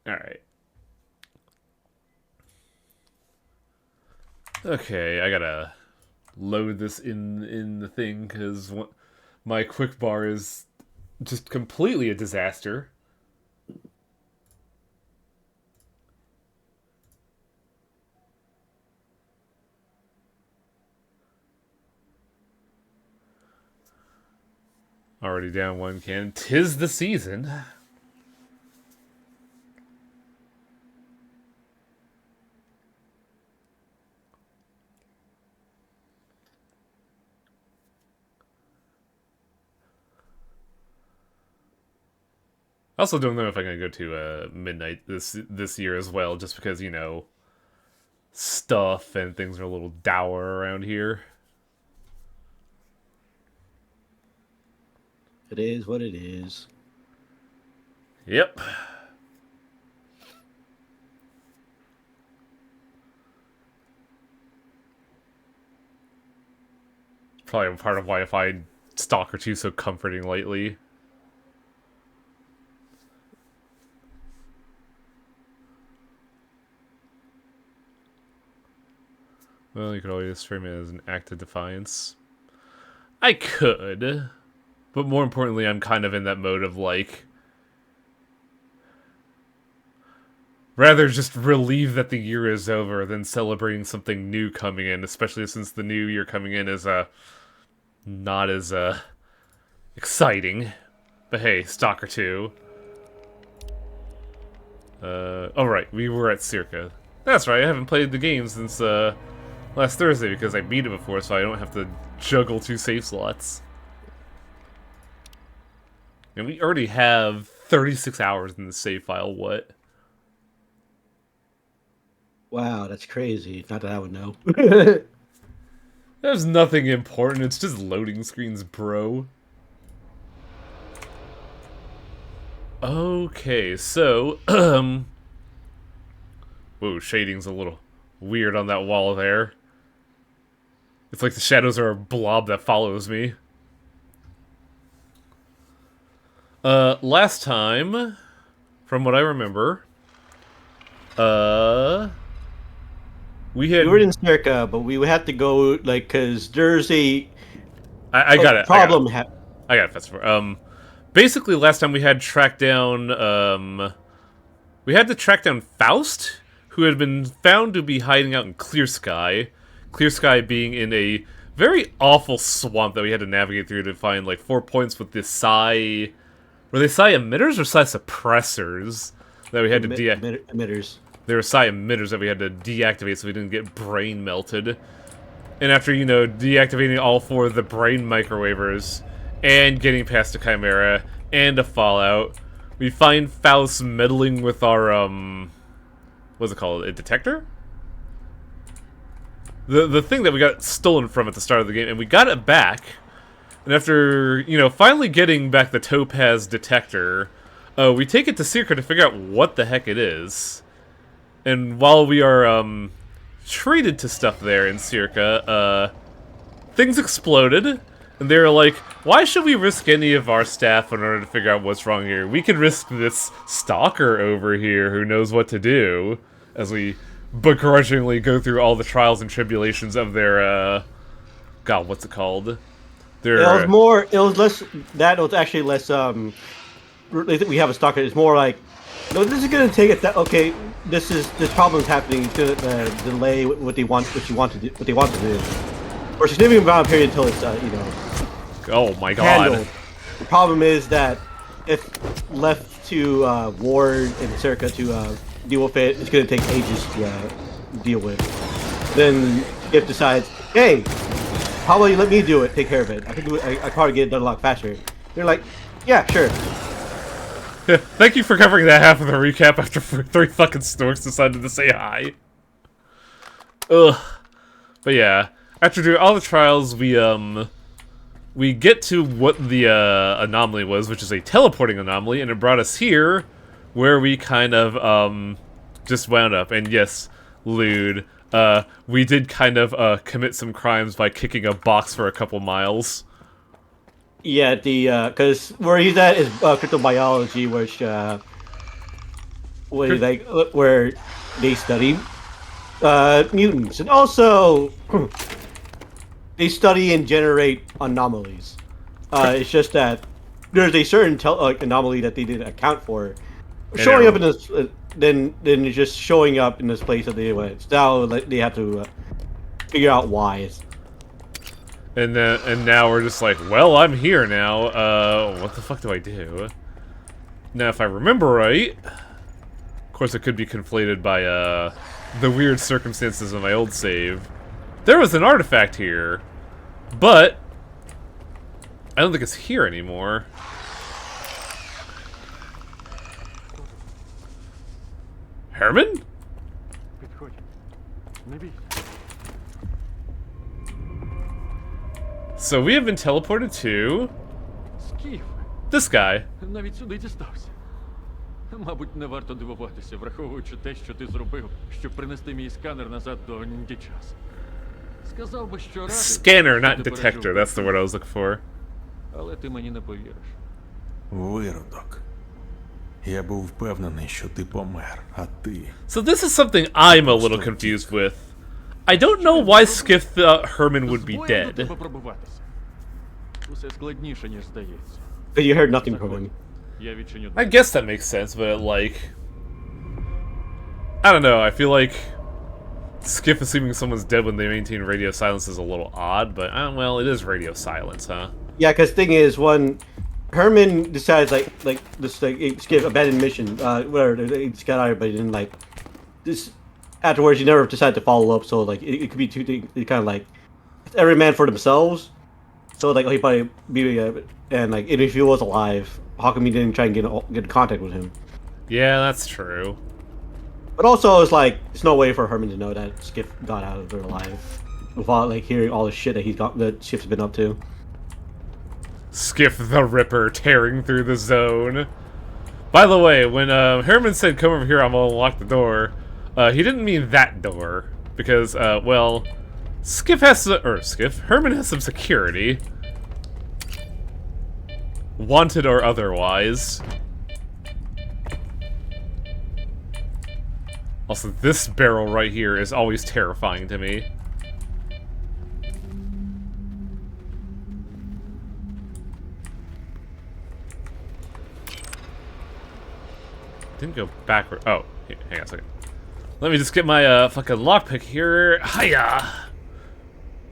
Alright. Okay, I gotta load this in the thing, because my quick bar is just completely a disaster. Already down one can. 'Tis the season. I also don't know if I'm gonna go to midnight this year as well, just because stuff and things are a little dour around here. It is what it is. Yep. Probably part of why I find Stalker 2 so comforting lately. Well, you could always frame it as an act of defiance. I could, but more importantly, I'm kind of in that mode of like, rather just relieve that the year is over than celebrating something new coming in, especially since the new year coming in is not as exciting. But hey, Stalker 2. Oh right, we were at Circa. That's right, I haven't played the game since last Thursday because I beat it before, so I don't have to juggle 2 save slots. And we already have 36 hours in the save file, what? Wow, that's crazy. Not that I would know. There's nothing important, it's just loading screens, bro. Okay, so, whoa, shading's a little weird on that wall there. It's like the shadows are a blob that follows me. Last time, from what I remember, we had... We were in Circa, but we would have to go, like, because there's I got it. problem. I got it, Festival. Basically, last time we had tracked down, we had to track down Faust, who had been found to be hiding out in Clear Sky. Clear Sky being in a very awful swamp that we had to navigate through to find, like, 4 points with the psi... Were they psi emitters or psi suppressors that we had to deactivate? Emitters. They were psi emitters that we had to deactivate so we didn't get brain melted. And after, deactivating all 4 of the brain microwavers, and getting past a Chimera, and a Fallout, we find Faust meddling with our, what's it called? A detector? The thing that we got stolen from at the start of the game, and we got it back. And after, finally getting back the Topaz detector, we take it to Circa to figure out what the heck it is. And while we are, treated to stuff there in Circa, things exploded. And they were like, why should we risk any of our staff in order to figure out what's wrong here? We can risk this Stalker over here who knows what to do. As we begrudgingly go through all the trials and tribulations of their, God, what's it called? It was more. It was less. That was actually less. We have a Stalker. It's more like, no, this is gonna take it. Okay, this problem's happening to delay what they want. What they want to do for a significant amount of period until it's Oh my god. handled. The problem is that if left to Ward and Circa to deal with it, it's gonna take ages to deal with. Then if decides, hey, how about you let me do it, take care of it? I can do it. I probably get it done a lot faster. They're like, yeah, sure. Yeah, thank you for covering that half of the recap after 3 fucking storks decided to say hi. Ugh. But yeah, after doing all the trials, we get to what the anomaly was, which is a teleporting anomaly, and it brought us here, where we kind of just wound up. And yes, Lude, we did kind of commit some crimes by kicking a box for a couple miles. Yeah, the, 'cause where he's at is cryptobiology, which, where they study mutants, and also they study and generate anomalies. It's just that there's a certain anomaly that they didn't account for, showing up in this. Then it's just showing up in this place that they went. Now they have to figure out why. And now we're just like, well, I'm here now. What the fuck do I do? Now, if I remember right, of course, it could be conflated by the weird circumstances of my old save. There was an artifact here, but I don't think it's here anymore. Herman? So we have been teleported to this guy. Навіть сюди дістався. Мабуть, не варто дивуватися, враховуючи те, що ти зробив, щоб принести мій сканер назад до Ніндічас. Сказав би, що радий. Scanner, not detector. That's the word I was looking for. Але ти мені не повіриш. Виродок. Я був впевнений, що ти помер, а ти... So this is something I'm a little confused with. I don't know why Skiff thought Herman would be dead. Усе складніше, ніж здається. But you heard nothing from him. Я відчиню. I guess that makes sense, but like... I don't know, I feel like Skiff assuming someone's dead when they maintain radio silence is a little odd, but well, it is radio silence, huh? Yeah, because thing is, when Herman decides Skip abandoned mission, whatever, he just got out of it, but he didn't like this. Afterwards, he never decided to follow up, so like it could be two things. It kind of like every man for themselves. So like he probably be and like if he was alive, how come he didn't try and get in contact with him? Yeah, that's true. But also, it's like there's no way for Herman to know that Skip got out of there alive without like hearing all the shit that Skip's been up to. Skiff the Ripper tearing through the zone. By the way, when Herman said come over here, I'm gonna unlock the door, he didn't mean that door. Because, well, Herman has some security. Wanted or otherwise. Also, this barrel right here is always terrifying to me. Didn't go backward. Oh, hang on a second. Let me just get my fucking lockpick here. Hiya!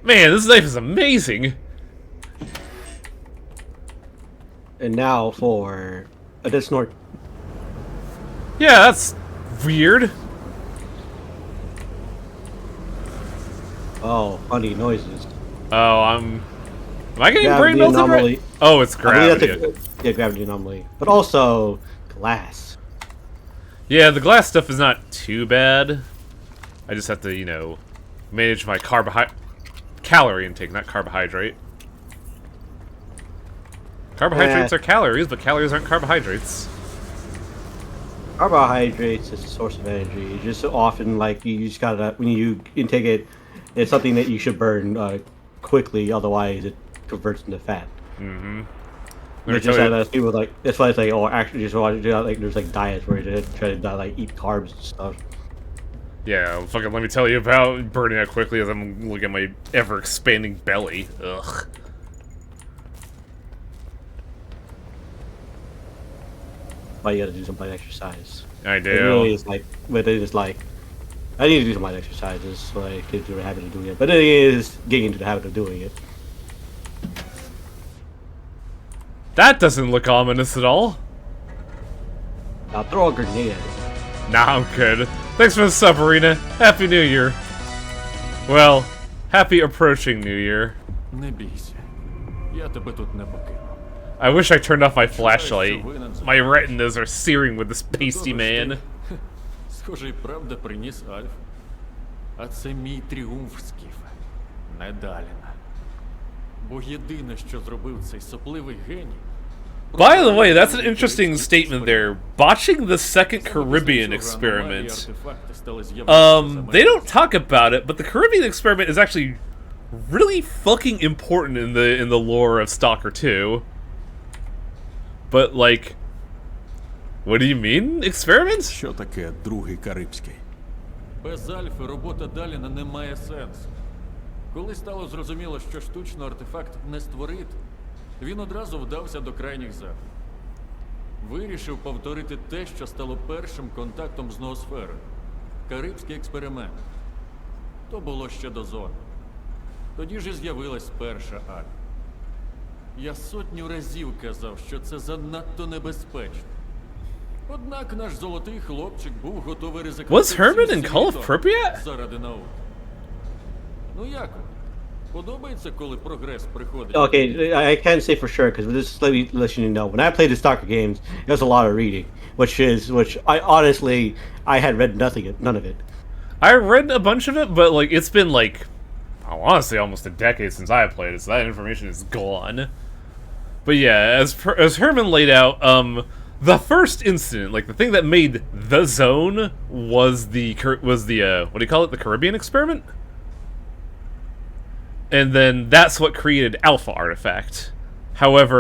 Man, this knife is amazing. And now for a dead snort. Yeah, that's weird. Oh, funny noises. Oh, am I getting Gravity brain melted anomaly. right? Oh, it's gravity. Yeah, gravity anomaly. But also glass. Yeah, the glass stuff is not too bad. I just have to, you know, manage my calorie intake, not carbohydrate. Carbohydrates are calories, but calories aren't carbohydrates. Carbohydrates is a source of energy. It's just often like you just gotta when you intake it, it's something that you should burn quickly. Otherwise, it converts into fat. Mm-hmm. It's just that people like that's why it's like actually just want to do like there's like diets where you try to like eat carbs and stuff. Yeah, fucking let me tell you about burning out quickly as I'm looking at my ever-expanding belly. Ugh. But you gotta do some light exercise. I do. It really is like, but it is like, I need to do some light exercises so I get into the habit of doing it. But it is getting into the habit of doing it. That doesn't look ominous at all. Now throw a grenade at it. Nah, I'm good. Thanks for the sub, Arena. Happy New Year. Well, happy approaching New Year. Не бійся. Я тебе тут не покину. I wish I turned off my flashlight. My retinas are searing with this pasty man. Схоже, і правда приніс Альф. А це мій тріумф, Скіфе. Недаліна. Бо єдине, що зробив цей сопливий геній. By the way, that's an interesting statement there. Botching the second Caribbean experiment. They don't talk about it, but the Caribbean experiment is actually really fucking important in the lore of Stalker 2. But like, What do you mean, experiment? Що таке другий Карибський? Без Альфи робота Даліна не має сенсу. Коли стало зрозуміло, що штучно артефакт не створити, він одразу вдався до крайніх заходів. Вирішив повторити те, що стало першим контактом з ноосферою. Карибський експеримент. То було ще до зони. Тоді ж і з'явилась перша Альфа. Я сотню разів казав, що це занадто небезпечно. Однак наш золотий хлопчик був готовий ризикувати Was Herman всім in Call of світом Pripyat? заради науки. Ну як вам? Подобається, коли прогрес приходить? Okay, I can't say for sure because just let me let you know. When I played the Stalker games, it was a lot of reading, which I honestly I had read none of it. I read a bunch of it, but like it's been like, honestly, almost a decade since I played it, so that information is gone. But yeah, as Herman laid out, the first incident, like the thing that made the zone, was the what do you call it? The Caribbean experiment. And then that's what created Alpha Artifact. However,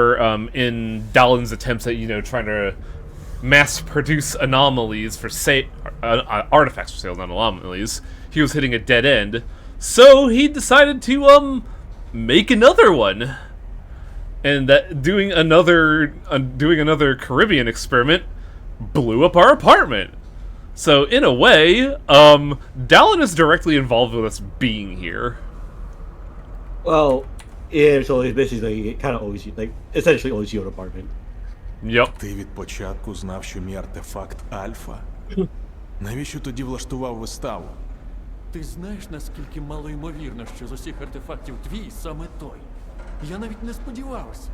in Dalin's attempts at, trying to mass-produce anomalies for artifacts for sale, not anomalies, he was hitting a dead end. So he decided to, make another one. And that doing another Caribbean experiment blew up our apartment. So in a way, Dalin is directly involved with us being here. Well, yeah, so it's basically kind of always like essentially always your apartment. Yep. Ти від початку знав, що мій артефакт Альфа? Навіщо тоді влаштував виставу? Ти знаєш, наскільки малоймовірно, що з усіх артефактів твій саме той? Я навіть не сподівався.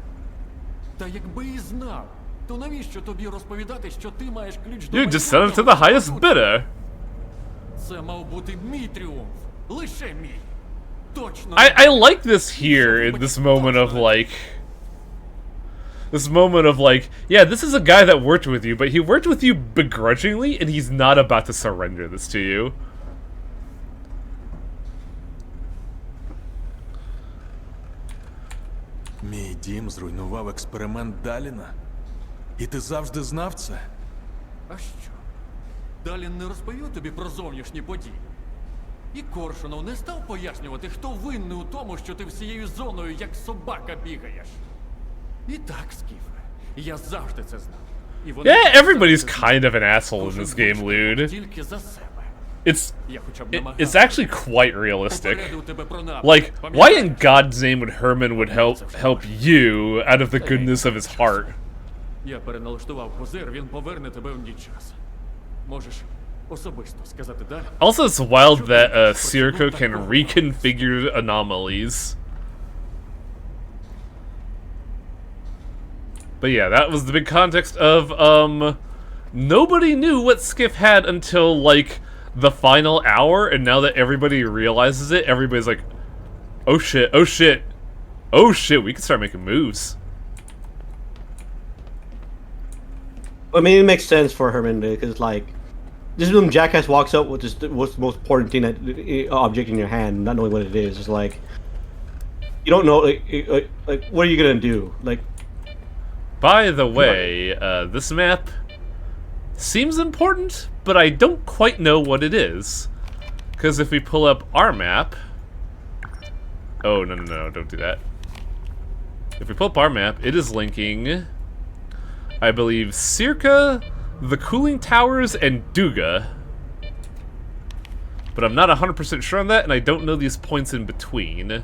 Та якби і знав, то навіщо тобі розповідати, що ти маєш ключ до You just sent it to the highest bidder. Це мав бути мій тріумф. Лише мій. Точно. I like this here in this moment of like, yeah, this is a guy that worked with you, but he worked with you begrudgingly, and he's not about to surrender this to you. Мій дім зруйнував експеримент Даліна? І ти завжди знав це? А що? Далін не розповів тобі про зовнішні події? І Коршунов не став пояснювати, хто винний у тому, що ти всією зоною, як собака, бігаєш. І так, Скіфе, я завжди це знав. І вони Yeah, завжди everybody's це kind of an asshole in Кожен this game, будь-хто Lude. Тільки за себе. It's Я хоча б it's намагався. actually quite realistic. Попередив тебе про напад. Like, why Пам'ятаєш? in God's name would Herman would help you out of the goodness of his heart? Я переналаштував позир, він поверне тебе в ніч час. Можеш особисто сказати далі? Also, it's wild that Circo can reconfigure anomalies. But yeah, that was the big context of, nobody knew what Skiff had until, like, the final hour, and now that everybody realizes it, everybody's like, oh shit, oh shit, oh shit, we can start making moves. I mean, it makes sense for Herman because like, this is when Jackass walks up with this, what's the most important thing that object in your hand, not knowing what it is. It's like, you don't know, like what are you gonna do? Like, By the way, this map seems important, but I don't quite know what it is. Because if we pull up our map... Oh, no, don't do that. If we pull up our map, it is linking, I believe, Circa, the Cooling Towers, and Duga. But I'm not 100% sure on that, and I don't know these points in between.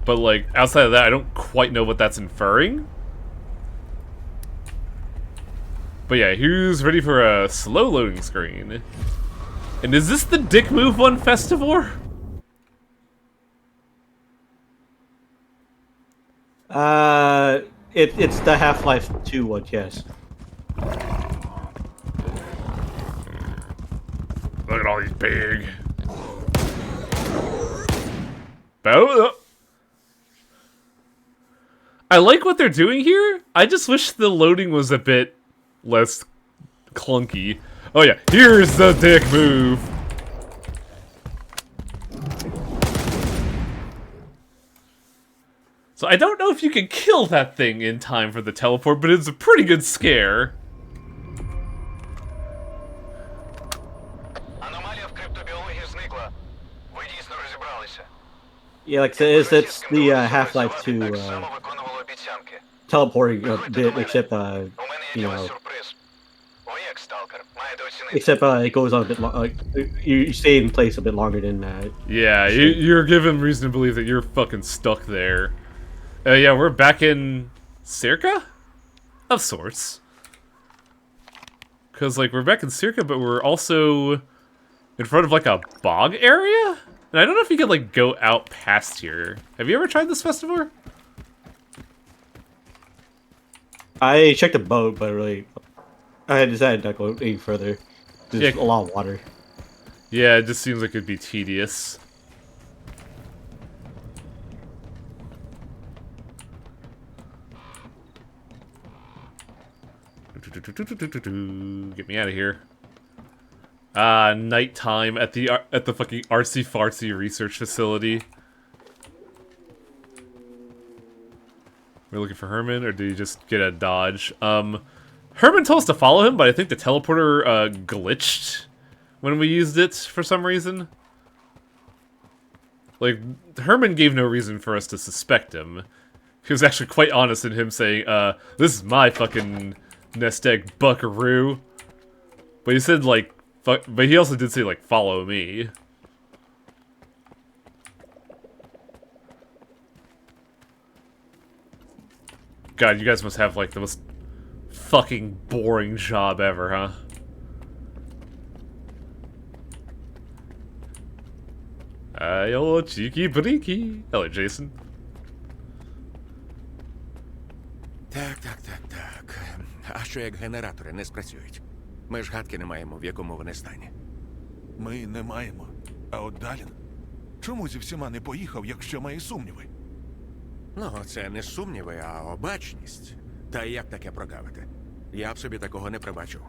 But, like, outside of that, I don't quite know what that's inferring. But yeah, who's ready for a slow loading screen? And is this the dick move one, Festivore? it's the Half-Life 2 one, yes. Look at all these big... Bow. I like what they're doing here. I just wish the loading was a bit less clunky. Oh yeah, here's the dick move. So I don't know if you can kill that thing in time for the teleport, but it's a pretty good scare. Аномалія в криптобіології зникла. Ви дійсно розібралися. Yeah, like it's the Half-Life 2 Так само виконували обіцянки. teleporting bit, except У мене you є для вас know, сюрприз. Ви як сталкер, маєте оцінити. except it goes on a bit like you stay in place a bit longer than Yeah, you're given reason to believe that you're fucking stuck there. Yeah, we're back in Circa? Of sorts. Because, like, we're back in Circa, but we're also in front of, like, a bog area? And I don't know if you could, like, go out past here. Have you ever tried this festival? I checked the boat, but really, I decided not to go any further. There's Yeah. a lot of water. Yeah, it just seems like it'd be tedious. Get me out of here. Nighttime at the fucking artsy fartsy research facility. We're looking for Herman, or did he just get a dodge? Herman told us to follow him, but I think the teleporter glitched when we used it for some reason. Like, Herman gave no reason for us to suspect him. He was actually quite honest in him saying, this is my fucking nest egg, buckaroo. But he said, like, but he also did say, like, follow me. God, you guys must have, like, the most fucking boring job ever, huh? Hello, cheeky breaky. Hello, Jason. Так. А що як генератори не спрацюють? Ми ж гадки не маємо, в якому вони стані. Ми не маємо. А от Далін? Чому зі всіма не поїхав, якщо має сумніви? Ну, це не сумніви, а обачність. Та як таке прогавити? Я б собі такого не пробачив.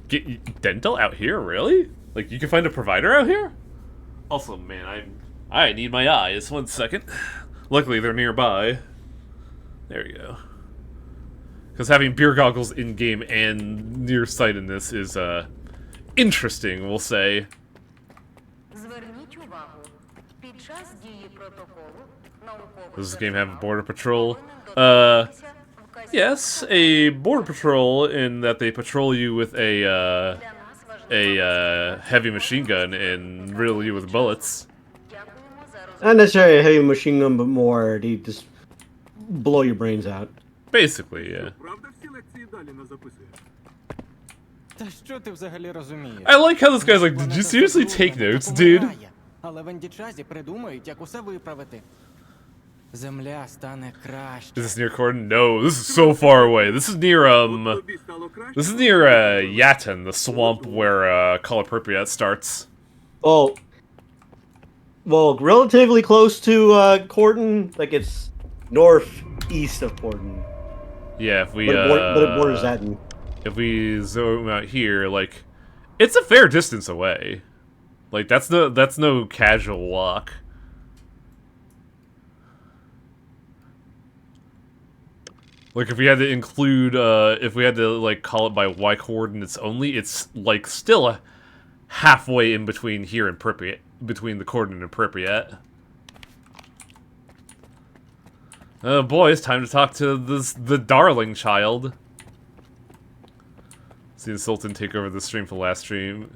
Get dental out here, really? Like, you can find a provider out here? Also, man, I need my eyes. 1 second. Luckily, they're nearby. There you go. Because having beer goggles in-game and near sightedness is, interesting, we'll say. Зверніть увагу. Під час дії протоколу науковий Does this game have a border patrol? персонал Yes, a border patrol in that they patrol you with a heavy machine gun and riddle you with bullets. Дякуємо за Not necessarily a heavy machine gun, but more they just blow your brains out. Basically, yeah. Правда всі лекції далі не записує? Та що ти взагалі розумієш? I like how this guy's like, did you seriously take notes, dude? Але в Ендічазі придумають, як усе виправити. Земля стане краще. Is this near Corden? No, this is so far away. This is near, Тобі стало краще? this is near, Yaten, the swamp where, Call Appropriate starts. Well, relatively close to Corton. Like it's northeast of Corton. Yeah, if we, But it borders that. if we zoom out here, like, it's a fair distance away. Like, that's no casual walk. Like, if we had to include, if we had to, like, call it by Y coordinates only, it's, like, still halfway in between here and Pripyat, between the coordinate and Pripyat. Oh boy, it's time to talk to the darling child. See the Sultan take over the stream for the last stream.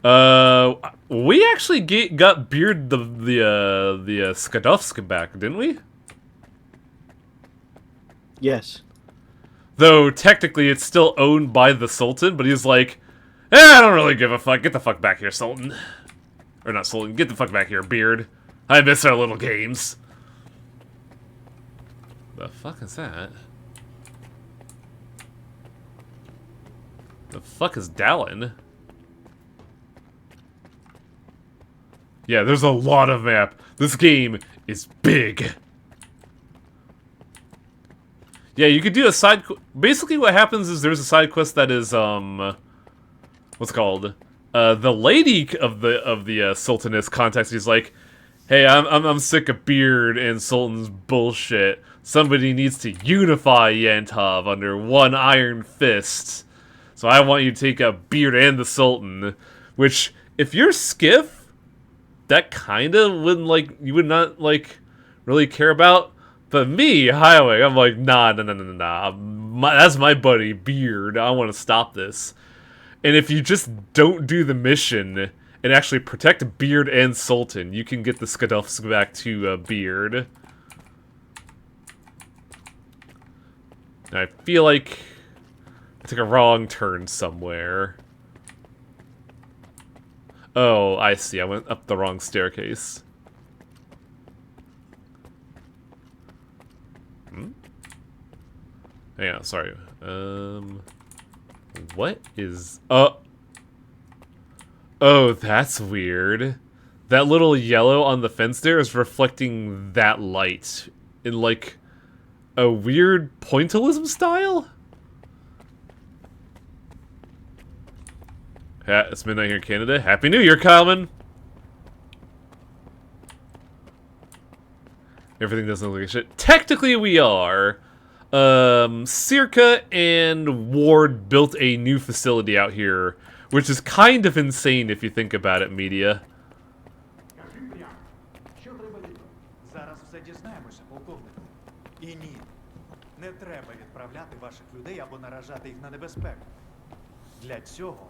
We actually got Beard the Skadovsk back, didn't we? Yes. Though technically it's still owned by the Sultan, but he's like, I don't really give a fuck. Get the fuck back here, Sultan. Or not Sultan. Get the fuck back here, Beard. I miss our little games. The fuck is that? The fuck is Dallin? Yeah, there's a lot of map. This game is big. Yeah, you could do a side... Basically what happens is there's a side quest that is, what's it called? The lady of the Sultaness contacts you, is like, hey, I'm sick of Beard and Sultan's bullshit. Somebody needs to unify Yantov under one iron fist. So I want you to take out Beard and the Sultan. Which, if you're Skiff, that kinda wouldn't, like, you would not, like, really care about. But me, Highway, I'm like, nah. That's my buddy, Beard. I want to stop this. And if you just don't do the mission and actually protect Beard and Sultan, you can get the Skadovsk back to Beard. I feel like I took a wrong turn somewhere. Oh, I see. I went up the wrong staircase. Hang on, sorry. What is... Oh, that's weird. That little yellow on the fence there is reflecting that light in, like, a weird pointillism style? Yeah, it's midnight here in Canada. Happy New Year, Common! Everything doesn't look like shit. Technically, we are. Circa and Ward built a new facility out here, which is kind of insane if you think about it, media. Зараз все дізнаємося, полковнику. І ні, не треба відправляти ваших людей або наражати їх на небезпеку. Для цього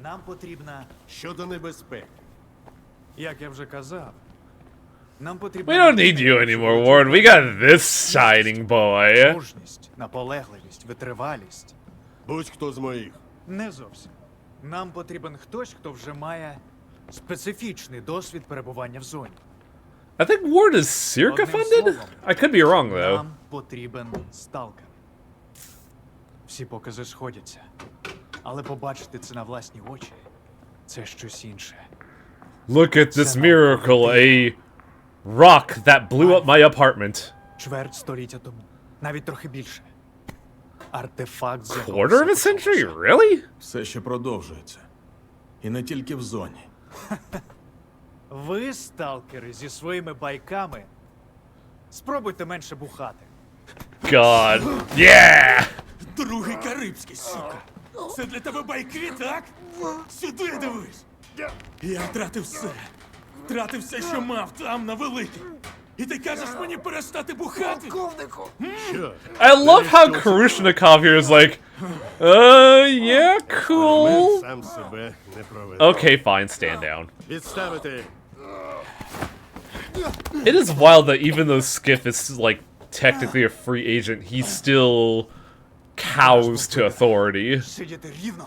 нам потрібна... Щодо небезпеки. Як я вже казав, нам We потрібна... don't need you anymore, Ward. We got this shining boy. Мужність, наполегливість, витривалість. Будь-хто з моїх. Не зовсім. Нам потрібен хтось, хто вже має специфічний досвід перебування в зоні. I think Ward is Circa funded? I could be wrong, though. Нам потрібен сталкер. Всі покази сходяться. Але побачити це на власні очі – це щось інше. Look at this miracle, a rock that blew up my apartment. Чверть століття тому. Навіть трохи більше. Артефакт з якого Quarter of a все century? почалося. Really? Все ще продовжується. І не тільки в зоні. Ви, сталкери, зі своїми байками, спробуйте менше бухати. God. Yeah! Другий карибський, сука. Це для тебе байки, так? Сюди дивись. Я втратив все. Втратив все, що мав там, на великій. І ти кажеш мені перестати бухати? I love how Karushnikov here is like, yeah, cool. Сам себе не проведу. Okay, fine, stand down. Відставити. It is wild that even though Skiff is, like, technically a free agent, he still cows to authority. Сидіти рівно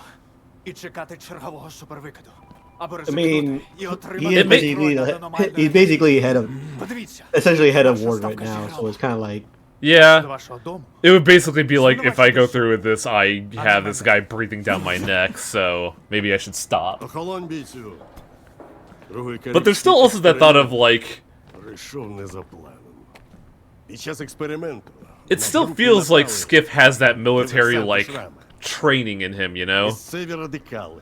і чекати чергового супервикиду. Або I mean, ризикнути і he отримати is basically контроль над аномальною he's basically head of Подивіться. essentially head of Ward right now, so it's kind of like До Yeah, вашого дому. it would basically be like if I go through with this, I have this guy breathing down my neck, so maybe I should stop. Охолонь, бійцю. Другий But there's still also that thought of, like, Прийшов не за планом. Під час експерименту. it still feels like Skiff has that military, like, training in him, you know? Місцеві радикали.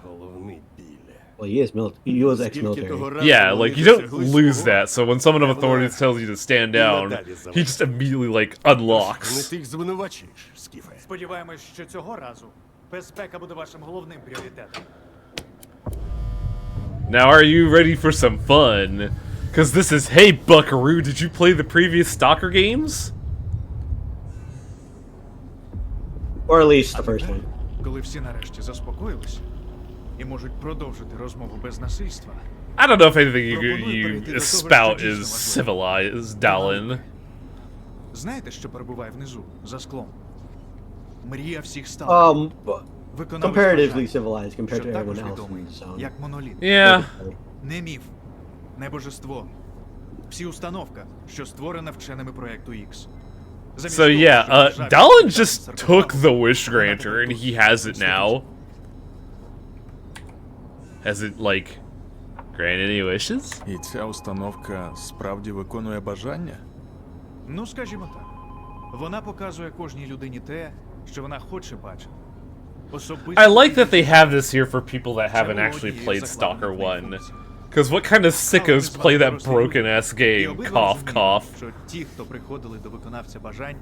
Головний біле. well, he was ex-military. Yeah, like, you don't lose that, so when someone of authority tells you to stand down, he just immediately, like, Не unlocks. тих звинувачуєш, Скіфе. Сподіваємось, що цього разу безпека буде вашим головним пріоритетом. Now, are you ready for some fun? Because this is, hey, Buckaroo, did you play the previous Stalker games? Or at least the first one. Коли всі нарешті заспокоїлись і можуть продовжити розмову без насильства, I don't know if anything you espout is civilized, Dallin. знаєте, що перебуває внизу, за склом? Мрія всіх сталкерів. Виконавець Comparatively вважає, civilized compared що to також everyone else відомий in the zone. як моноліт. Yeah. Не міф, не божество. Всі установка, що створена вченими проекту X. Замість So того, yeah, щоб державі Dallin віддати just саркофаг, took the Wish вона Granter and тепер he has it Конституція. now. Has it, like, granted any wishes? І ця установка справді виконує бажання? Ну, скажімо так. Вона показує кожній людині те, що вона хоче бачити. Особисто I like that they have this here for people that це haven't actually мелодії played закладені Stalker в неї 1. функції. Because what kind of sickos звати play that дорослі broken-ass люди. І game? обидва Cough, розуміють, cough. що ті, хто приходили до виконавця бажань,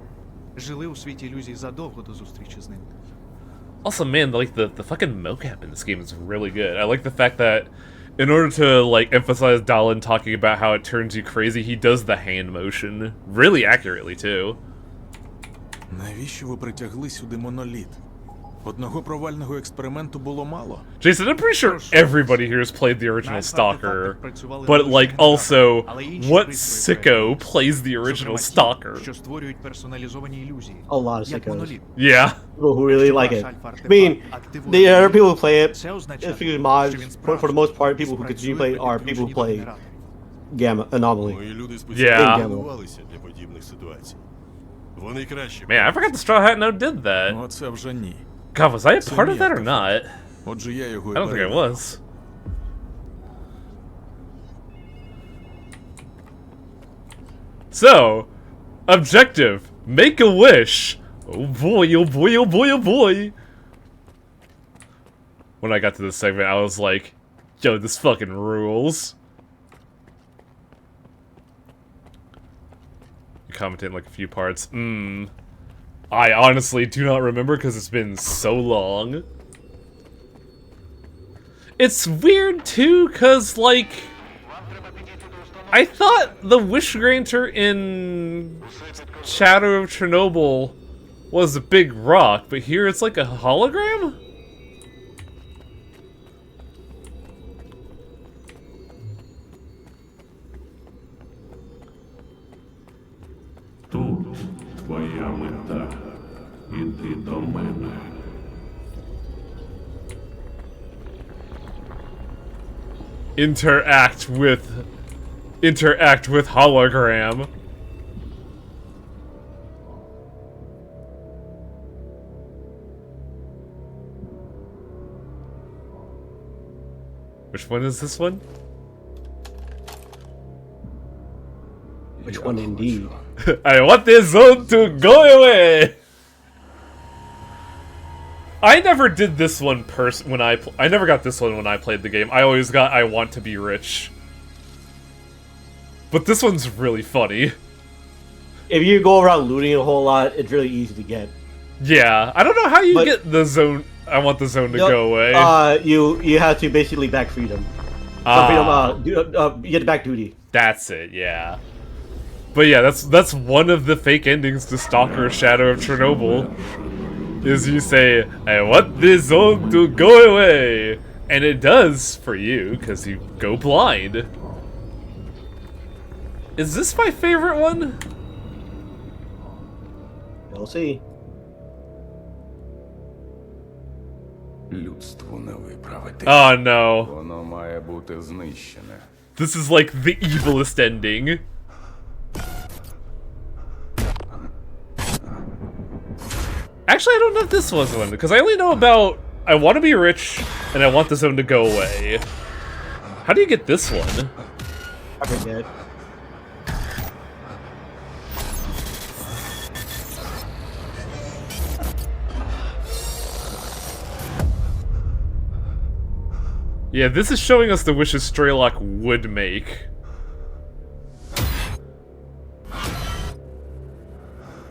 жили у світі ілюзій задовго до зустрічі з ним. Also, man, like, the fucking mocap in this game is really good. I like the fact that in order to, like, emphasize Dalin talking about how it turns you crazy, he does the hand motion really accurately, too. Навіщо ви притягли сюди моноліт? Одного провального експерименту було мало. Jason, I'm pretty sure everybody here has played the original Stalker, but, like, also, what sicko plays the original Stalker? Що створюють персоналізовані ілюзії. A lot of Як sickos. моноліт. Yeah. People who really like it. I mean, there are people who play it. If you mods, for the most part, people who continue to play it are people who play Gamma Anomaly. Мої люди Yeah. спеціально готувалися для подібних ситуацій. Вони краще. Man, I forgot the Straw Hat Note did that. Оце вже ні. God, was I a part of that or not? Отже, я його I don't think I was. So, objective, make a wish. Oh boy, oh boy, oh boy, oh boy. When I got to this segment, I was like, yo, this fucking rules. Commented like a few parts. I honestly do not remember because it's been so long. It's weird too, cause like I thought the wish granter in Shadow of Chernobyl was a big rock, but here it's like a hologram? Тут твоя мета. Іди до мене. Interact with hologram. Which one is this one? Which one indeed? I want this zone to go away. I never did this one when I never got this one when I played the game. I always got I want to be rich. But this one's really funny. If you go around looting a whole lot, it's really easy to get. Yeah, I don't know how you get the zone. I want the zone to go away. You have to basically back freedom. You get back duty. That's it. Yeah. But yeah, that's one of the fake endings to Stalker Shadow of Chernobyl. Is you say, I want this zone to go away. And it does for you, because you go blind. Is this my favorite one? We'll see. Людству не виправити. Oh no. Воно має бути знищене. This is like the evilest ending. Actually, I don't know if this was one, because I only know about I want to be rich, and I want the zone to go away. How do you get this one? I forget. Yeah, this is showing us the wishes Straylock would make.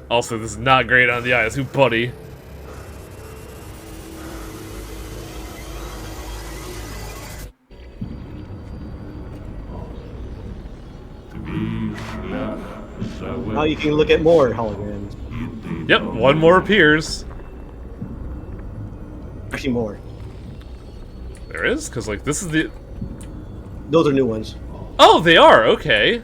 Also, this is not great on the eyes. Who, buddy? Now you can look at more holograms. Yep, one more appears. Actually, more. There is? Because, like, this is the... Those are new ones. Oh, they are! Okay.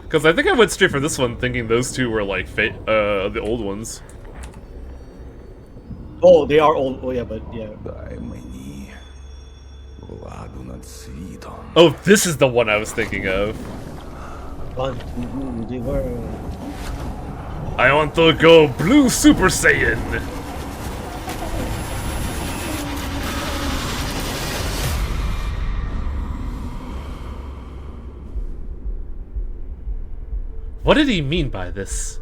Because I think I went straight for this one thinking those two were, like, the old ones. Oh, they are old. Oh, yeah, but, yeah. Дай мені владу над світом. Oh, this is the one I was thinking of. The world. I want to go Blue Super Saiyan! What did he mean by this?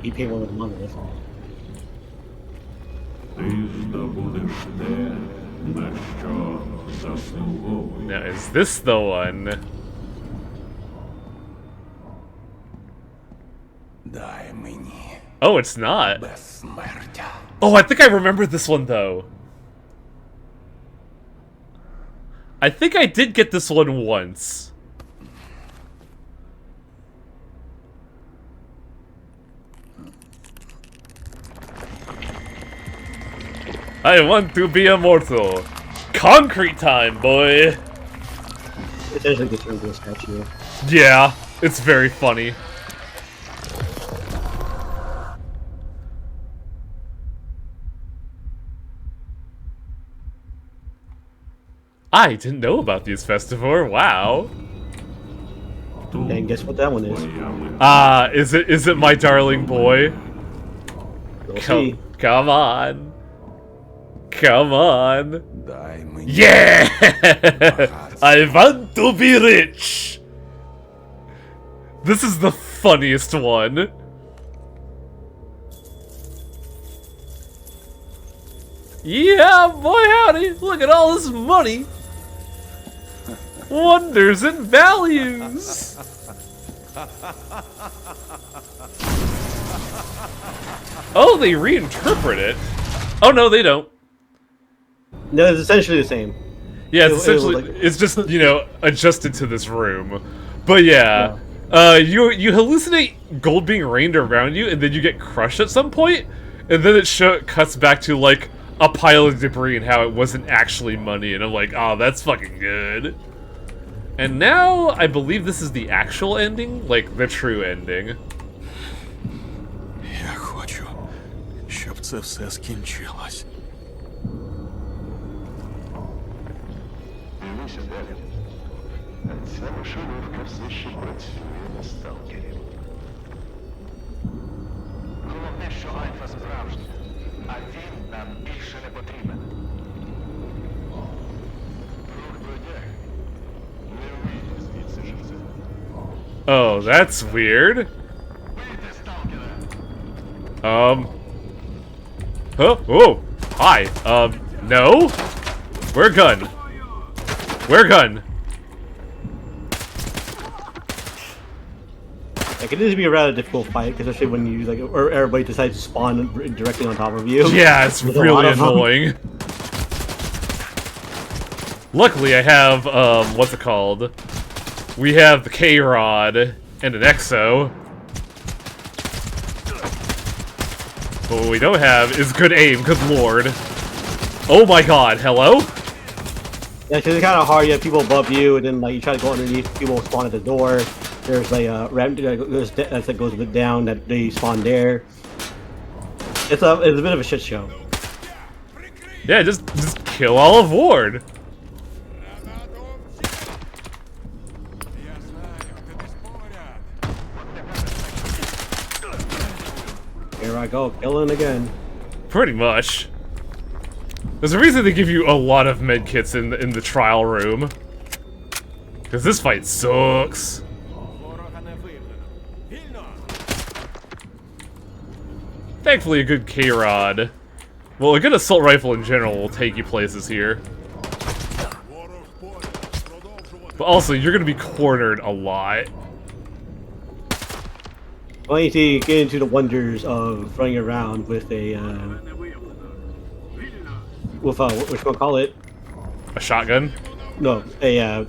He paid one with monolith. Ти здобудеш те, на що заслуговуєш. Now, is this the one? Дай мені Oh, it's not. безсмертя. Oh, I think I remember this one, though. I think I did get this one once. I want to be immortal. Concrete time, boy. It actually gets into a statue. Yeah, it's very funny. I didn't know about these festivals. Wow. And guess what that one is? Is it my darling boy? We'll see. Come on. Come on. Дай мені Yeah! I want to be rich! This is the funniest one. Yeah, boy howdy, look at all this money. Wonders and values. Oh, they reinterpret it. Oh no, they don't. No, it's essentially the same. Yeah, it's It was essentially like- it's just, you know, adjusted to this room. But yeah, you hallucinate gold being rained around you, and then you get crushed at some point, and then it cuts back to like a pile of debris and how it wasn't actually money, and I'm like, oh, that's fucking good. And now I believe this is the actual ending, like the true ending. Я хочу, щоб це все скінчилось. Дивися далі. Ця машинівка все ще працює на сталкері. Головне, що Альфа справжня, а він нам більше не потрібен. Рух бродяг. Не вийде звідси живцем. Oh, that's weird. Вийди, сталкера! Oh, hi. No? Where gun? Where gun? Like, it is be a rather difficult fight, especially when you like, or everybody decides to spawn directly on top of you. Yeah, it's There's a lot really of them. annoying. Luckily, I have, what's it called? We have the K-Rod and an Exo. But what we don't have is good aim, good lord. Oh my god, hello? Yeah, because it's kind of hard. You have people above you, and then like you try to go underneath. People will spawn at the door. There's like a ramp that goes a bit down that they spawn there. It's a bit of a shit show. Yeah, just kill all of Ward. Here I go, killing again. Pretty much. There's a reason they give you a lot of medkits in the trial room. Because this fight sucks. Thankfully, a good K-Rod. Well, a good assault rifle in general will take you places here. But also, you're going to be cornered a lot. Well, you see, get into the wonders of running around with a, what you gonna call it? A shotgun? No, an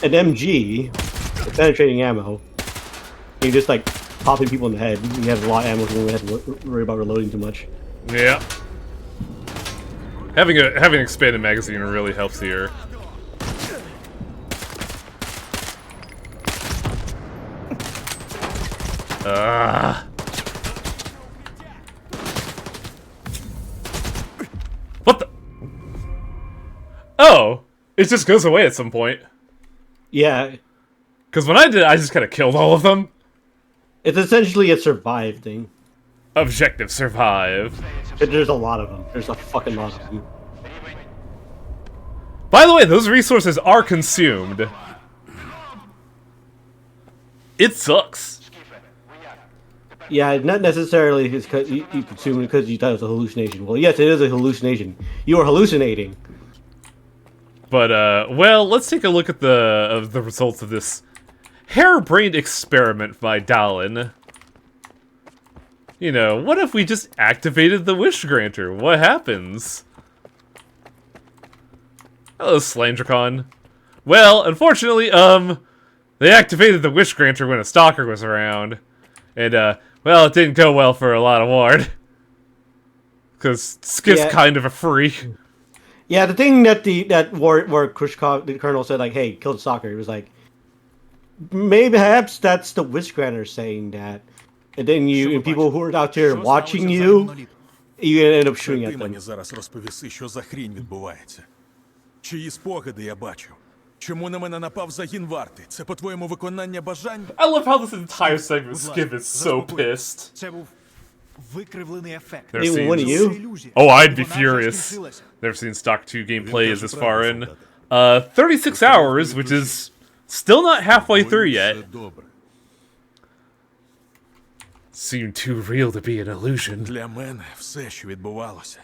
MG, with penetrating ammo. You just like popping people in the head. You have a lot of ammo, so you don't have to worry about reloading too much. Yeah. Having an expanded magazine really helps here. What the? Oh, it just goes away at some point. Yeah. Because when I did, I just kind of killed all of them. It's essentially a survive thing. Objective survive. There's a lot of them. There's a fucking lot of them. By the way, those resources are consumed. It sucks. Yeah, not necessarily because you consume it because you thought it was a hallucination. Well, yes, it is a hallucination. You are hallucinating. But well, let's take a look at the results of this harebrained experiment by Dallin. You know, what if we just activated the Wish Granter? What happens? Hello, Slandricon. Well, unfortunately, they activated the Wish Granter when a Stalker was around. And, well, it didn't go well for a lot of Ward. Because Skiff's kind of a freak. Yeah, the thing that where Krushkov, the colonel, said, like, hey, kill the Stalker, it was like, maybe perhaps that's the Wish Granter saying that. And then and people who are out there watching you end up shooting at Ти them. мені зараз розповіси, що за хрінь відбувається. Чиї спогади я бачу? Чому на мене напав загін варти? Це, по-твоєму, виконання бажань? I love how this entire segment Skiff is so pissed. Це був викривлений ефект. Never One of you? Oh, I'd be furious. Never seen Stock 2 gameplay this far in. 36 hours, which is still not halfway through yet. Seemed too real to be an illusion. Для мене все, що відбувалося,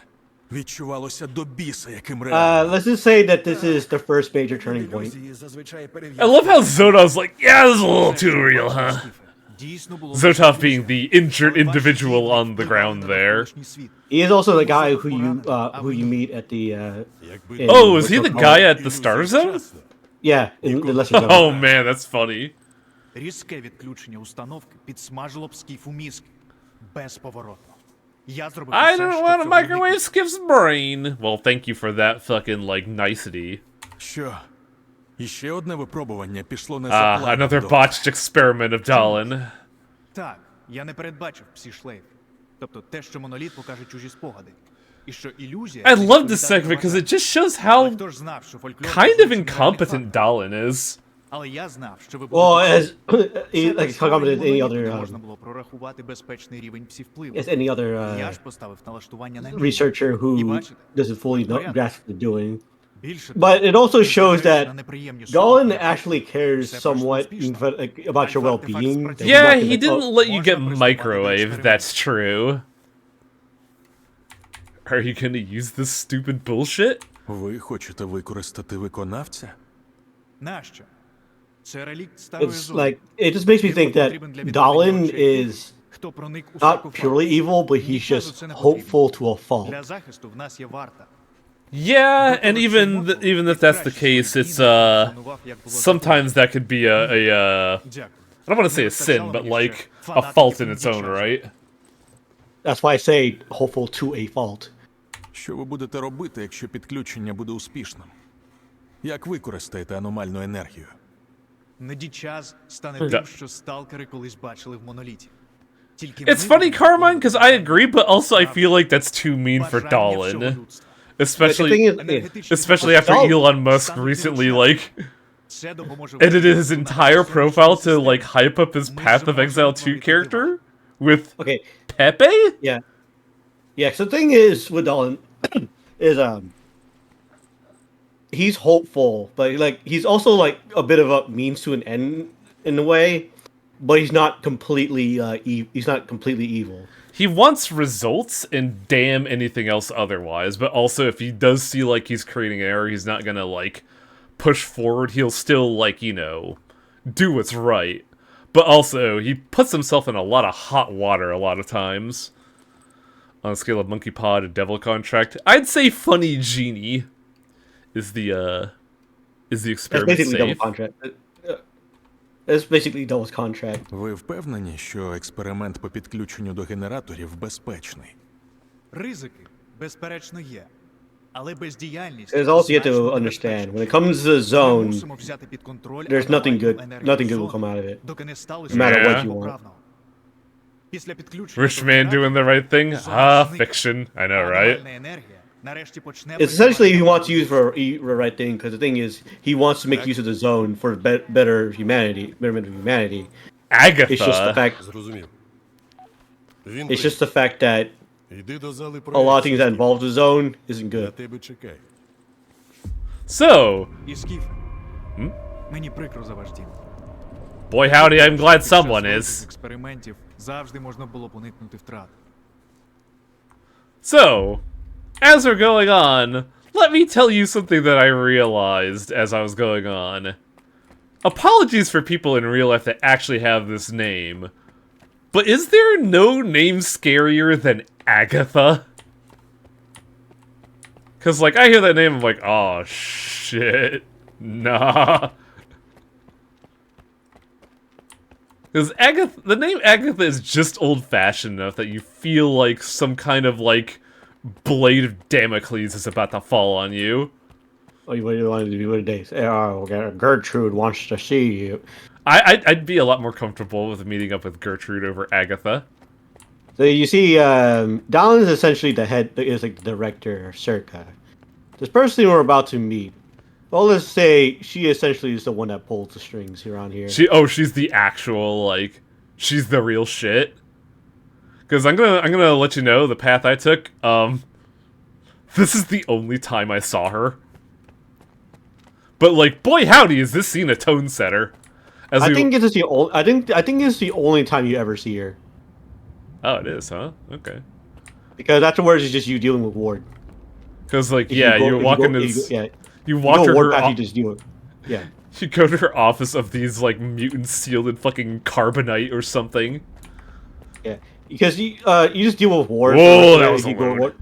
відчувалося до біса, яким реально. Let's just say that this is the first major turning point. I love how Zodov's like, yeah, this is a little too real, huh? Zotov being the injured individual on the ground there. He is also the guy who you meet at the. Oh, is he the guy at the Star Zone? Yeah, in the Lesser Zone. Oh man, that's funny. Різке відключення установки підсмажило б Скіфу мізки. Безповоротно. Я зробив I усе, don't щоб want to цього microwave Skiff's brain. Well, thank you for that fucking, like, nicety. Що? Іще одне випробування пішло не за планом. Another botched experiment of Dallin. Так, я не передбачив псі-шлейф. Тобто те, що моноліт покаже чужі спогади. І що ілюзія... I love this segment because it just shows how Хто ж знав, що фольклор... kind of incompetent Dallin is. Але я знав, що ви Well, as like competent as any other можна було прорахувати безпечний рівень псі-впливу. as any other Я ж поставив налаштування на researcher who І бачите? doesn't fully grasp what they're doing. Більше But it also shows that неприємні Dolan сумніви. actually cares somewhat about your well-being. that he's Yeah, not he gonna- didn't let you get microwaved, that's true. Are you gonna use this stupid bullshit? Ви хочете використати виконавця? Нащо? Це релікт старої It's зони. like it just makes me think that Dolan is Хто проник у not саркофаг. purely evil, but he's Нічого just це не потрібно. hopeful to a fault. Для захисту в нас є варта. Yeah, and even if that's the case, it's sometimes that could be Дякую. I don't want to say a sin, but like a fault in its own right. That's why I say hopeful to a fault. Що ви будете робити, якщо підключення буде успішним? Як використаєте аномальну енергію? Недічас стане тим, що сталкери колись бачили в моноліті. Тільки It's funny, Carmine, because I agree, but also I feel like that's too mean for Dallin. Especially after Elon Musk recently, like, edited his entire profile to, like, hype up his Path of Exile 2 character with Pepe? Yeah. Yeah, so the thing is with Dolan is he's hopeful, but like he's also like a bit of a means to an end in a way, but he's not completely he's not completely evil. He wants results and damn anything else otherwise, but also if he does see like he's creating an error, he's not gonna like push forward, he'll still like, you know, do what's right. But also, he puts himself in a lot of hot water a lot of times. On a scale of Monkey Paw to Devil Contract, I'd say Funny Genie is the That's experiment basically double safe. contract. That's basically Devil's contract. Ви впевнені, що експеримент по підключенню до генераторів безпечний? Ризики, безперечно, є. Але бездіяльність... There's also you have to understand when it comes to the zone, мусимо взяти під контроль there's nothing good. аномальну енергію Nothing good will зони, come out of it, доки не сталося no matter what Yeah. you want. протиправного. Після підключення Rich до man doing the right thing? зона Ah, зникне, fiction. I а know, right? аномальна енергія нарешті почне It's essentially he wants to use for the right thing because the thing is he wants to make use of the zone for better humanity, betterment of humanity. Agatha. It's just the fact. It's just the fact that a lot of things that involve the zone isn't good. So, І Скіфе, мені прикро за ваш дім. Boy howdy, I'm glad Під час someone великих is. експериментів завжди можна було б уникнути втрат. So, as we're going on, let me tell you something that I realized as I was going on. Apologies for people in real life that actually have this name. But is there no name scarier than Agatha? Cause like, I hear that name, I'm like, oh shit, nah. Cause Agatha, the name Agatha is just old-fashioned enough that you feel like some kind of like, blade of Damocles is about to fall on you. Oh, what do you want to do today? Oh, Gertrude wants to see you. I'd be a lot more comfortable with meeting up with Gertrude over Agatha. So you see, Dallin is essentially the head, is like the director, Circa. This person we're about to meet. Well, let's say she essentially is the one that pulls the strings around here. She's the actual, like, she's the real shit. Because I'm gonna let you know the path I took. This is the only time I saw her. But like, boy howdy, is this scene a tone setter? I think it's the only. I think it's the only time you ever see her. Oh, it is, huh? Okay. Because afterwards, it's just you dealing with Ward. Because like, you're walking this. You walk go to Ward her. path, you just deal with. Yeah. You go to her office of these like mutants sealed in fucking carbonite or something. Yeah, because you just deal with Ward. Whoa, that was a load.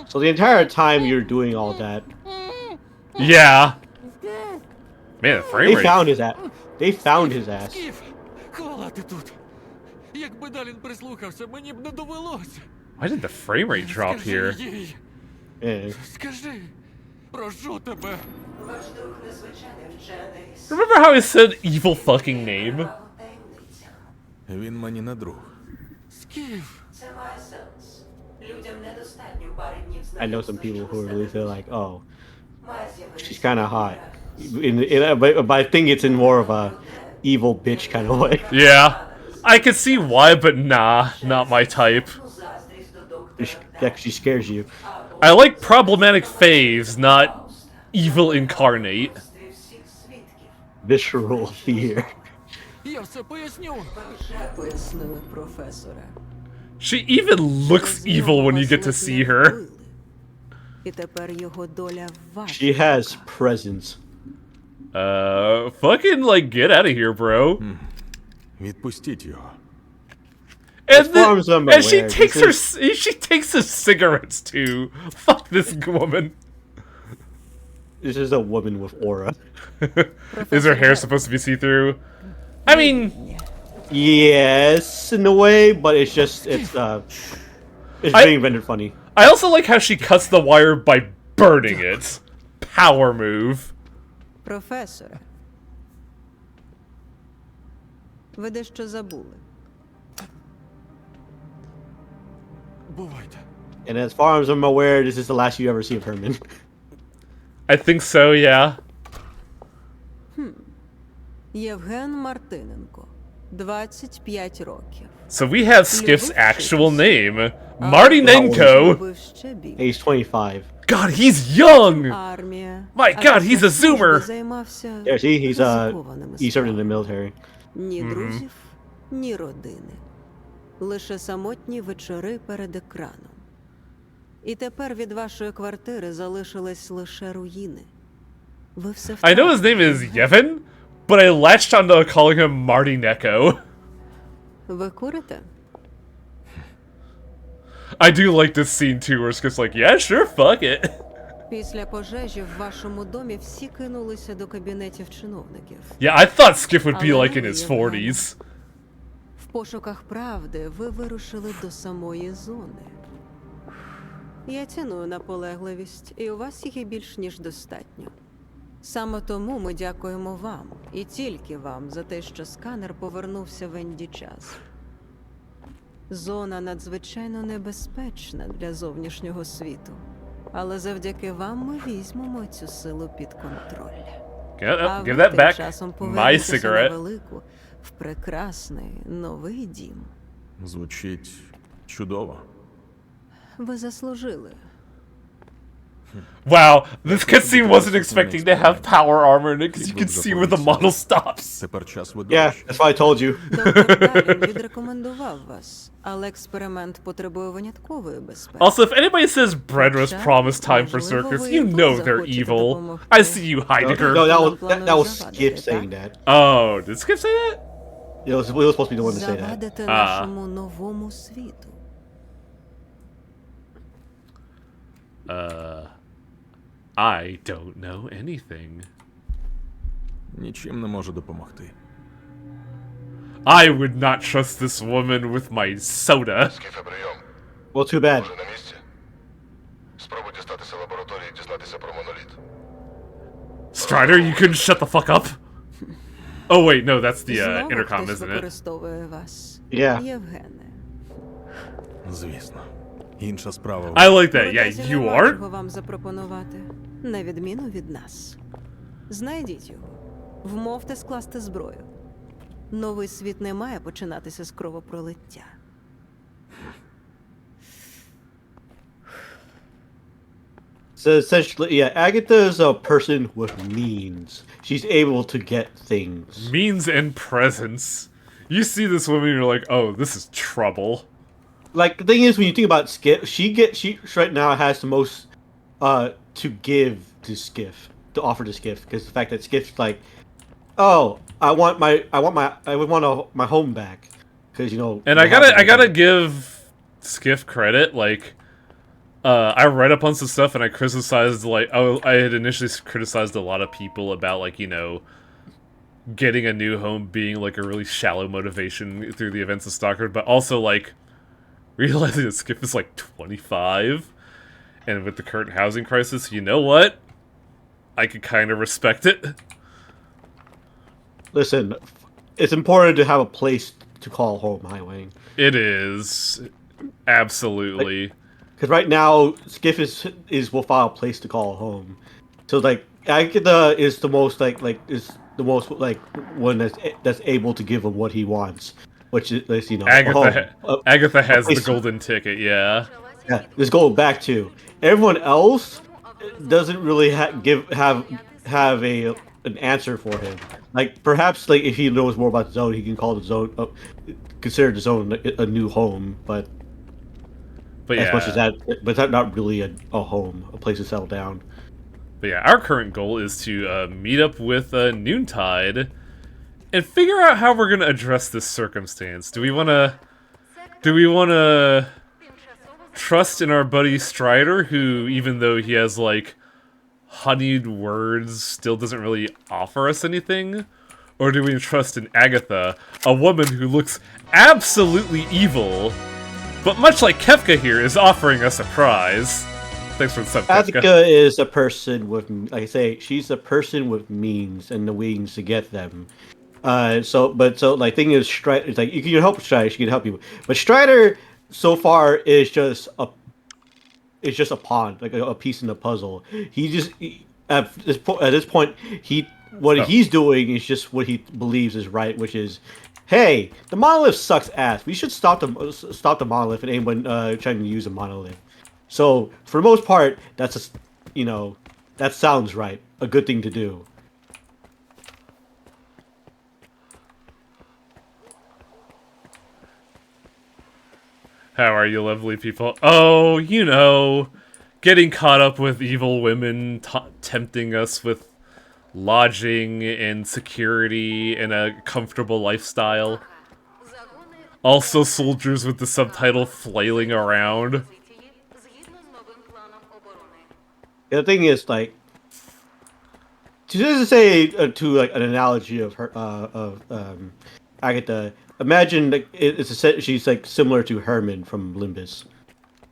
So the entire time you're doing all that. Yeah. Man, the frame rate. They found his ass. They found his ass. Скіф, хвала ти тут. Якби Далін прислухався, мені б не довелося. Why did the frame rate drop here? Скажи їй. Yeah. Скажи, прошу тебе. Remember how I said evil fucking name? Він мені не друг. Скіф. Це має сенс. Людям недостатньо пари днів I know some people who really feel like, oh, Має з'явитися she's kind of hot. But I think it's in more of a evil bitch kind of way. Yeah. I could see why, but nah, not my type. заздрість до доктора. She scares you. I like problematic faves, not evil incarnate. Всіх свідків. Visceral fear. Я все поясню. Вже пояснили, професоре. She even looks evil when you get to see her. І тепер його доля ваша. She has presence. Fucking, like, get out of here, bro. Відпустіть його. And, far as I'm and she aware, takes her, this she takes his cigarettes too. Fuck this woman. This is a woman with aura. Is her hair supposed to be see-through? I mean, Yes, in a way, but it's being rendered funny. I also like how she cuts the wire by burning it. Power move. Професоре. Ви дещо забули. Бувайте. And as far as I'm aware, this is the last you ever see of Herman. I think so, yeah. Євген Мартиненко. 25 років. So we have Skiff's actual name. Martinenko. Любив ще більше. He's 25. God, he's young! Армія. My God, he's a zoomer! Займався Yeah, see, he ризикованими served in the справами. military. Ні друзів, ні родини. Лише самотні вечори перед екраном. І тепер від вашої квартири залишились лише руїни. Ви все I know his name is Yevon, but I latched onto calling him Martinenko. Ви курите? I do like this scene too, where it's just like, yeah, sure, fuck it. Після пожежі в вашому домі всі кинулися до кабінетів чиновників. Yeah, I thought Skiff would be Але like in ви, his Євген, 40s. В пошуках правди ви вирушили до самої зони. Я ціную наполегливість, і у вас їх і більш ніж достатньо. Саме тому ми дякуємо вам, і тільки вам, за те, що сканер повернувся в Енді час. Зона надзвичайно небезпечна для зовнішнього світу. Але завдяки вам ми візьмемо цю силу під контроль. А Give ви that тим back. часом My повернетеся на cigarette. велику, в прекрасний новий дім. Звучить чудово. Ви заслужили. Wow, this cutscene wasn't expecting to have power armor in it because you can see where the model stops. Тепер час Yeah, видовищ. that's why I told you. Доктор Далін відрекомендував вас, але експеримент потребує виняткової безпеки. Also, if anybody says Bren was promised time for circus, you know they're evil. I see you, Heidegger. No, that was Skip saying that. Oh, did Skip say that? It was supposed to be the one to say that. Завадити нашому новому світу. I don't know anything. Нічим не можу допомогти. I would not trust this woman with my soda. Скіфе, прийом. Well, too bad. Уже на місці? Спробуй дістатися лабораторії і дізнатися про моноліт. Strider, you couldn't shut the fuck up? Oh wait, no, that's the Знову intercom, хтось isn't it? використовує вас. Yeah. Євгене. Звісно. Інша справа. I like that. Yeah, Протезі you нема are? чого вам запропонувати, на відміну від нас. Знайдіть його. Вмовте скласти зброю. Новий світ не має починатися з кровопролиття. So essentially, yeah, Agatha is a person with means. She's able to get things. Means and presence. You see this woman, you're like, oh, this is trouble. Like the thing is, when you think about Skip, she right now has the most to give to Skiff, to offer to Skiff, because the fact that Skiff's like, oh, I want my home back, because you know. And I gotta give Skiff credit, like, I read up on some stuff and I criticized, like, I had initially criticized a lot of people about, like, you know, getting a new home being, like, a really shallow motivation through the events of Stalker, but also, like, realizing that Skip is, like, 25, and with the current housing crisis, you know what? I could kind of respect it. Listen, it's important to have a place to call home, Highway. It is. Absolutely. Because right now, Skiff is without a place to call home. So like, Agatha is the most one that's able to give him what he wants, which is, you know, Agatha has the golden ticket. Yeah. Yeah, let's go back to everyone else doesn't really have an answer for him. Like perhaps like if he knows more about the zone, he can call the zone consider the zone a new home, but yeah, as much as that, but that's not really a home, a place to settle down. But yeah, our current goal is to meet up with Noontide and figure out how we're gonna address this circumstance. Do we wanna trust in our buddy Strider, who, even though he has like honeyed words, still doesn't really offer us anything? Or do we trust in Agatha, a woman who looks absolutely evil, but much like Kefka here, is offering us a prize? Thanks for the sub, Kefka. Agatha is a person with, like I say, she's a person with means and the wings to get them. So like thing is, Strider, it's like you can help Strider, she can help you, but Strider so far is just a pawn, like a piece in the puzzle. At this point he's doing is just what he believes is right, which is, hey, the monolith sucks ass. We should stop the monolith and anyone trying to use a monolith. So for the most part, that's that sounds right, a good thing to do. How are you, lovely people? Oh, you know, getting caught up with evil women tempting us with lodging and security and a comfortable lifestyle. Also soldiers with the subtitle flailing around. The thing is, like, to just say to like an analogy of her Agatha, imagine like she's like similar to Herman from Limbus.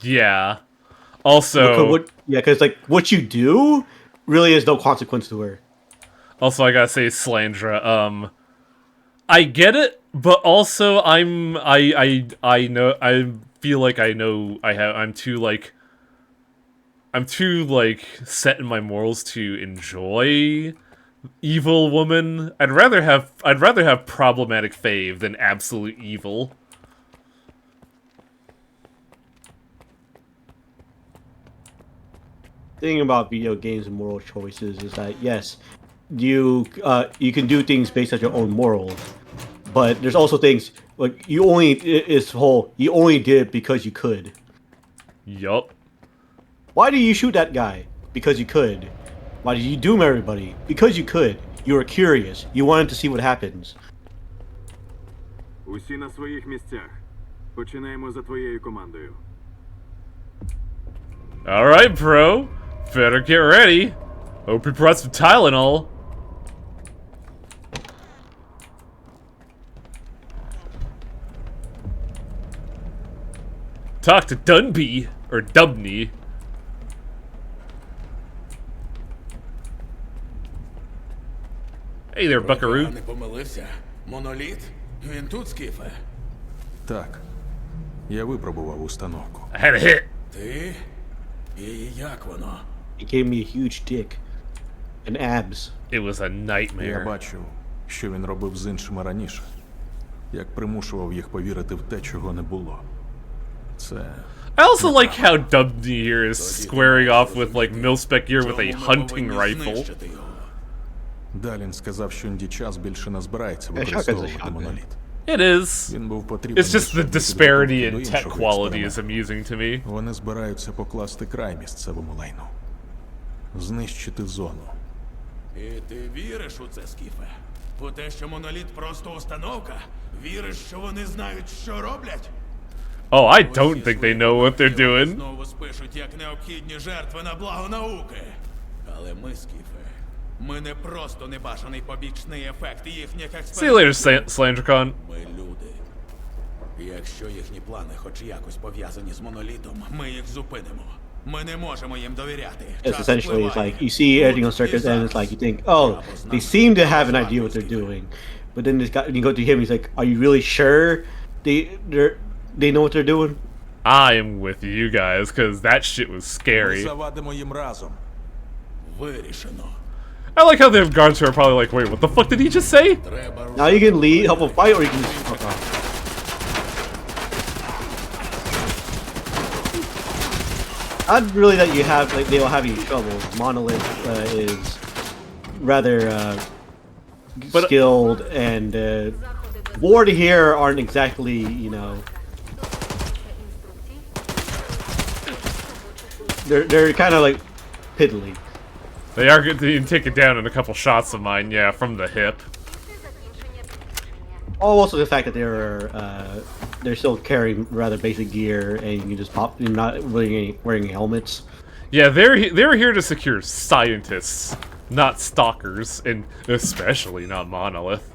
Yeah. Also, because like what you do really is no consequence to her. Also, I gotta say, Slandra, I get it, but also I feel like I'm too set in my morals to enjoy evil woman. I'd rather have problematic fave than absolute evil. thing about video games and moral choices is that yes, you can do things based on your own morals, but there's also things like you only did it because you could. Yup. Why did you shoot that guy? Because you could. Why did you doom everybody? Because you could. You were curious. You wanted to see what happens. Усі на своїх місцях. Починаємо за твоєю командою. Alright, bro. Better get ready. Hope you brought some Tylenol. Talk to Dunby. Or Dubney. Hey there, buckaroo. Не помилився? Моноліт? Він тут, Скіфе? Так. Я випробував установку. I had a hit. Ти? І як воно? He gave me a huge dick. And abs. It was a Я nightmare. бачив, що він робив з іншими раніше. Як примушував їх повірити в те, чого не було. Це... I also like how Dubney here is squaring off with like Milspec here with a hunting rifle. Далін сказав, що час більше не збирається shotgun's a використовувати shotgun. моноліт. It is. Він був потрібен, It's just the щоб disparity підготувати in до tech іншого quality is експерименту. amusing to me. Вони збираються покласти край місцевому лайну. Знищити зону. І ти віриш у це, Скіфе? У те, що моноліт просто установка? Віриш, що вони знають, що роблять? Oh, I don't think they know what they're doing. Знову спишуть як необхідні жертви на благо науки. Але ми, Скіфе, ми не просто небажаний побічний ефект їхніх See you later, експериментів. Slandricon. Ми люди. Якщо їхні плани хоч якось пов'язані з монолітом, ми їх зупинимо. Ми не можемо їм довіряти. It's essentially it's like you see everything on circus and it's like you think, oh, they seem to have an idea what they're doing, but then this guy, when you go to him, he's like, are you really sure they know what they're doing? I am with you guys, because that shit was Ми scary. завадимо їм разом. Вирішено. I like how the guards who are probably like, wait, what the fuck did he just say? Треба Now you can lead, help them fight, or you can just fuck off. Not really that you have like they will have any trouble. Monolith is rather But- skilled, and Ward here aren't exactly they're kind of like piddly. They are good to take it down in a couple shots of mine, yeah, from the hip. Also, the fact that they're still carrying rather basic gear, and you can just pop. You're not wearing helmets. Yeah, they're here to secure scientists, not stalkers, and especially not Monolith.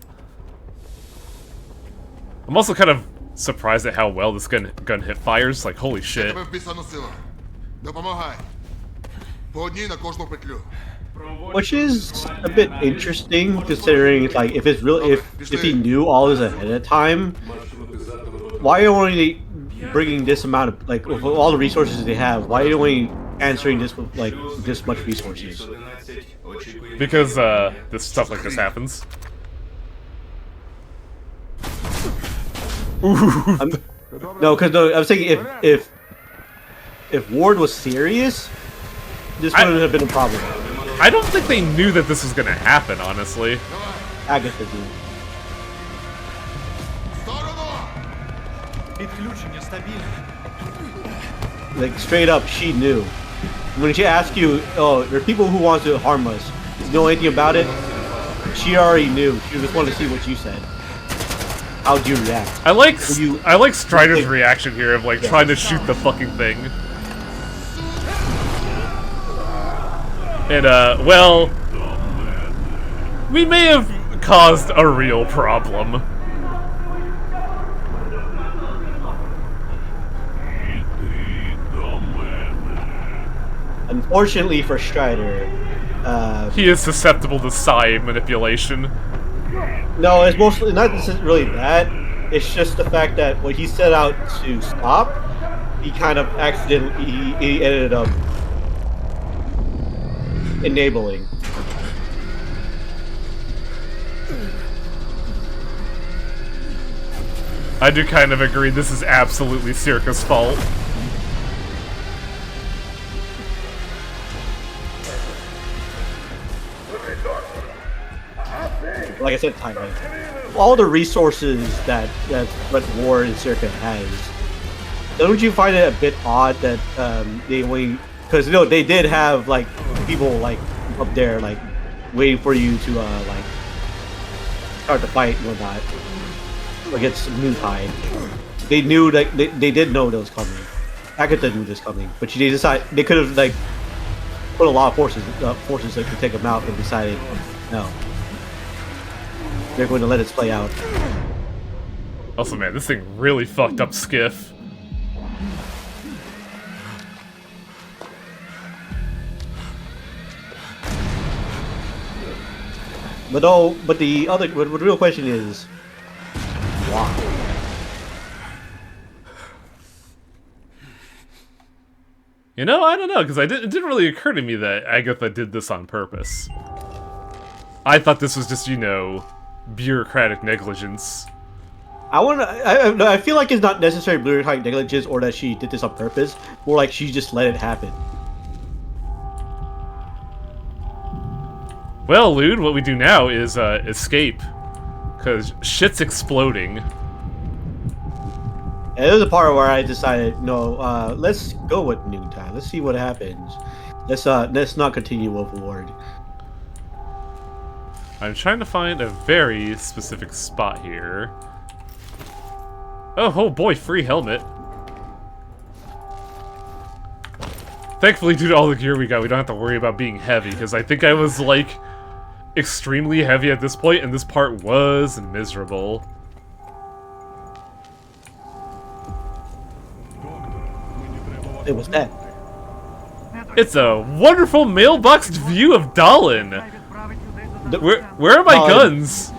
I'm also kind of surprised at how well this gun hip fires. Like, holy shit. Допомагай. По одній на кожну петлю. Which is a bit interesting, considering like if he knew all this ahead of time, why are they bringing this amount of like with all the resources they have? Why are they only answering this with like this much resources? Because this stuff like this happens. No, because I was thinking if Ward was serious, this wouldn't have been a problem. I don't think they knew that this was gonna happen, honestly. Agatha did. Підключення стабільне. Like straight up, she knew. When she asked you, "Oh, there are people who want to harm us. Do you know anything about it?" She already knew. She just wanted to see what you said. How'd you react? I like Strider's reaction here of like trying to shoot the fucking thing. And well, we may have caused a real problem. Unfortunately for Strider, he is susceptible to psi manipulation. no, it's mostly not really that. It's just the fact that what he set out to stop, he kind of accidentally he ended up enabling. I do kind of agree this is absolutely Circa's fault. like I said, timeline. All the resources that Red War and Circa has. Don't you find it a bit odd that they only because they did have like people like up there like waiting for you to like start the fight and whatnot against Noontide. They knew that they did know that was coming. Agatha knew this coming, but they decided they could have like put a lot of forces that could take them out, and decided no, they're going to let it play out. Also, man, this thing really fucked up Skiff. But the real question is, why? You know, I don't know, because it didn't really occur to me that Agatha did this on purpose. I thought this was just, bureaucratic negligence. I feel like it's not necessarily bureaucratic negligence or that she did this on purpose, more like she just let it happen. Well, Lude, what we do now is escape, because shit's exploding. And there's a part where I decided, no, let's go with Noontide. Let's see what happens. Let's not continue with Ward. I'm trying to find a very specific spot here. Oh boy, free helmet. Thankfully, due to all the gear we got, we don't have to worry about being heavy, because I think I was, like, extremely heavy at this point, and this part was miserable. It was that. It's a wonderful mailboxed view of Dallin. Where are my guns?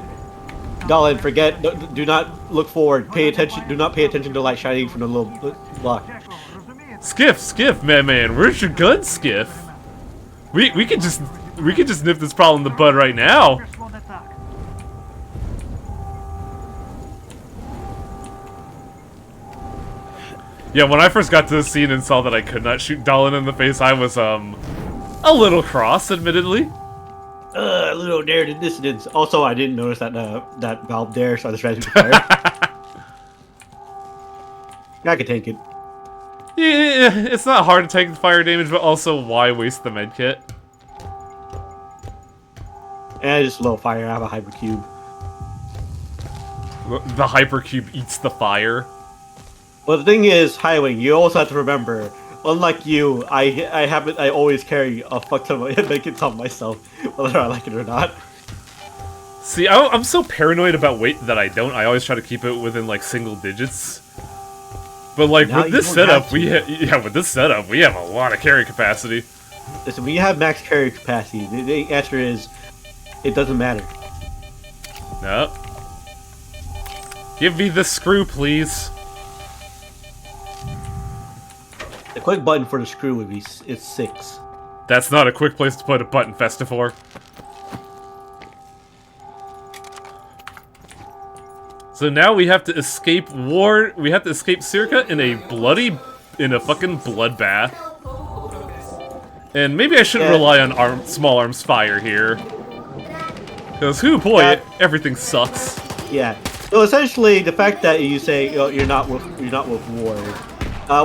Dallin, forget. Do not look forward. Pay attention. Do not pay attention to light shining from the little block. Skiff, man, where's your gun, Skiff? We could just nip this problem in the bud right now. Yeah, when I first got to the scene and saw that I could not shoot Dallin in the face, I was a little cross, admittedly. A little dare to dissonance. Also, I didn't notice that valve there, so I just ran to fire. I could take it. Yeah, it's not hard to take the fire damage, but also why waste the medkit? And just low fire. I have a hypercube. The hypercube eats the fire. Well, the thing is, Highwing, you also have to remember, unlike you, I always carry a fuck ton of medkits on myself, whether I like it or not. See, I'm so paranoid about weight that I always try to keep it within like single digits. But like with this setup, we have a lot of carry capacity. Listen, when you have max carry capacity, the answer is, it doesn't matter. No. Give me the screw, please. The quick button for the screw would be 6. That's not a quick place to put a button, Festifor. So now we have to escape war. We have to escape Circa in a fucking bloodbath. And maybe I shouldn't rely on small arms fire here, because everything sucks. Yeah. So essentially, the fact that you say you're not with Ward.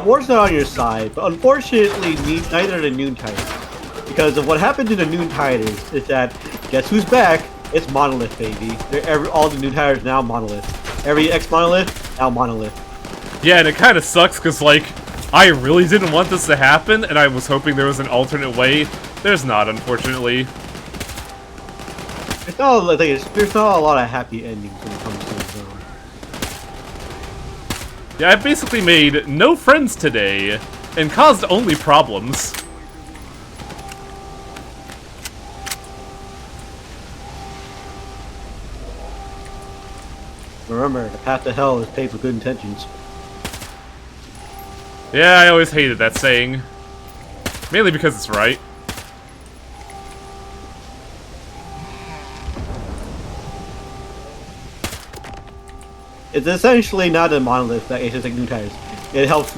Ward's not on your side, but unfortunately, neither are the Noontiders. Because of what happened to the Noontiders is that, guess who's back? It's Monolith, baby. All the Noontiders now Monolith. Every ex-Monolith, now Monolith. Yeah, and it kind of sucks, because, like, I really didn't want this to happen, and I was hoping there was an alternate way. There's not, unfortunately. There's not a lot of happy endings when it comes to the zone. Yeah, I basically made no friends today, and caused only problems. Remember, the path to hell is paved with good intentions. Yeah, I always hated that saying. Mainly because it's right. It's essentially not a monolith that it's just like Noontiders. It helps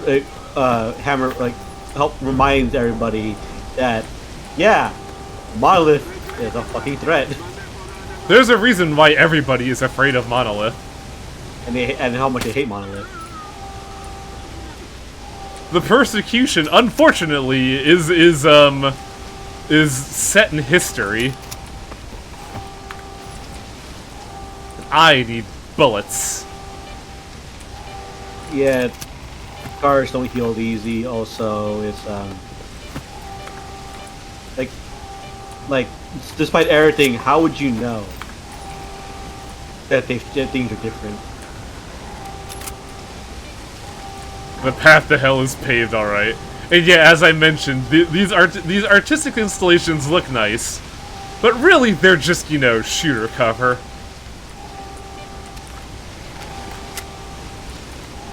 help remind everybody that, yeah, monolith is a fucking threat. There's a reason why everybody is afraid of Monolith. And how much they hate Monolith. The persecution, unfortunately, is set in history. I need bullets. Yeah, cars don't heal easy. Also, it's like despite everything, how would you know that things are different? The path to hell is paved, all right. And yeah, as I mentioned, these artistic installations look nice, but really they're just, you know, shooter cover.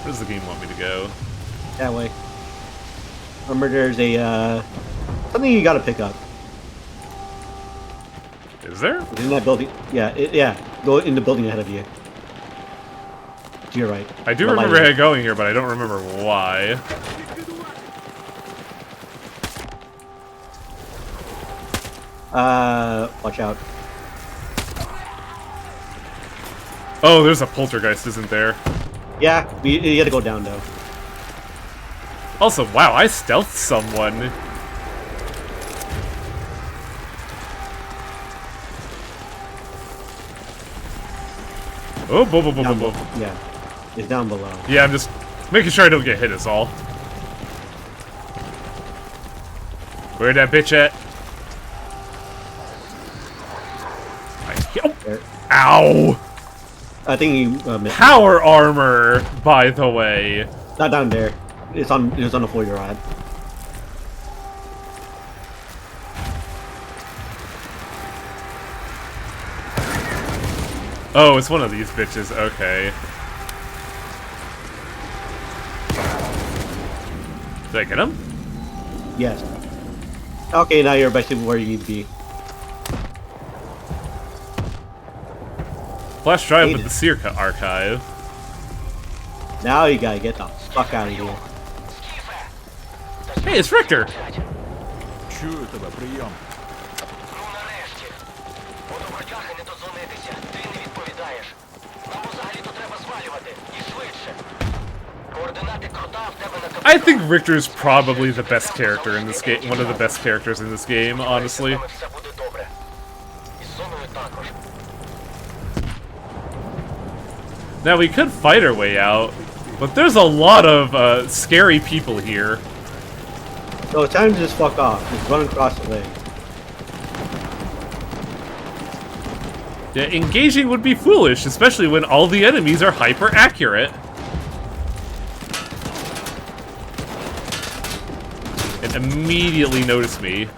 Where does the game want me to go? That way. Remember, there's a something you gotta pick up. Is there? It's in that building. Yeah, yeah. Go in the building ahead of you. To your right. I do remember going here, but I don't remember why. Watch out. Oh, there's a poltergeist, isn't there? Yeah, you gotta go down though. Also, wow, I stealthed someone. Oh, boom, boom, boom, boom, boom. Yeah, it's down below. Yeah, I'm just making sure I don't get hit is all. Where'd that bitch at? Ow! I think you missed. Power armor, by the way. Not down there. It's on the floor you're at. Oh, it's one of these bitches. Okay. Did I get him? Yes. Okay, now you're basically where you need to be. Flash drive with the Stalker archive. Now you gotta get the fuck out of here. Hey, it's Richter! Чую тебе, прийом. I think Richter's probably the best character in this game, one of the best characters in this game, honestly. Now, we could fight our way out, but there's a lot of scary people here. So it's time to just fuck off. Just run across the way. Yeah, engaging would be foolish, especially when all the enemies are hyper-accurate. And immediately notice me.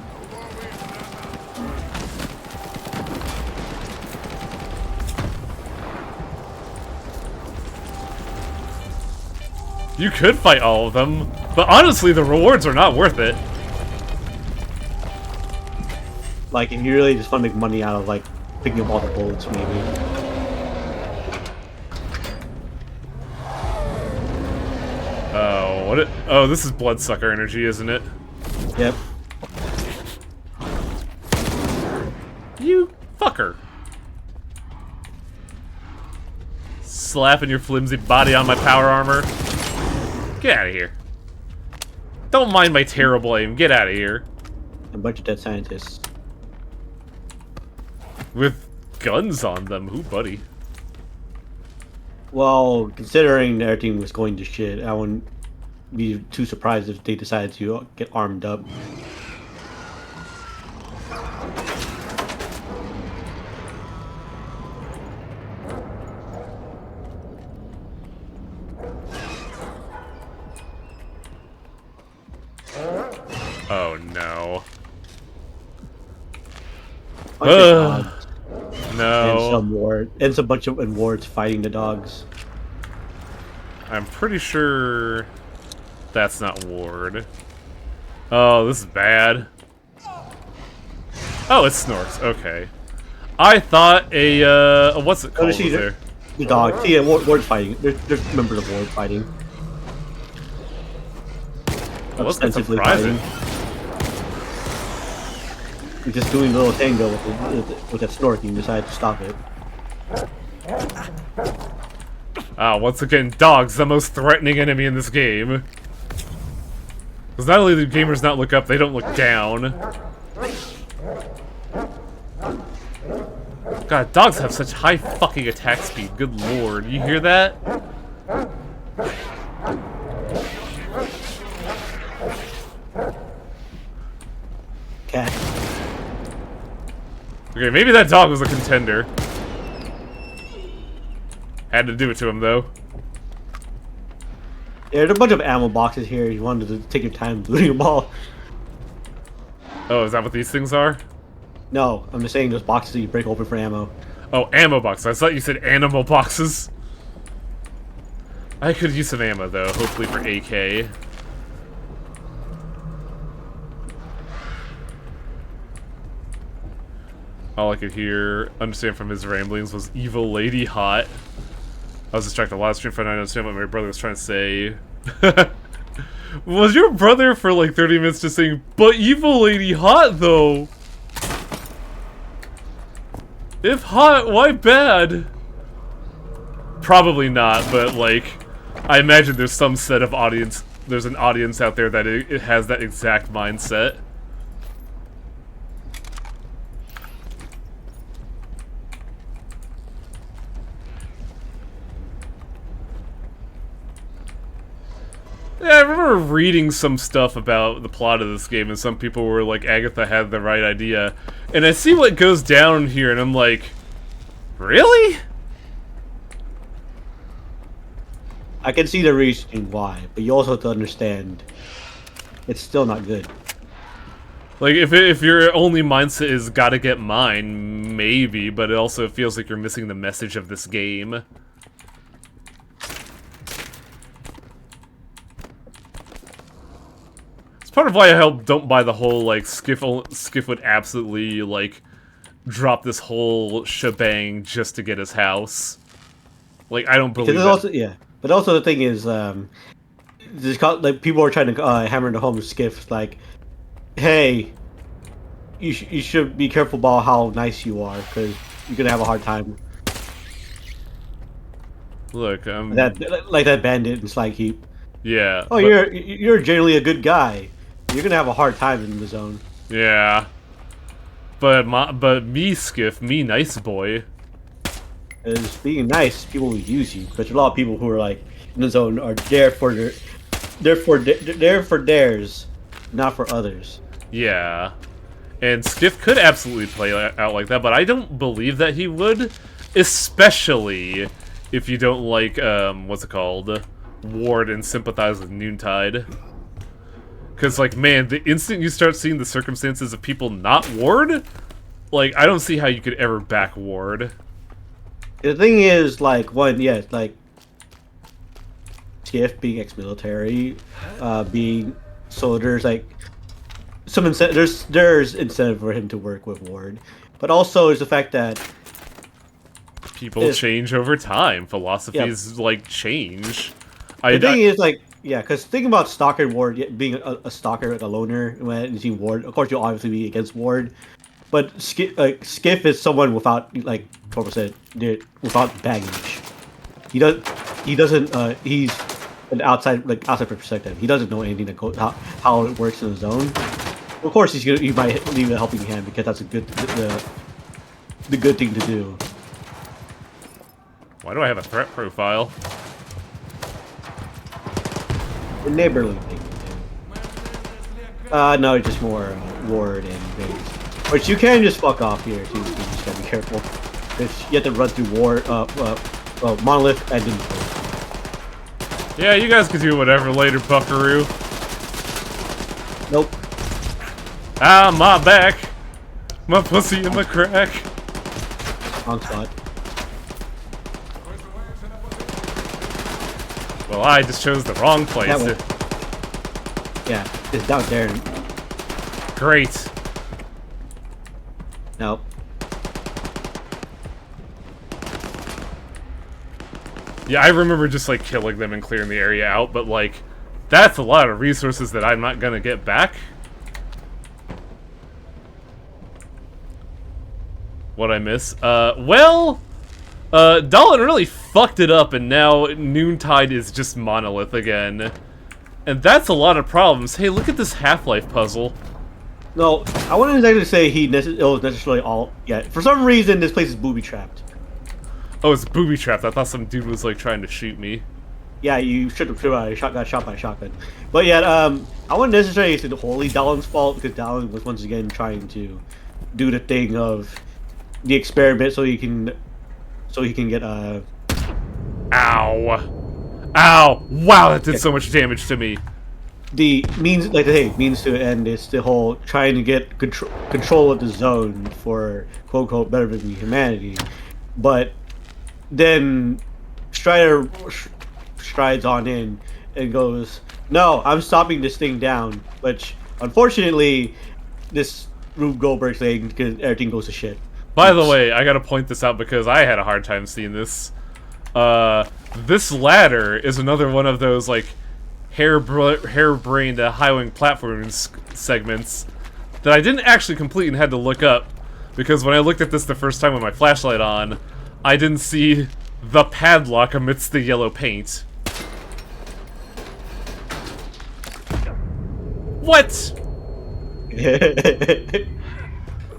You could fight all of them, but honestly, the rewards are not worth it. Like, if you really just want to make money out of, like, picking up all the bullets, maybe. Oh, oh, this is bloodsucker energy, isn't it? Yep. You fucker. Slapping your flimsy body on my power armor. Get out of here. Don't mind my terrible aim. Get out of here. A bunch of dead scientists. With guns on them. Ooh, buddy. Well, considering everything was going to shit, I wouldn't be too surprised if they decided to get armed up. Oh no. No. No. And some bunch of wards fighting the dogs. I'm pretty sure that's not Ward. Oh, this is bad. Oh, it's Snorks. Okay. I thought what's it called over there? The dog. See, yeah, ward fighting. There's members of ward fighting. Well, that's surprising. just doing a little tango with that snork, and you decide to stop it. Once again, dogs, the most threatening enemy in this game. Because not only do gamers not look up, they don't look down. God, dogs have such high fucking attack speed, good lord. You hear that? Cat. Okay, maybe that dog was a contender. Had to do it to him, though. Yeah, there's a bunch of ammo boxes here. You wanted to take your time looting them all. Oh, is that what these things are? No, I'm just saying those boxes that you break open for ammo. Oh, ammo boxes. I thought you said animal boxes. I could use some ammo, though. Hopefully for AK. All I could understand from his ramblings was evil lady hot. I was distracted a lot of stream for I didn't understand what my brother was trying to say. Was your brother for like 30 minutes just saying, but evil lady hot though? If hot, why bad? Probably not, but like, I imagine there's some set of audience, there's an audience out there that it has that exact mindset. Yeah, I remember reading some stuff about the plot of this game, and some people were like, Agatha had the right idea. And I see what goes down here, and I'm like, really? I can see the reason why, but you also have to understand it's still not good. Like, if your only mindset is gotta get mine, maybe, but it also feels like you're missing the message of this game. Part of why I don't buy the whole, like, Skiff would absolutely, like, drop this whole shebang just to get his house. Like, I don't believe that. Also, yeah, but also the thing is, like, people are trying to hammer into home Skiff, like, hey, you should be careful about how nice you are, because you're gonna have a hard time. Look, like that bandit in Slag Heap. Yeah. Oh, you're generally a good guy. You're gonna have a hard time in the zone. Yeah. But me, Skiff, me nice boy. As being nice, people will use you. But there's a lot of people who are like in the zone are there for theirs, not for others. Yeah. And Skiff could absolutely play out like that, but I don't believe that he would, especially if you don't like what's it called, Ward, and sympathize with Noontide. Because, like, man, the instant you start seeing the circumstances of people not Ward, like, I don't see how you could ever back Ward. The thing is, like, like, Skiff being ex-military, being soldiers, like, some there's incentive for him to work with Ward, but also is the fact that people change over time. Philosophies, like, change. The thing is, like, yeah, because think about Stalker and Ward being a stalker, like a loner, when you see Ward. Of course, you'll obviously be against Ward, but Skiff is someone without, like Torbo said, without baggage. He's an outside perspective. He doesn't know anything that how it works in the zone. Of course, he might leave a helping hand because that's the good thing to do. Why do I have a threat profile? The neighborly thing. No, just more Ward and base. But you can just fuck off here too. You just gotta be careful. You have to run through Ward, Monolith, and then. Yeah, you guys can do whatever later, Buckaroo. Nope. Ah, my back, my pussy and my crack. Wrong spot. Well, I just chose the wrong place. Yeah, it's down there. Great. Nope. Yeah, I remember just, like, killing them and clearing the area out, but, like, that's a lot of resources that I'm not gonna get back. What I miss? Well, Dahlin really fucked it up, and now Noontide is just Monolith again. And that's a lot of problems. Hey, look at this Half-Life puzzle. No, I wouldn't exactly say it was necessarily all. Yeah, for some reason, this place is booby-trapped. Oh, it's booby-trapped. I thought some dude was, like, trying to shoot me. Yeah, you should have got shot by a shotgun. But yeah, I wouldn't necessarily say the wholly Dalin's fault, because Dalin was once again trying to do the thing of the experiment so he can get Ow. Ow! Wow, that did so much damage to me. The means, like they say, means to end is the whole trying to get control of the zone for quote unquote better than humanity. But then Strider strides on in and goes, "No, I'm stopping this thing down." Which unfortunately, this Rube Goldberg thing, because everything goes to shit. By the way, I gotta point this out because I had a hard time seeing this. This ladder is another one of those, like, harebrained high-wing platform segments that I didn't actually complete and had to look up, because when I looked at this the first time with my flashlight on, I didn't see the padlock amidst the yellow paint. What?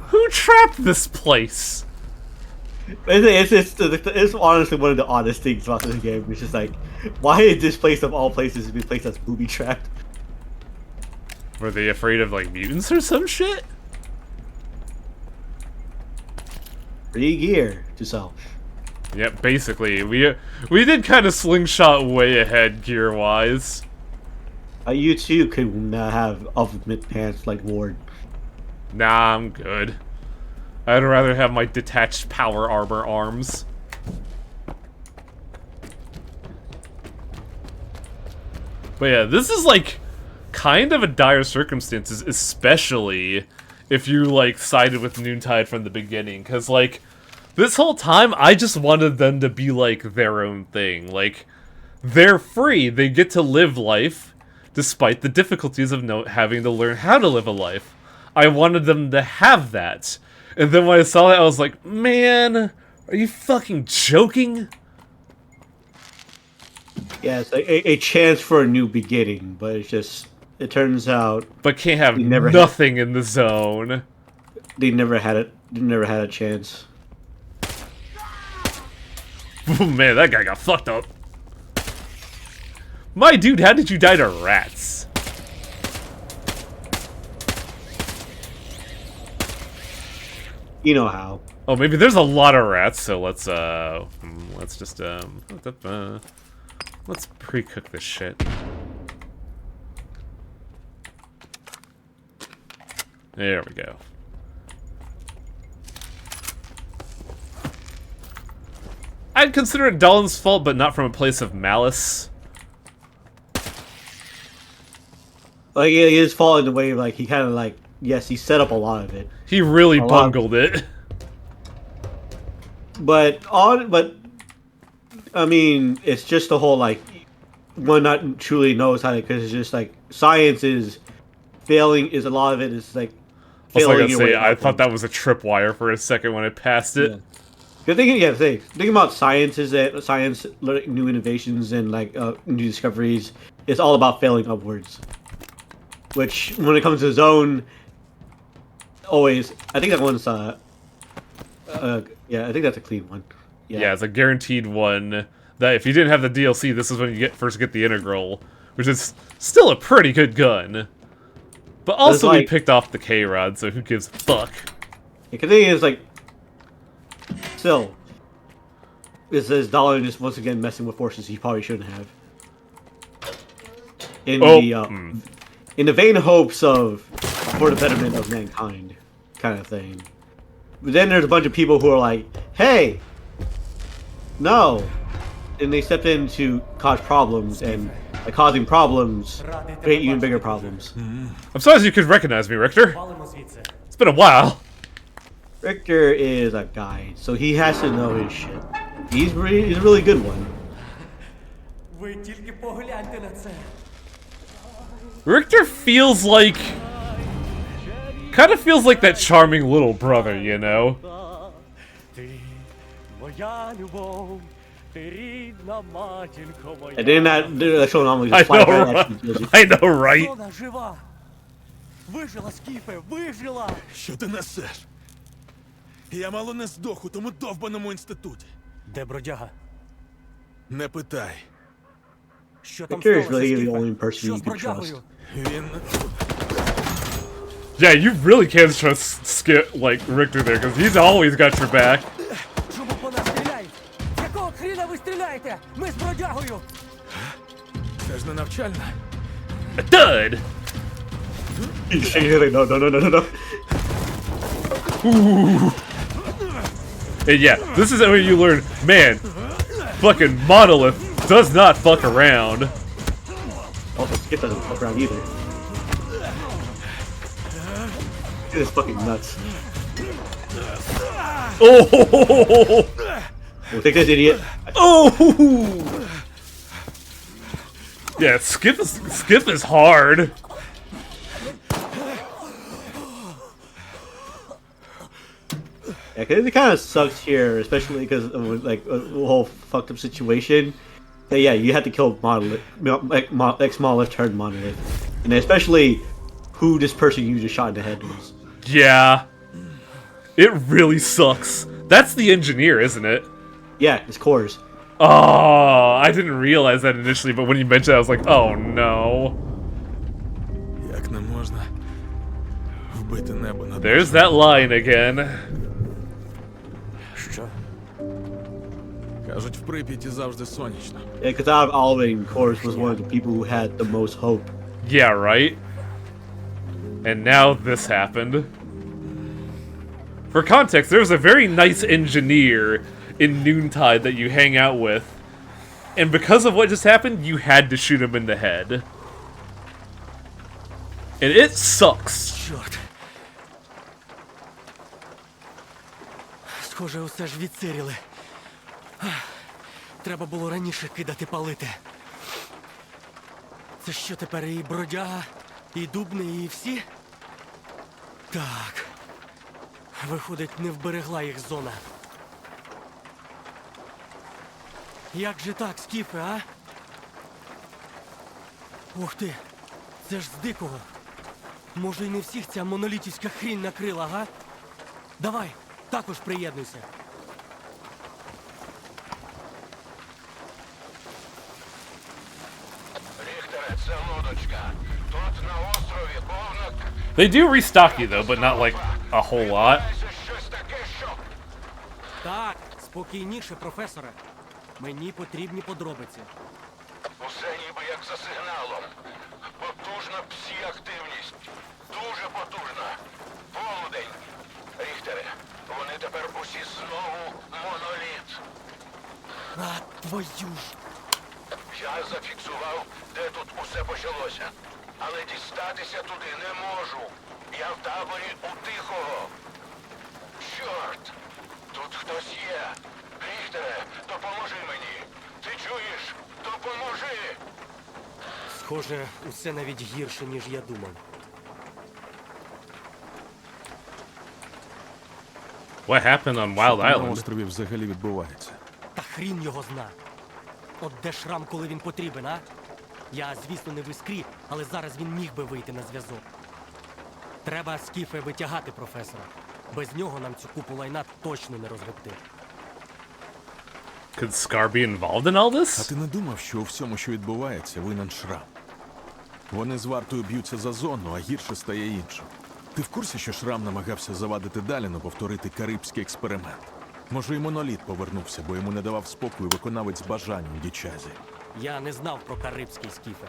Who trapped this place? It's honestly one of the oddest things about this game. It's just like, why is this place of all places be a place that's booby trapped? Were they afraid of, like, mutants or some shit? Free gear to sell. Yep, basically. We did kind of slingshot way ahead gear-wise. You too could have ultimate pants like Ward. Nah, I'm good. I'd rather have my detached power armor arms. But yeah, this is like kind of a dire circumstances, especially if you like sided with Noontide from the beginning, because like this whole time I just wanted them to be like their own thing. Like, they're free, they get to live life despite the difficulties of having to learn how to live a life. I wanted them to have that. And then when I saw that, I was like, man, are you fucking joking? Yeah, it's like a chance for a new beginning, but it turns out... But can't have nothing in the zone. They never had it. They never had a chance. Oh man, that guy got fucked up. My dude, how did you die to rats? You know how. Oh, maybe there's a lot of rats, so let's just, let's pre-cook this shit. There we go. I'd consider it Dalin's fault, but not from a place of malice. Like, it is fault in the way, like, he kind of, like, yes, he set up a lot of it. He really bungled it. But, I mean, it's just the whole, like, one not truly knows how to, because it's just, like, science is failing, is a lot of it is, like, failing your way. I thought that was a tripwire for a second when I passed it. Yeah. The thing about science is that science, new innovations, and, like, new discoveries, it's all about failing upwards. Which, when it comes to Zone, always, I think that one's, yeah, I think that's a clean one. Yeah, it's a guaranteed one that if you didn't have the DLC, this is when you first get the integral, which is still a pretty good gun. But also, like, we picked off the K-Rod, so who gives a fuck? The thing is, like, still, it says Dollar just once again messing with forces he probably shouldn't have. In the vain hopes of for the betterment of mankind, kind of thing. But then there's a bunch of people who are like, "Hey, no," and they step in to cause problems, and by causing problems, create even bigger problems. I'm surprised you could recognize me, Richter. It's been a while. Richter is a guy, so he has to know his shit. He's a really good one. Richter feels like... kind of feels like that charming little brother, you know? Моя любов, ти рідна матінко моя. And then that show normally I just fly know, right at you. right? I know, right? Зона жива. Вижила, Скіфе, вижила. Що ти несеш? Я мало не здох у тому довбаному інституті. Де бродяга? Не питай. Що там Victor is сталося, really the Скіфе? only person Що you з can trust. бродягою? Він... Yeah, you really can't trust Skip like Richter there, because he's always got your back. Чому по нас стріляють? З якого хріна ви стріляєте? Ми з бродягою. Це ж не навчальна. A dud! He's like, no. Ooh. And yeah, this is where you learn, man, fucking Monolith does not fuck around. Also, Skip doesn't fuck around either. It is fucking nuts. Oh! Well, take this, idiot. Oh! Yeah, Skip is hard. Yeah, 'cause it kind of sucks here, especially because of like the whole fucked up situation. That yeah, you had to kill Monolith, like Monolith turned Monolith, and especially who this person you just shot in the head was. Yeah. It really sucks. That's the engineer, isn't it? Yeah, it's cores. Oh, I didn't realize that initially, but when you mentioned it, I was like, oh no. Як не можна вбити небо над... There's that line again. Що? Кажуть, в Прип'яті завжди сонячно. Yeah, because out of all of it, Cores was one of the people who had the most hope. Yeah, right? And now this happened. For context, there's a very nice engineer in Noontide that you hang out with. And because of what just happened, you had to shoot him in the head. And it sucks. Чорт. Схоже, усе ж відсиріли. Треба було раніше кидати палити. Це що тепер і бродяга, і дубний, і всі? Так. Виходить, не вберегла їх зона. Як же так, Скіфе, а? Ух ти, це ж з дикого. Може, і не всіх ця монолітівська хрінь накрила, га? Давай, також приєднуйся. Ріхтере, це лодочка. Тут на острові повно... They do restock you, though, but not like a whole lot. Щось таке, що... Так, спокійніше, професоре. Мені потрібні подробиці. Усе ніби як за сигналом. Потужна псі-активність. Дуже потужна. Полудень. Ріхтере, вони тепер усі знову моноліт. А, твою ж. Я зафіксував, де тут усе почалося. Але дістатися туди не можу. Я в таборі у Тихого. Чорт! Тут хтось є. Ріхтере, допоможи мені. Ти чуєш? Допоможи! Схоже, усе навіть гірше, ніж я думав. What happened on Wild На Island? острові взагалі відбувається. Та хрін його зна. От де Шрам, коли він потрібен, а? Я, звісно, не в іскрі, але зараз він міг би вийти на зв'язок. Треба Скіфе витягати професора. Без нього нам цю купу лайна точно не розгребти. Could Scar be involved in all А this? ти не думав, що у всьому, що відбувається, винен Шрам? Вони з вартою б'ються за зону, а гірше стає іншим. Ти в курсі, що Шрам намагався завадити Даліну повторити карибський експеримент? Може, і моноліт повернувся, бо йому не давав спокою виконавець бажань у Дічазі. Я не знав про карибський, Скіфе.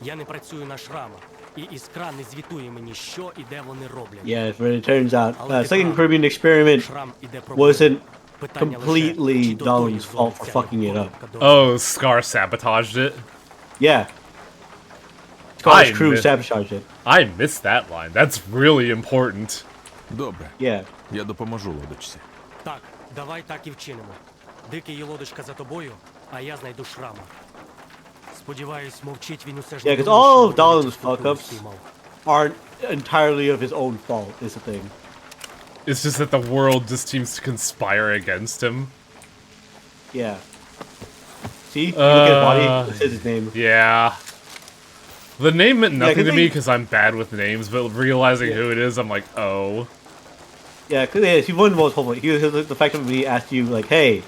Я не працюю на Шрама. І Іскра не звітує мені, що і де вони роблять. Yeah, but it turns out Але ти second прав. Caribbean experiment Шрам іде проблема. wasn't Питання лише, completely чи до тої Dalin's зони fault for ця fucking it up. коробка Oh, Scar sabotaged it? Yeah. Scar's I crew admit- sabotaged it. I missed that line. That's really important. Добре, Yeah. я допоможу лодочці. Так, давай так і вчинимо. Дикий і лодочка за тобою, а я знайду Шрама. Сподіваюсь, мовчить він усе ж Yeah, не because думає, all of що Dalin's Моноліт fuck-ups спіймав. aren't entirely of his own fault, is the thing. It's just that the world just seems to conspire against him. Yeah. See? You look at his body, it says his name. Yeah. The name meant nothing 'cause to they- me because I'm bad with names, but realizing who it is, I'm like, oh. Yeah, because he wasn't the most hopeful. He was the fact that he asked you, like, hey,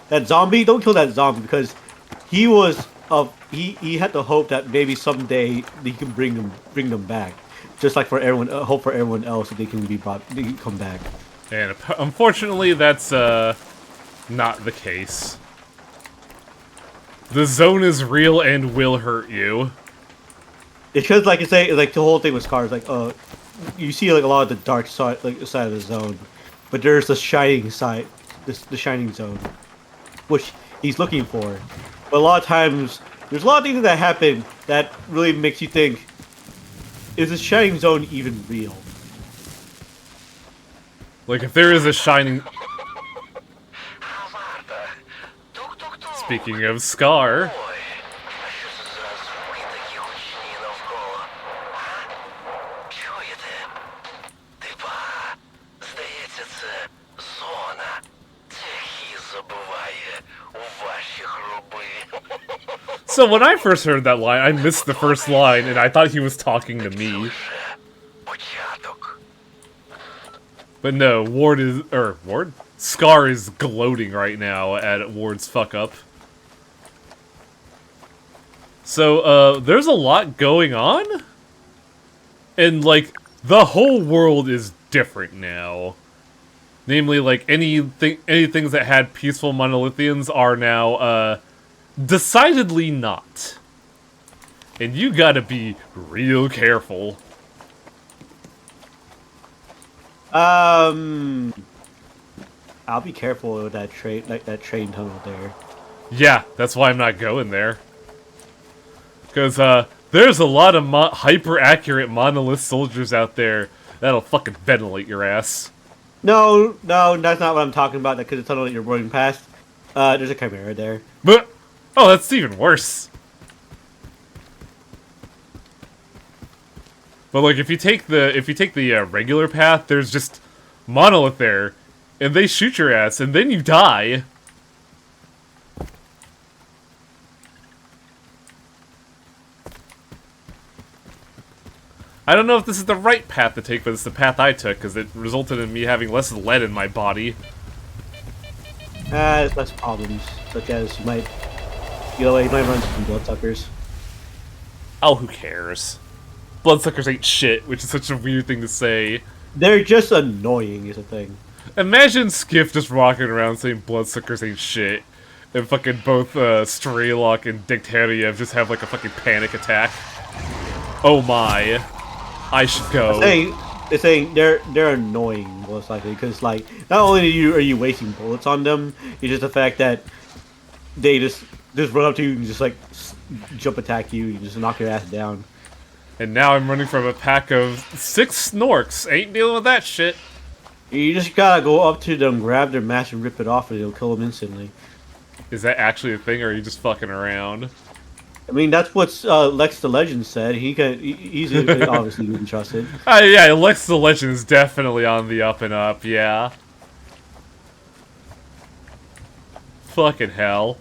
that zombie, don't kill that zombie, because he was he had the hope that maybe someday he can bring them back, just like for everyone, hope for everyone else that they can they can come back. And unfortunately, that's not the case. The zone is real and will hurt you. It's because, like I say, like the whole thing with Scar is like, you see like a lot of the dark side, like the side of the zone, but there's the shining side, the shining zone, which he's looking for. But a lot of times, there's a lot of things that happen that really makes you think, is this shining zone even real? Like, if there is a shining... Speaking of Scar... So when I first heard that line, I missed the first line, and I thought he was talking to me. But no, Scar is gloating right now at Ward's fuck up. So, there's a lot going on? And, like, the whole world is different now. Namely, like, any things that had peaceful monolithians are now, decidedly not. And you gotta be real careful. I'll be careful with that train tunnel there. Yeah, that's why I'm not going there. Because, there's a lot of hyper-accurate monolith soldiers out there that'll fucking ventilate your ass. No, that's not what I'm talking about, because the tunnel that you're running past, there's a Chimera there. But, oh, that's even worse. But like, if you take the regular path, there's just monolith there, and they shoot your ass, and then you die. I don't know if this is the right path to take, but it's the path I took, because it resulted in me having less lead in my body. There's less problems, such as you might run into some bloodsuckers. Oh, who cares? Bloodsuckers ain't shit, which is such a weird thing to say. They're just annoying, is a thing. Imagine Skiff just walking around saying bloodsuckers ain't shit, and fucking both Strelok and Dictariev just have like a fucking panic attack. Oh my. I should go. They're saying they're annoying, most likely, because like not only are you wasting bullets on them, it's just the fact that they just run up to you and just like jump attack you, and just knock your ass down. And now I'm running from a pack of 6 Snorks. Ain't dealing with that shit. You just gotta go up to them, grab their mask, and rip it off, and it'll kill them instantly. Is that actually a thing, or are you just fucking around? I mean, that's what Lex the Legend said. He's obviously to be trusted. Yeah, Lex the Legend is definitely on the up and up, yeah. Fucking hell.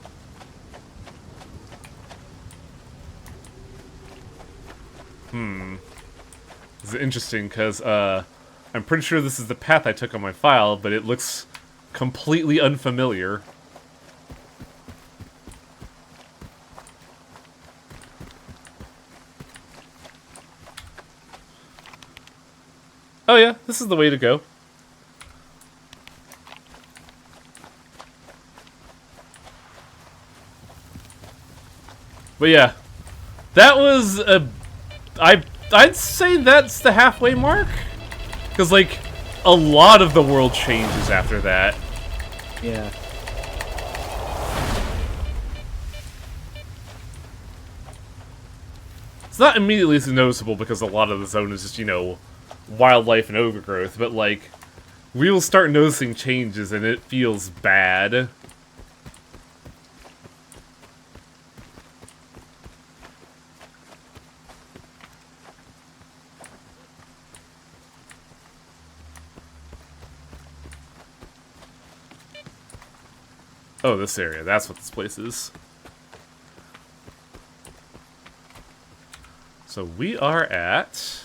This is interesting, because, I'm pretty sure this is the path I took on my file, but it looks completely unfamiliar. Oh yeah, this is the way to go. But yeah, that was I'd say that's the halfway mark, because like a lot of the world changes after that. Yeah. It's not immediately as noticeable because a lot of the zone is just, you know, wildlife and overgrowth, but like we will start noticing changes and it feels bad. Oh, this area. That's what this place is. So we are at...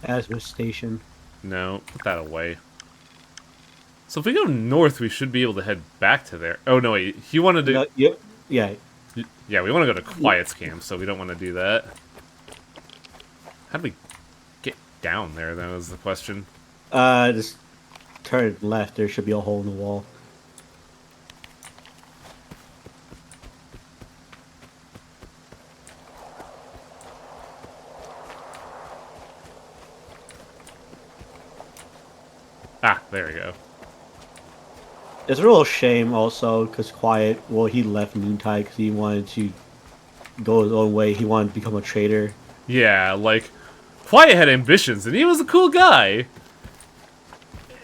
Asmus Station. No, put that away. So if we go north, we should be able to head back to there. Oh, no, wait. He wanted to... Yep. Yeah. Yeah, we want to go to Quiet's camp, so we don't want to do that. How do we get down there, though, is the question. Just turn left. There should be a hole in the wall. Ah, there we go. It's a real shame also because Quiet, well, he left Noontide because he wanted to go his own way. He wanted to become a trader. Yeah, like, Quiet had ambitions, and he was a cool guy.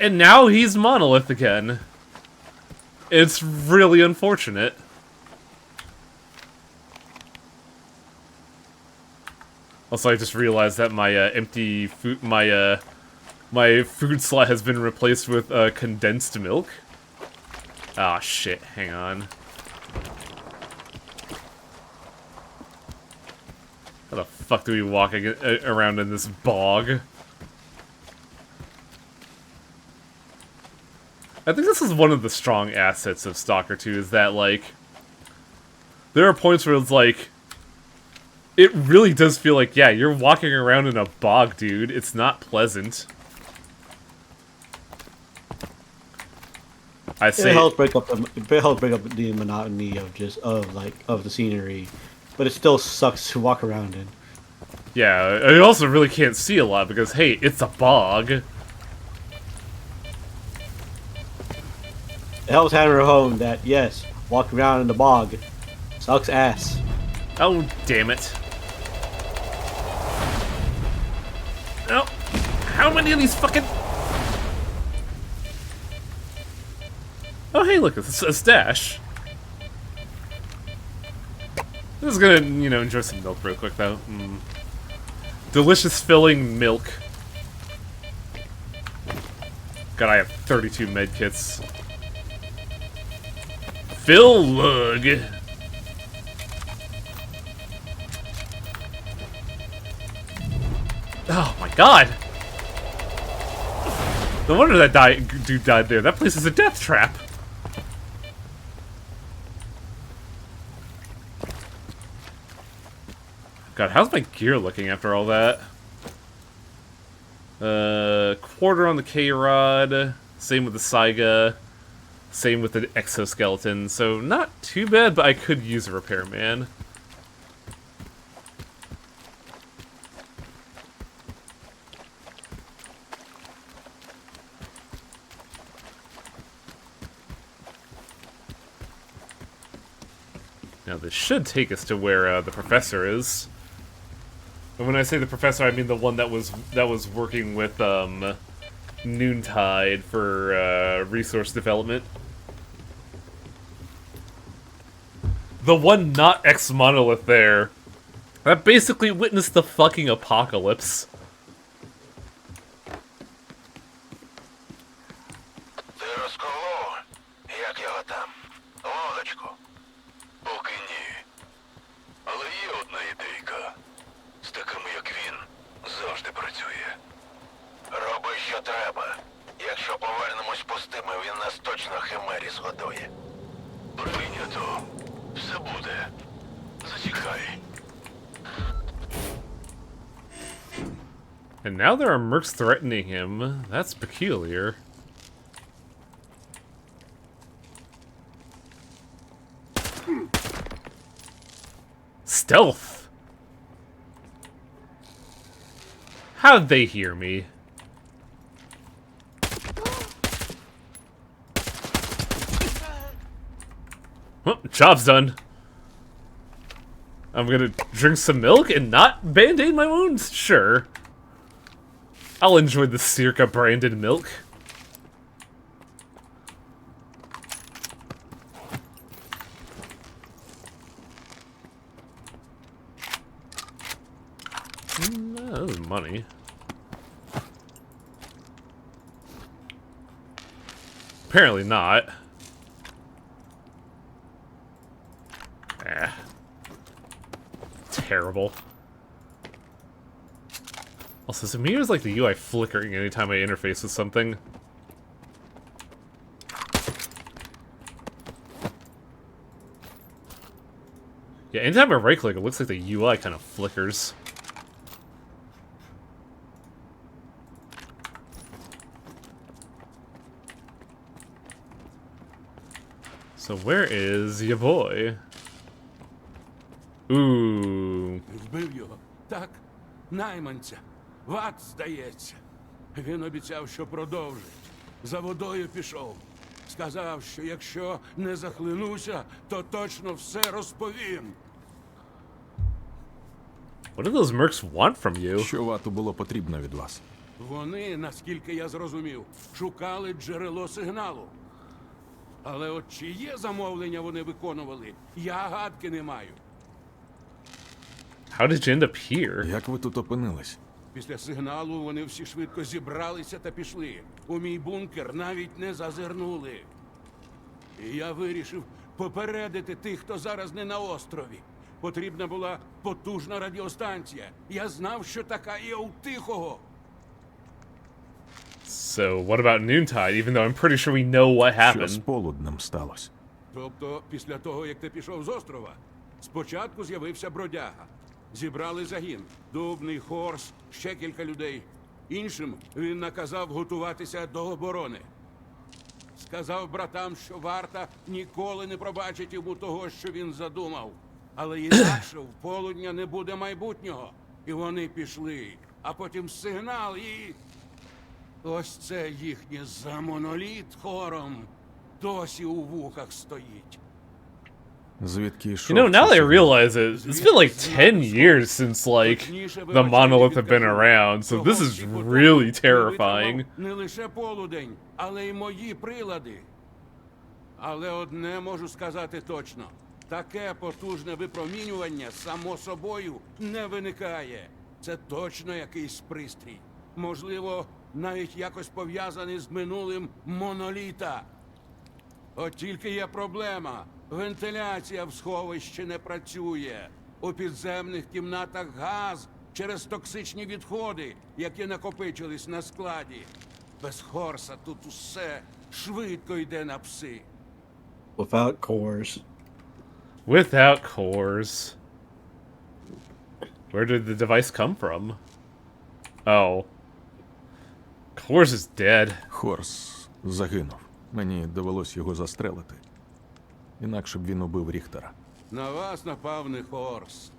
And now he's Monolith again. It's really unfortunate. Also, I just realized that my empty food, my food slot has been replaced with condensed milk. Ah, shit. Hang on. How the fuck do we walk around in this bog? I think this is one of the strong assets of Stalker 2, is that, like, there are points where it's like, it really does feel like, yeah, you're walking around in a bog, dude. It's not pleasant. I say It helps break up the monotony of of the scenery, but it still sucks to walk around in. Yeah, I also really can't see a lot because, hey, it's a bog. It helps hammer home that yes, walking around in the bog sucks ass. Oh, damn it. Oh, how many of these fucking... Oh, hey, look, it's a stash. This is gonna, you know, enjoy some milk real quick, though. Delicious filling milk. God, I have 32 medkits. Fill lug. Oh my god! No wonder that dude died there. That place is a death trap. God, how's my gear looking after all that? Quarter on the K-Rod. Same with the Saiga. Same with the exoskeleton. So not too bad, but I could use a repairman. Now this should take us to where the professor is. And when I say the professor, I mean the one that was working with Noontide for resource development. The one not ex-Monolith there. That basically witnessed the fucking apocalypse. Ти розколов? Як його там? Лодочку? Поки ні. Але є одна ідейка. З такими, як він, завжди працює. Роби, що треба. Якщо повернемось пустими, він нас точно химері згодує. Прийнято. Все буде. Зачекай. And now there are mercs threatening him. That's peculiar. Stealth! How'd they hear me? Well, job's done. I'm gonna drink some milk and not band-aid my wounds? Sure. I'll enjoy the Circa branded milk. That was money. Apparently not. Terrible. Also, so maybe it's like the UI flickering anytime I interface with something. Yeah, anytime I right-click, it looks like the UI kind of flickers. So where is your boy? Ooh. Вбив його. Так, найманця. Ват, здається. Він обіцяв, що продовжить. За водою пішов. Сказав, що якщо не захлинуся, то точно все розповім. What do those mercs want from you? Що вату було потрібно від вас? Вони, наскільки я зрозумів, шукали джерело сигналу. Але от чиє замовлення вони виконували, я гадки не маю. How did you end up here? Як ви тут опинились? Після сигналу вони всі швидко зібралися та пішли. У мій бункер навіть не зазирнули. І я вирішив попередити тих, хто зараз не на острові. Потрібна була потужна радіостанція. Я знав, що така є у Тихого. So, what about Noontide, even though I'm pretty sure we know what Що з happened? полуднем сталося? Тобто, після того, як ти пішов з острова, спочатку з'явився бродяга. Зібрали загін. Дубний, Хорс, ще кілька людей. Іншим він наказав готуватися до оборони. Сказав братам, що варта ніколи не пробачить йому того, що він задумав. Але інакше в полудня не буде майбутнього. І вони пішли. А потім сигнал і... Ось це їхнє за моноліт хором. Досі у вухах стоїть. Звідки You йшов? know, now цей that I сигнал? realize it, it's been like 10 years since, like, the monolith have been around, so this is really terrifying. Не лише полудень, але й мої прилади. Але одне можу сказати точно. Таке потужне випромінювання само собою не виникає. Це точно якийсь пристрій. Можливо, навіть якось пов'язаний з минулим моноліта. От тільки є проблема. Вентиляція в сховищі не працює. У підземних кімнатах газ через токсичні відходи, які накопичились на складі. Без Хорса тут усе швидко йде на пси. Without cores. Without cores. Where did the device come from? Oh. Cores is dead. Хорс загинув. Мені довелось його застрелити. Інакше б він убив Ріхтера. На вас напав не Хорс.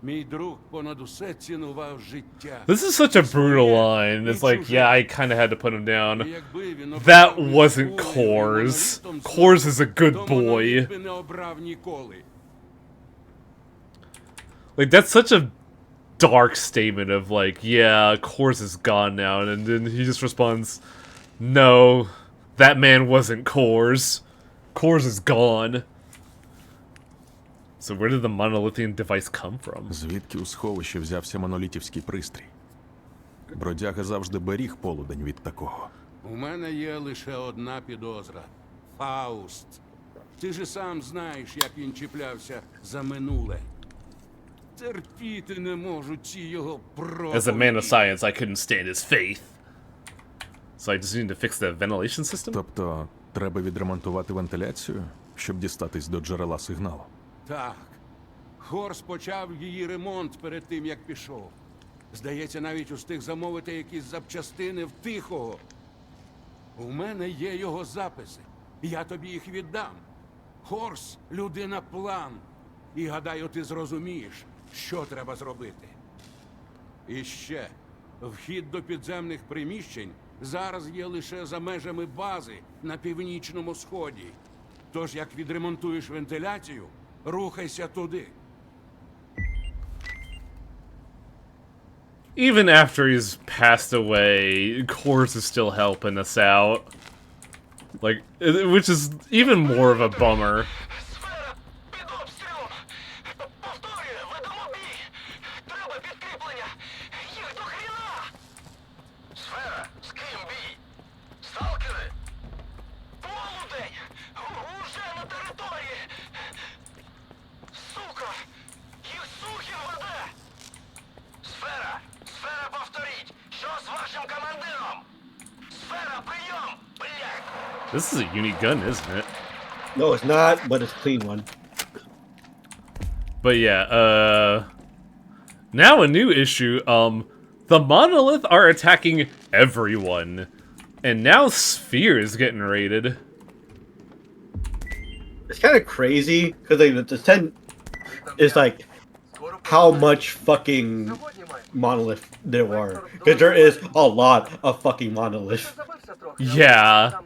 Мій друг понад усе цінував життя. This is such a brutal line. It's like, yeah, I kind of had to put him down. That wasn't Cores. Cores is a good boy. Не обрав ніколи. Like, that's such a dark statement of, like, yeah, Cores is gone now. And then he just responds, no, that man wasn't Cores. Cores is gone. So where did the monolithian device come from? Звідки у сховищі взявся монолітівський пристрій? Бродяга завжди беріг полудень від такого. У мене є лише одна підозра. Фауст. Ти ж сам знаєш, як він чіплявся за минуле. Терпіти не можу ці його проповіді. As a man of science, I couldn't stand his faith. So I just need to fix the ventilation system? Тобто, треба відремонтувати вентиляцію, щоб дістатись до джерела сигналу? Так. Хорс почав її ремонт перед тим, як пішов. Здається, навіть устиг замовити якісь запчастини в Тихого. У мене є його записи. Я тобі їх віддам. Хорс – людина план. І, гадаю, ти зрозумієш, що треба зробити. І ще. Вхід до підземних приміщень зараз є лише за межами бази на північному сході. Тож, як відремонтуєш вентиляцію, рухайся туди. Even after he's passed away, Cores is still helping us out. Like, which is even more of a bummer. Сфера під обстрілом. Повторюю, ведемо бій. Треба підкріплення. Їх до хріна. Сфера, з ким бій? Сталкери? Полудень. Уже на території. This is a unique gun, isn't it? No, it's not, but it's a clean one. But yeah, now a new issue, the Monolith are attacking everyone. And now Sphere is getting raided. It's kind of crazy, because like, the 10 is like how much fucking Monolith there are. Because there is a lot of fucking Monolith. Yeah.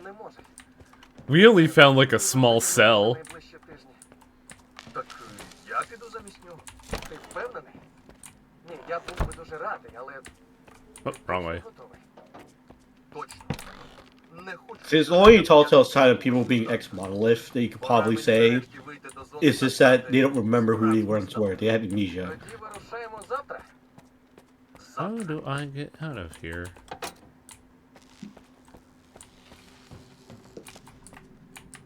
We only found like a small cell. Oh, wrong way. See, it's the only telltale sign of people being ex-Monolith that you could probably say is just that they don't remember who they once were. They have amnesia. How do I get out of here?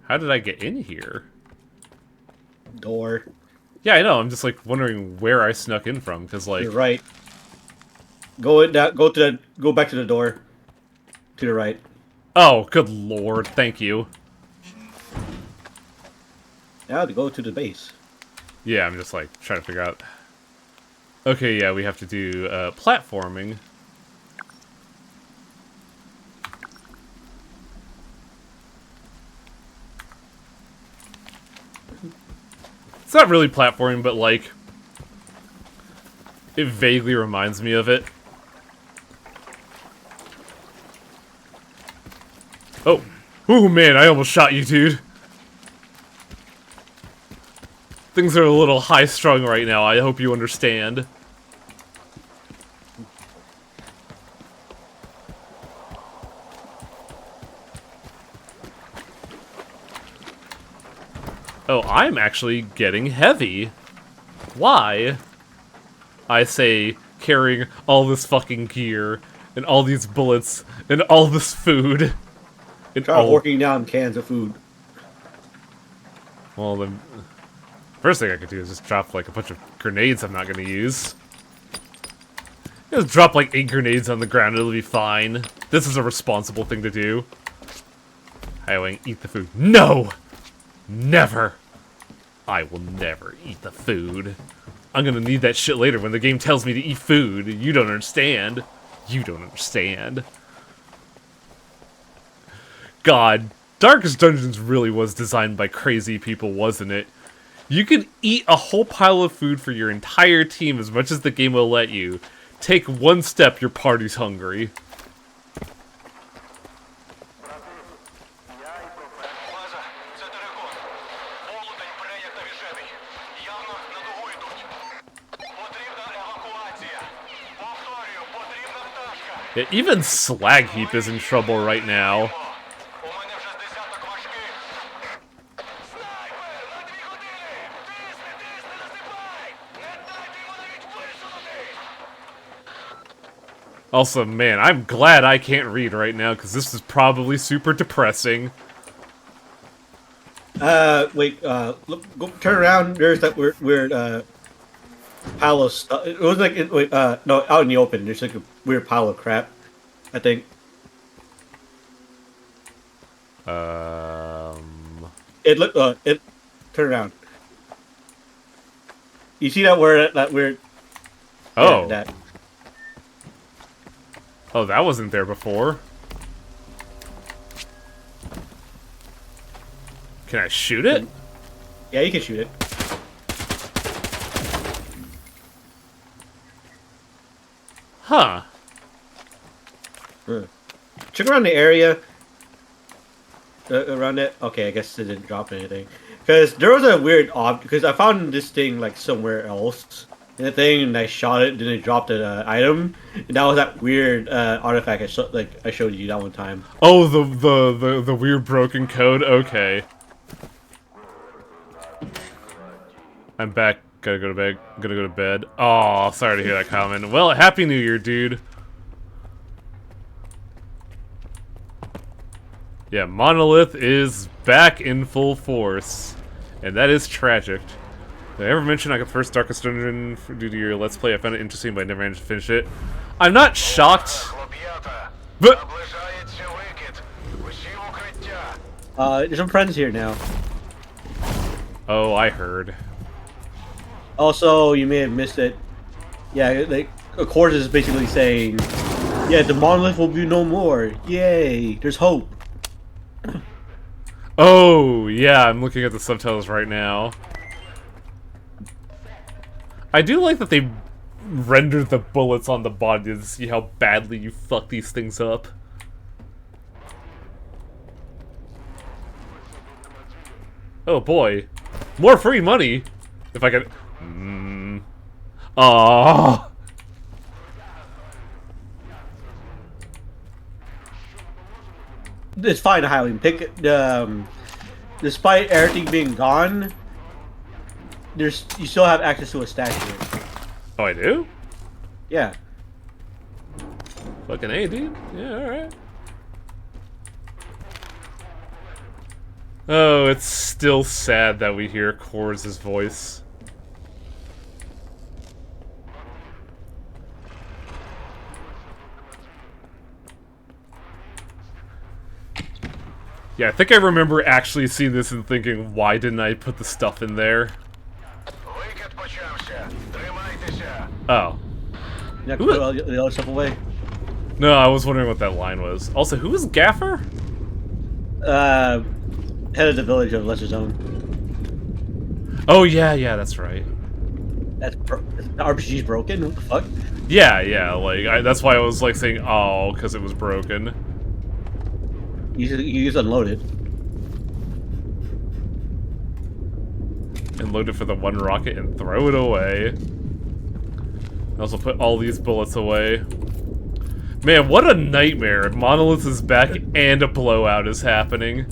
How did I get in here? Door. Yeah, I know. I'm just like wondering where I snuck in from, because like. You're right. Go back to the door. To the right. Oh, good lord! Thank you. Now to go to the base. Yeah, I'm just like trying to figure out. Okay, yeah, we have to do platforming. It's not really platforming, but like it vaguely reminds me of it. Oh. Ooh, man, I almost shot you, dude. Things are a little high-strung right now, I hope you understand. Oh, I'm actually getting heavy. Why? I say, carrying all this fucking gear, and all these bullets, and all this food. Try working down cans of food. Well, then, first thing I could do is just drop like a bunch of grenades I'm not gonna use. Just drop like 8 grenades on the ground, it'll be fine. This is a responsible thing to do. Highwaying, eat the food. No! Never! I will never eat the food. I'm gonna need that shit later when the game tells me to eat food. You don't understand. You don't understand. God, Darkest Dungeons really was designed by crazy people, wasn't it? You can eat a whole pile of food for your entire team as much as the game will let you. Take one step, your party's hungry. Yeah, even Slag Heap is in trouble right now. Also, man, I'm glad I can't read right now, because this is probably super depressing. Wait, look, go, turn around, there's that weird, pile of stuff. It was like, no, out in the open, there's like a weird pile of crap, I think. It looked, turn around. You see that weird... Oh. Yeah, that. Oh, that wasn't there before. Can I shoot it? Yeah, you can shoot it. Huh. Check around the area. Around it. Okay, I guess it didn't drop anything. Because there was a weird because I found this thing like somewhere else. And the thing, and I shot it, then it dropped an item, and that was that weird artifact I showed you that one time. Oh, the weird broken code. Okay. I'm back. Gotta go to bed. Gotta go to bed. Oh, sorry to hear that comment. Well, Happy New Year, dude. Yeah, Monolith is back in full force, and that is tragic. Did I ever mention I got the first Darkest Dungeon due to your Let's Play? I found it interesting, but I never managed to finish it. I'm not shocked, but There's some friends here now. Oh, I heard. Also, you may have missed it. Yeah, like, of course, is basically saying, yeah, the monolith will be no more. Yay, there's hope. Oh, yeah, I'm looking at the subtitles right now. I do like that they rendered the bullets on the body to see how badly you fuck these things up. Oh boy. More free money! If I could... Aww. It's fine, Highland. Despite everything being gone, you still have access to a stash here. Oh, I do? Yeah. Fucking A, dude. Yeah, alright. Oh, it's still sad that we hear Kors' voice. Yeah, I think I remember actually seeing this and thinking, why didn't I put the stuff in there? Oh. Yeah, put all the other stuff away. No, I was wondering what that line was. Also, who is Gaffer? Head of the village of Lesser Zone. Oh, yeah, that's right. The RPG's broken? What the fuck? Yeah, like, that's why I was, like, saying, oh, because it was broken. You just unload it. And load it for the one rocket and throw it away. I also put all these bullets away. Man, what a nightmare. Monolith is back and a blowout is happening.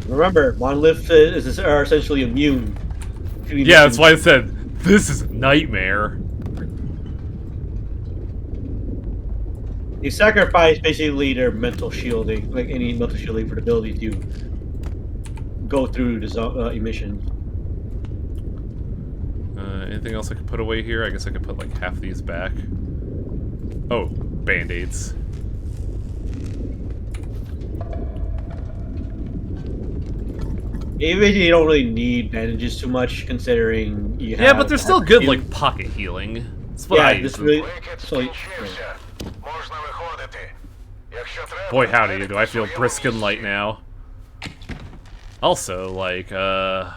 Remember, monoliths are essentially immune. Yeah, that's why I said, this is a nightmare. They sacrifice basically their mental shielding, like any mental shielding, for the ability to go through the emissions. Anything else I could put away here? I guess I could put like half these back. Oh, band-aids. Even you don't really need bandages too much, considering you have... Yeah, but they're still good, like, pocket healing. That's what I use. Really, Boy, howdy, do I feel brisk and light now. Also, like, I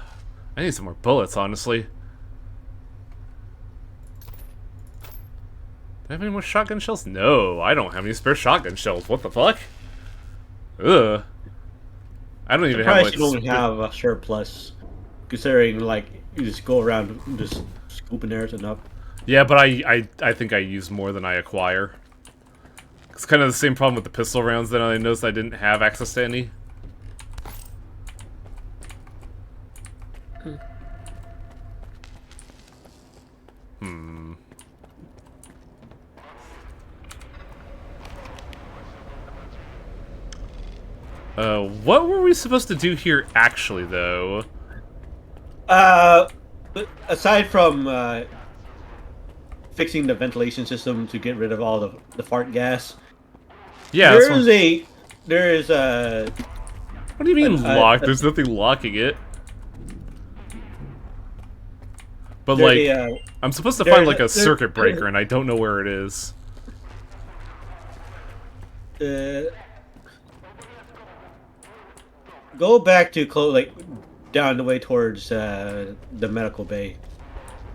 need some more bullets, honestly. Do I have any more shotgun shells? No, I don't have any spare shotgun shells. What the fuck? Ugh. I don't even have, like... you don't have a surplus, considering, like, you just go around just scooping everything up. Yeah, but I think I use more than I acquire. It's kind of the same problem with the pistol rounds that I noticed I didn't have access to any. What were we supposed to do here actually, though? Aside from, fixing the ventilation system to get rid of all the fart gas. Yeah, there is a... What do you mean locked? There's nothing locking it. But like, I'm supposed to find like a circuit breaker, and I don't know where it is. Go back to like down the way towards the medical bay.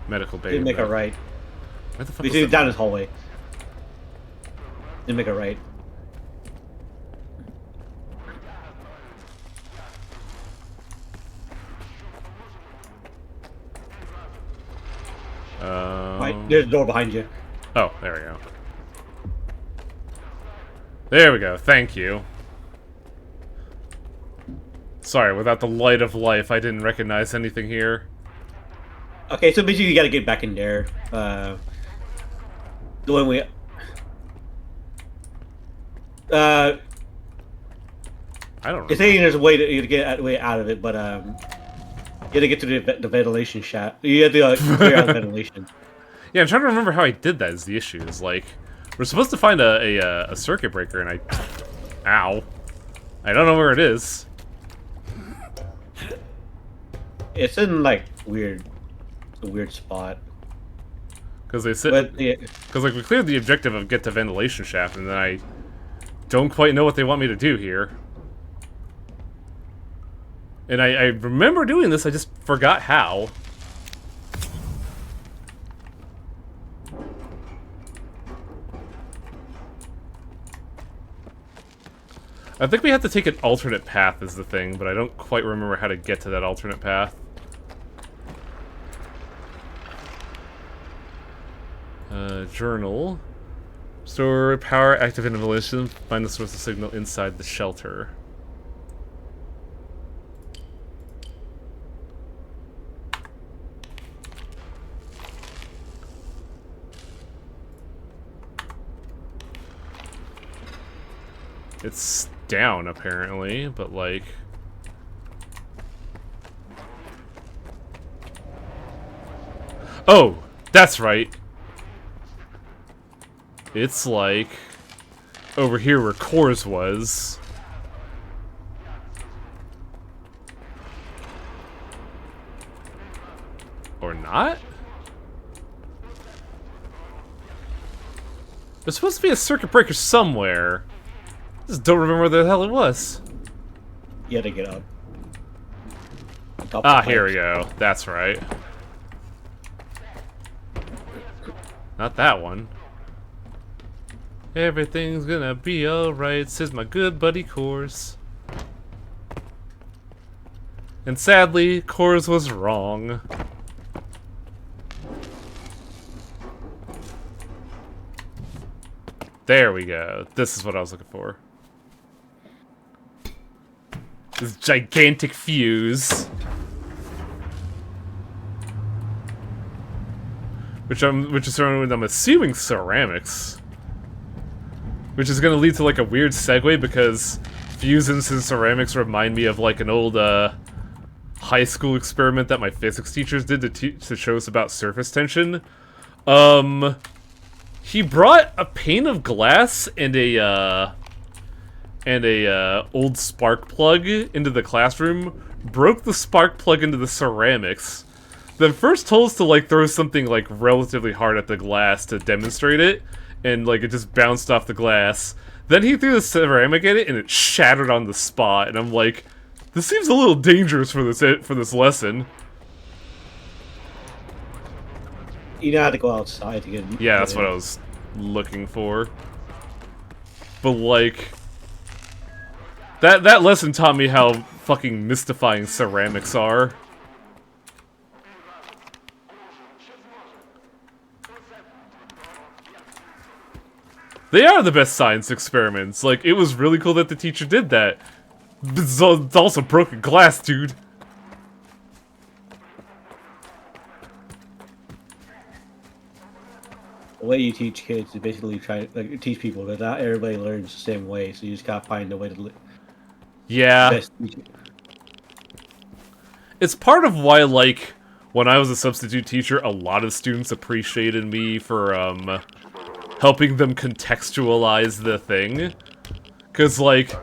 Medical bay. Then make a right. Where the fuck Basically down this hallway. Then make a right. Right, there's a door behind you. Oh, there we go. There we go. Thank you. Sorry, without the light of life, I didn't recognize anything here. Okay, so basically you gotta get back in there. The one way. I don't know. It's saying there's a way to get way out of it, but you gotta get to the ventilation shaft. You have to clear out the ventilation. Yeah, I'm trying to remember how I did that. Is the issue? Is like we're supposed to find a circuit breaker, and I, ow. I don't know where it is. It's in like a weird spot. Because they said, But because like we cleared the objective of get to ventilation shaft, and then I don't quite know what they want me to do here. And I remember doing this, I just forgot how. I think we have to take an alternate path is the thing, but I don't quite remember how to get to that alternate path. Journal. Store power, active ventilation, find the source of signal inside the shelter. It's down, apparently, but like... Oh! That's right! It's like... over here where Cores was. Or not? There's supposed to be a circuit breaker somewhere. I just don't remember where the hell it was. You had to get up. Ah, here we go. That's right. Not that one. Everything's gonna be alright, says my good buddy Cores. And sadly, Cores was wrong. There we go. This is what I was looking for. This gigantic fuse. Which is surrounded with, I'm assuming, ceramics. Which is going to lead to like a weird segue because fuses and ceramics remind me of like an old high school experiment that my physics teachers did to show us about surface tension. He brought a pane of glass and a old spark plug into the classroom, broke the spark plug into the ceramics, then first told us to like throw something like relatively hard at the glass to demonstrate it, and like it just bounced off the glass. Then he threw the ceramic at it and it shattered on the spot, and I'm like, this seems a little dangerous for this lesson. You know how to go outside to get. Yeah, that's what I was looking for. But like, that lesson taught me how fucking mystifying ceramics are. They are the best science experiments. Like, it was really cool that the teacher did that. It's also broken glass, dude. The way you teach kids is basically try like teach people, but not everybody learns the same way. So you just gotta find a way to. Yeah. It's part of why, like, when I was a substitute teacher, a lot of students appreciated me for helping them contextualize the thing. Cause like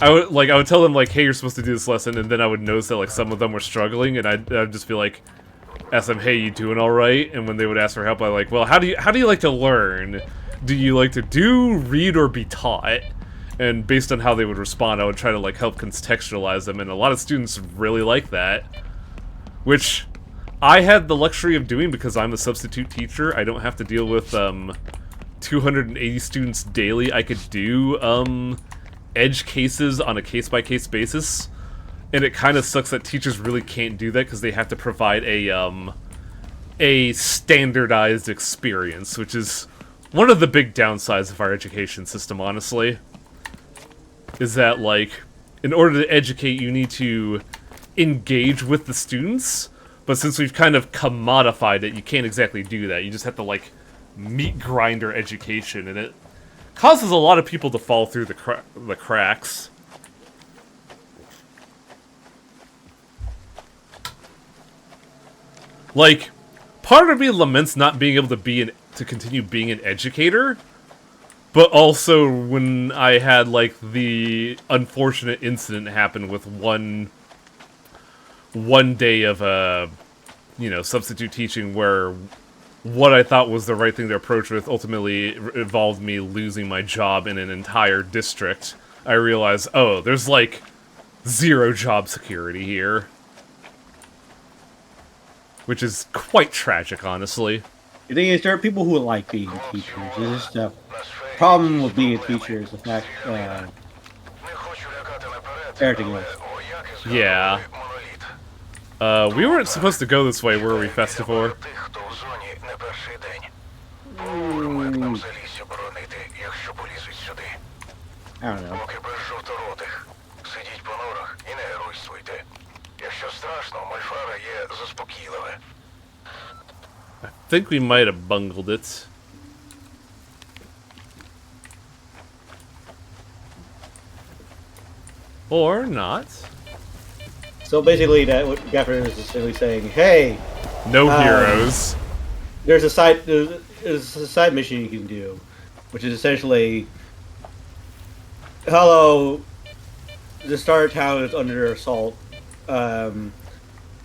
I would tell them like, hey, you're supposed to do this lesson, and then I would notice that like some of them were struggling, and I'd just be like, ask them, hey, you doing all right? And when they would ask for help, I like, well, how do you like to learn? Do you like to do, read, or be taught? And based on how they would respond, I would try to like help contextualize them, and a lot of students really like that. Which I had the luxury of doing because I'm a substitute teacher. I don't have to deal with 280 students daily. I could do edge cases on a case-by-case basis. And it kind of sucks that teachers really can't do that because they have to provide a standardized experience, which is one of the big downsides of our education system, honestly. Is that, like, in order to educate, you need to engage with the students, but since we've kind of commodified it, you can't exactly do that. You just have to, like, meat grinder education, and it causes a lot of people to fall through the cracks. Like, part of me laments not being able to continue being an educator, But also when I had, like, the unfortunate incident happen with one day of, substitute teaching where what I thought was the right thing to approach with ultimately involved me losing my job in an entire district. I realized, oh, there's, like, zero job security here. Which is quite tragic, honestly. The thing is, there are people who like being teachers. It's just the problem with being a teacher is the fact, everything else. Yeah. We weren't supposed to go this way, were we, Festifor? I don't know. I think we might have bungled it. Or not. So basically, that what Gaffer is essentially saying, hey, no heroes. There's a side mission you can do, which is essentially, hello, the Star Town is under assault.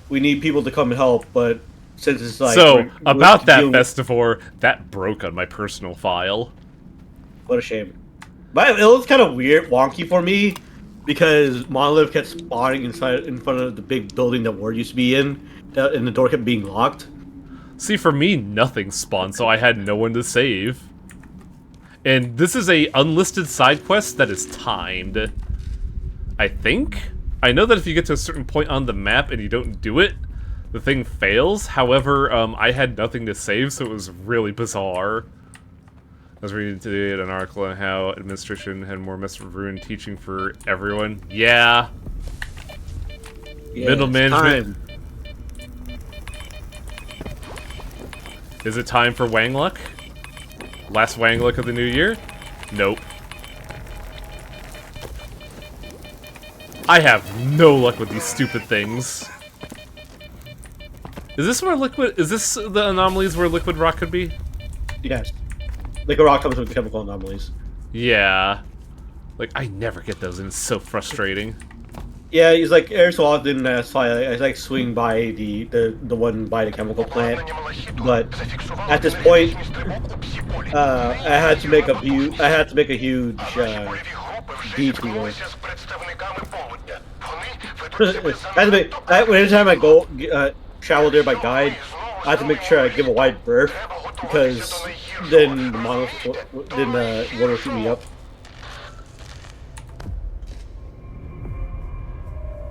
We need people to come and help, but since it's like about that Festifor, that broke on my personal file. What a shame. But it was kind of weird, wonky for me, because Monolith kept spawning in front of the big building that Ward used to be in, and the door kept being locked. See, for me, nothing spawned, so I had no one to save. And this is a unlisted side quest that is timed. I think? I know that if you get to a certain point on the map and you don't do it, the thing fails. However, I had nothing to save, so it was really bizarre. I was reading today an article on how administration had more mess of ruin teaching for everyone. Yeah. Middle management. Time. Is it time for Wangluck? Last Wangluck of the new year? Nope. I have no luck with these stupid things. Is this where liquid... Is this the anomalies where liquid rock could be? Yes. Liquid rock comes with chemical anomalies. Yeah. Like, I never get those, and it's so frustrating. Yeah, it's like every so often that's why I like swing by the one by the chemical plant, but at this point, I had to make a huge detour. Every time I go travel there by guide, I have to make sure I give a wide berth because then the water will shoot me up.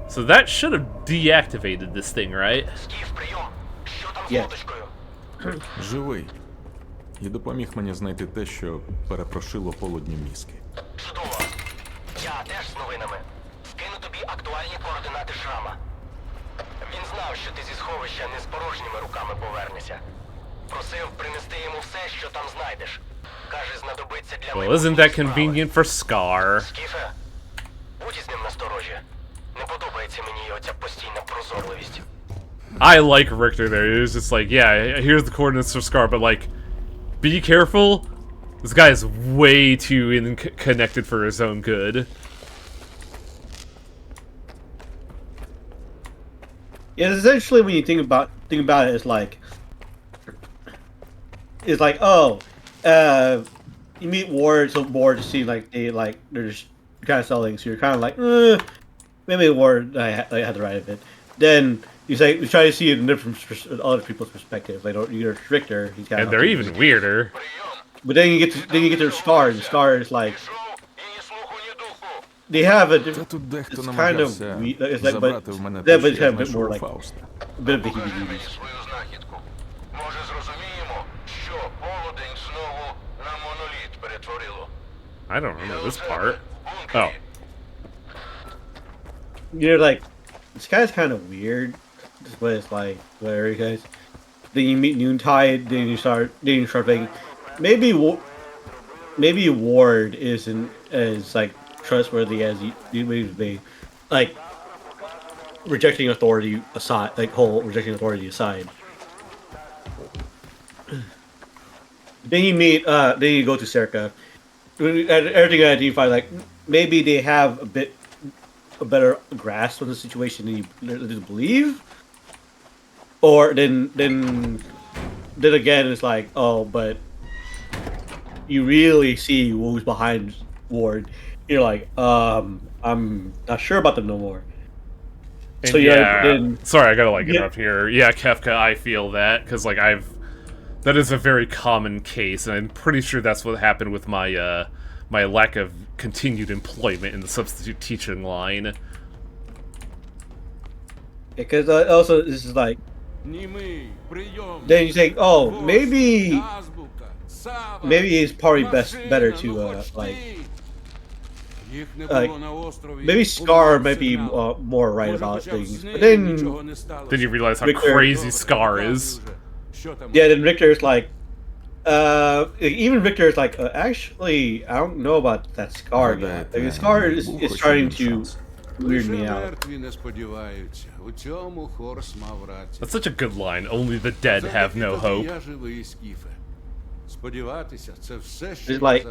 So that should have deactivated this thing, right? Yeah. Живий. І допоміг мені знайти те, що перепрошило полудні мізки. Чудово. Я теж з новинами. Скину тобі актуальні координати Шрама. Він знав, що ти зі сховища не з порожніми руками повернешся. Просив принести йому все, що там знайдеш. Каже, знадобиться для Well, isn't that convenient for Scar? Скіфе, будь із ним насторожі. Не подобається мені оця постійна прозорливість. I like Richter there. It was just like, yeah, here's the coordinates for Scar, but like, be careful. This guy is way too connected for his own good. Yeah, essentially when you think about it, it's like oh, you meet Ward, so Ward just seems like they're just kind of selling, so you're kind of like maybe Ward I had the right of it. Then you try to see it in different other people's perspective. Like you're stricter. He's kind and they're even weirder. But then you get to Scar, and Scar is like they have a different. It's kind of it's like, but it's kind of a bit more like a bit of the heebie-jeebies. Може зрозуміємо, що полудень знову на моноліт перетворило. I don't remember this part. Oh. You're like, this guy's kind of weird. But it's like, whatever, guys. Then you meet Noontide. Then you start thinking, maybe Ward isn't as like trustworthy as you would be. Like rejecting authority aside, rejecting authority aside. Then you go to Serka, everything I identify, like maybe they have a better grasp of the situation than you believe, or then again it's like, oh, but you really see who's behind Ward. You're like, I'm not sure about them no more. And So yeah, then sorry, I gotta like interrupt here. Yeah, Kefka, I feel that because like that is a very common case, and I'm pretty sure that's what happened with my my lack of continued employment in the substitute teaching line. because also this is like, then you think, oh, maybe it's probably better to maybe Scar might be more right about things, but then you realize how Richter, crazy Scar is. Yeah, then Richter's like, even Richter's like, actually, I don't know about that Scar guy. Like, Scar is starting to weird me out. That's such a good line. Only the dead have no hope. It's like,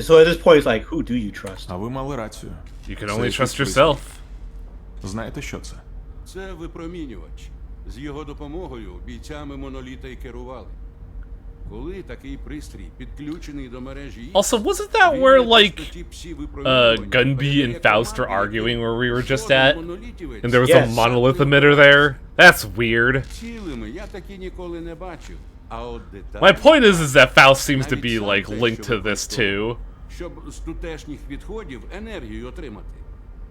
so at this point, it's like, who do you trust? А ви мали рацію. You can only trust yourself. Знаєте, що це? Це випромінювач. З його допомогою бійцями моноліта й керували. Коли такий пристрій підключений до мережі... Also, wasn't that where, like, Gunby and Faust are arguing where we were just at? And there was a monolith emitter there? That's weird. Цілими я таки ніколи не бачив. А от деталі... My point is that Faust seems to be, like, linked to this, too. Щоб з тутешніх відходів енергію отримати.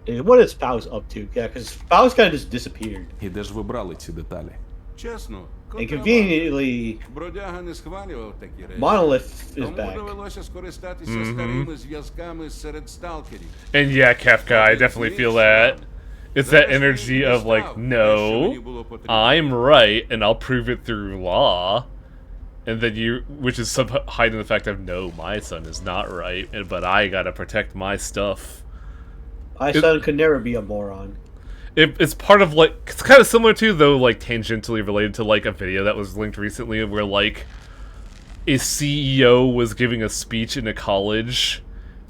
What is Faust up to? Yeah, because Faust kind of just disappeared. І де ж ви брали ці деталі? Чесно, And conveniently, бродяга не схвалював такі речі. Monolith is Тому back. довелося скористатися старими зв'язками серед сталкерів. And yeah, Kefka, I definitely feel that. It's that energy of, like, no, I'm right, and I'll prove it through law. And then which is hiding the fact of, no, my son is not right, but I gotta protect my stuff. My son could never be a moron. It's part of, like, it's kind of similar to, though, like, tangentially related to, like, a video that was linked recently where, like, a CEO was giving a speech in a college,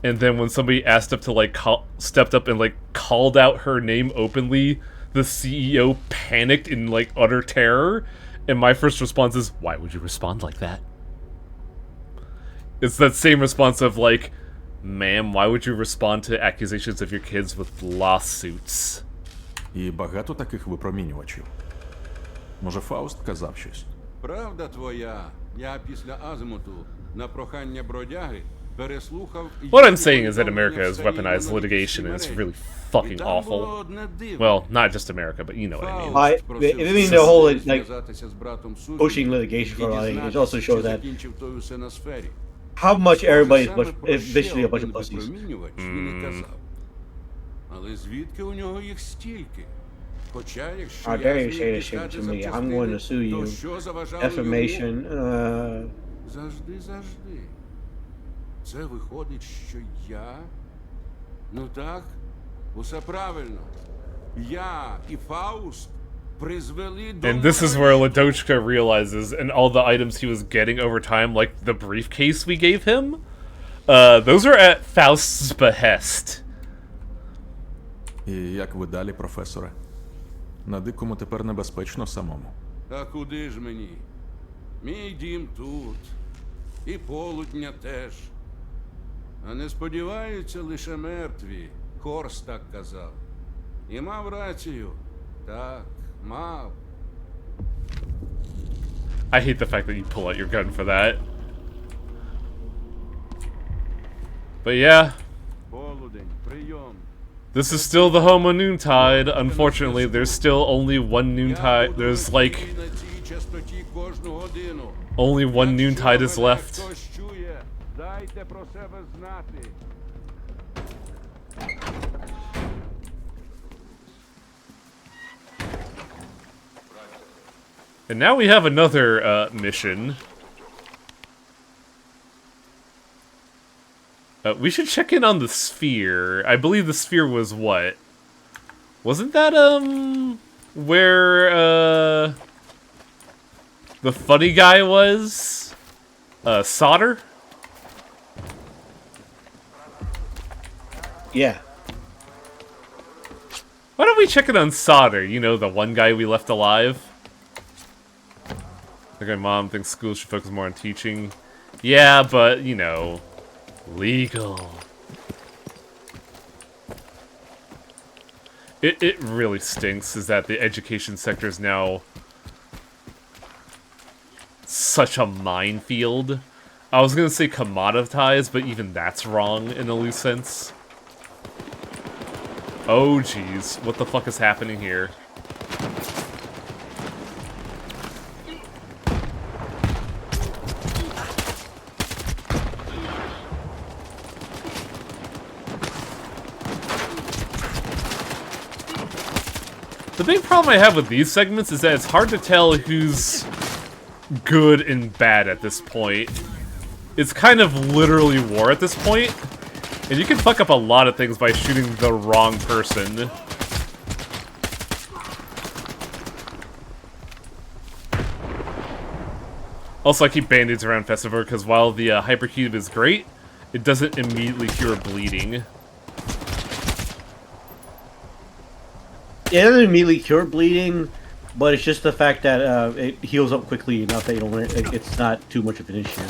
and then when somebody asked up to, like, stepped up and, like, called out her name openly, the CEO panicked in, like, utter terror, and my first response is, why would you respond like that? It's that same response of, like, ma'am, why would you respond to accusations of your kids with lawsuits? І багато таких випромінювачів. Може, Фауст казав щось? Правда твоя. Я після Азимуту на прохання бродяги переслухав... What I'm saying is that America has weaponized litigation and it's really fucking awful. Well, not just America, but you know what I mean. I mean, the whole, like, pushing litigation for like, it also shows that how much everybody is basically a bunch of pussies. Але звідки у нього їх стільки? Хоча, якщо How dare you say this shit to me? I'm going to sue you. Defamation. Завжди. Це виходить, що я? Ну так, усе правильно. Я і Фауст призвели до... And this is where Ladochka realizes, and all the items he was getting over time, like the briefcase we gave him, those are at Faust's behest. І як ви далі, професоре? На дикому тепер небезпечно самому. Та куди ж мені? Мій дім тут. І полудня теж. А не сподіваються лише мертві. Хорс так казав. І мав рацію. Так, мав. I hate the fact that you pull out your gun for that. But yeah. Полудень, прийом. This is still the home of Noontide. Unfortunately, there's still only one Noontide. There's like only one Noontide is left. And now we have another mission. We should check in on the sphere. I believe the sphere was what? Wasn't that, where, the funny guy was? Solder? Yeah. Why don't we check it on Solder? You know, the one guy we left alive? Like my mom thinks school should focus more on teaching. Yeah, but, you know, legal. It really stinks is that the education sector is now such a minefield. I was gonna say commoditized, but even that's wrong in a loose sense. Oh jeez, what the fuck is happening here? The big problem I have with these segments is that it's hard to tell who's good and bad at this point. It's kind of literally war at this point, and you can fuck up a lot of things by shooting the wrong person. Also, I keep band-aids around Festival because while the hypercube is great, it doesn't immediately cure bleeding. It doesn't immediately cure bleeding, but it's just the fact that it heals up quickly enough that you don't. It's not too much of an issue.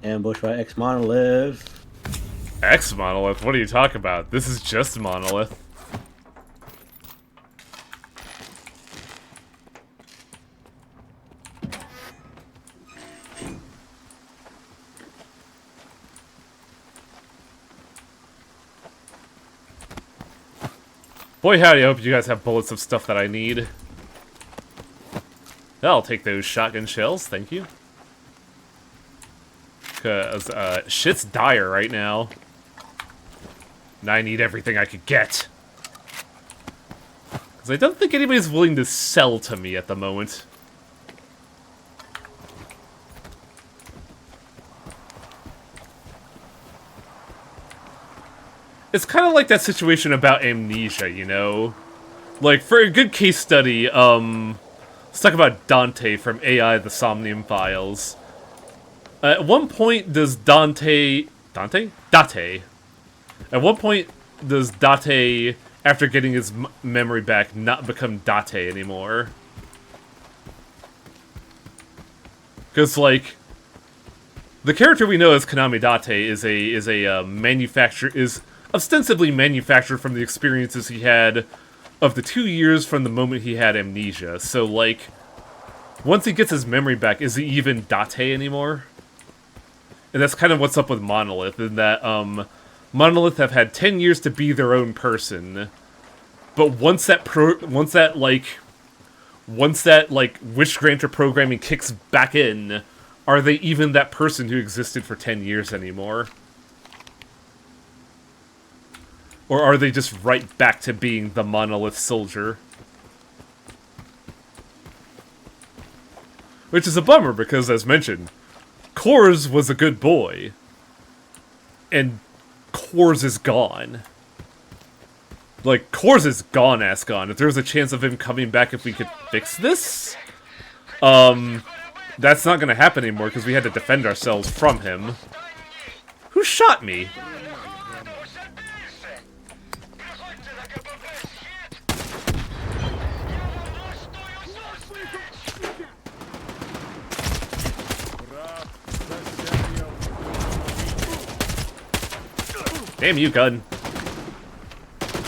Ambush by X Monolith. X Monolith? What are you talking about? This is just Monolith. Boy howdy, I hope you guys have bullets of stuff that I need. I'll take those shotgun shells, thank you. Because, shit's dire right now. And I need everything I could get. Because I don't think anybody's willing to sell to me at the moment. It's kind of like that situation about Amnesia, you know? Like, for a good case study, let's talk about Dante from AI The Somnium Files. At one point, does Date? At one point, does Date, after getting his memory back, not become Date anymore? Because, like, the character we know as Konami Date is ostensibly manufactured from the experiences he had of the 2 years from the moment he had amnesia. So, like, once he gets his memory back, is he even Date anymore? And that's kind of what's up with Monolith, in that, Monolith have had 10 years to be their own person. But once that Wish Granter programming kicks back in, are they even that person who existed for 10 years anymore? Or are they just right back to being the Monolith soldier? Which is a bummer, because, as mentioned, Kors was a good boy. And Kors is gone. Like, Kors is gone-ass gone. If there was a chance of him coming back if we could fix this, that's not gonna happen anymore, because we had to defend ourselves from him. Who shot me? Damn you, gun.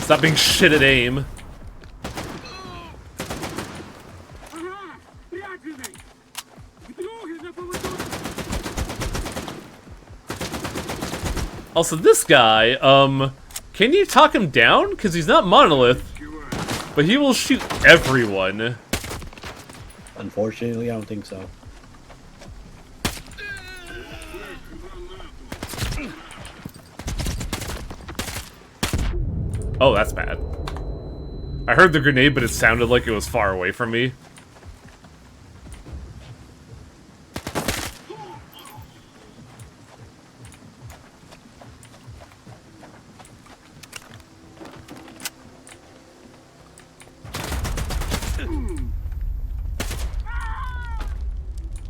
Stop being shit at aim. Also, this guy, can you talk him down? Because he's not Monolith, but he will shoot everyone. Unfortunately, I don't think so. Oh, that's bad. I heard the grenade, but it sounded like it was far away from me.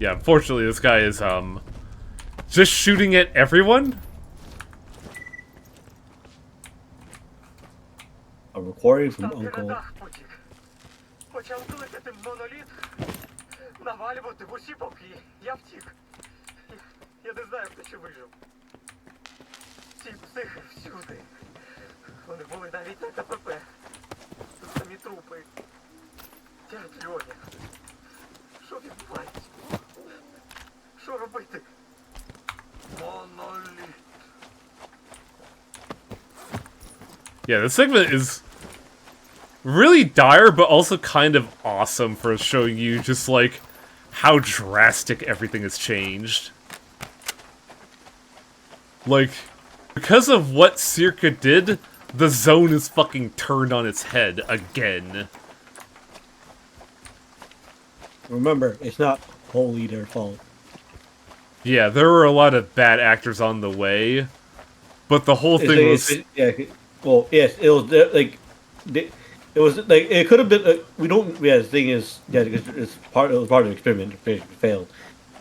Yeah, unfortunately this guy is, just shooting at everyone? A recording from Uncle. Почав кликати моноліт, навалювати в усі боки. Я втік. Я не знаю, хто ще вижив. Ці психи всюди. Вони були навіть на КПП. Тут самі трупи. Дядь Льоня. Що відбувається? Що робити? Моноліт. Yeah, this segment is really dire, but also kind of awesome for showing you just, like, how drastic everything has changed. Like, because of what Circa did, the zone is fucking turned on its head again. Remember, it's not wholly their fault. Yeah, there were a lot of bad actors on the way, but the whole thing was... Well, yes, it was, like... It was like it could have been. We don't. Yeah, the thing is, yeah, because it was part of the experiment. It failed,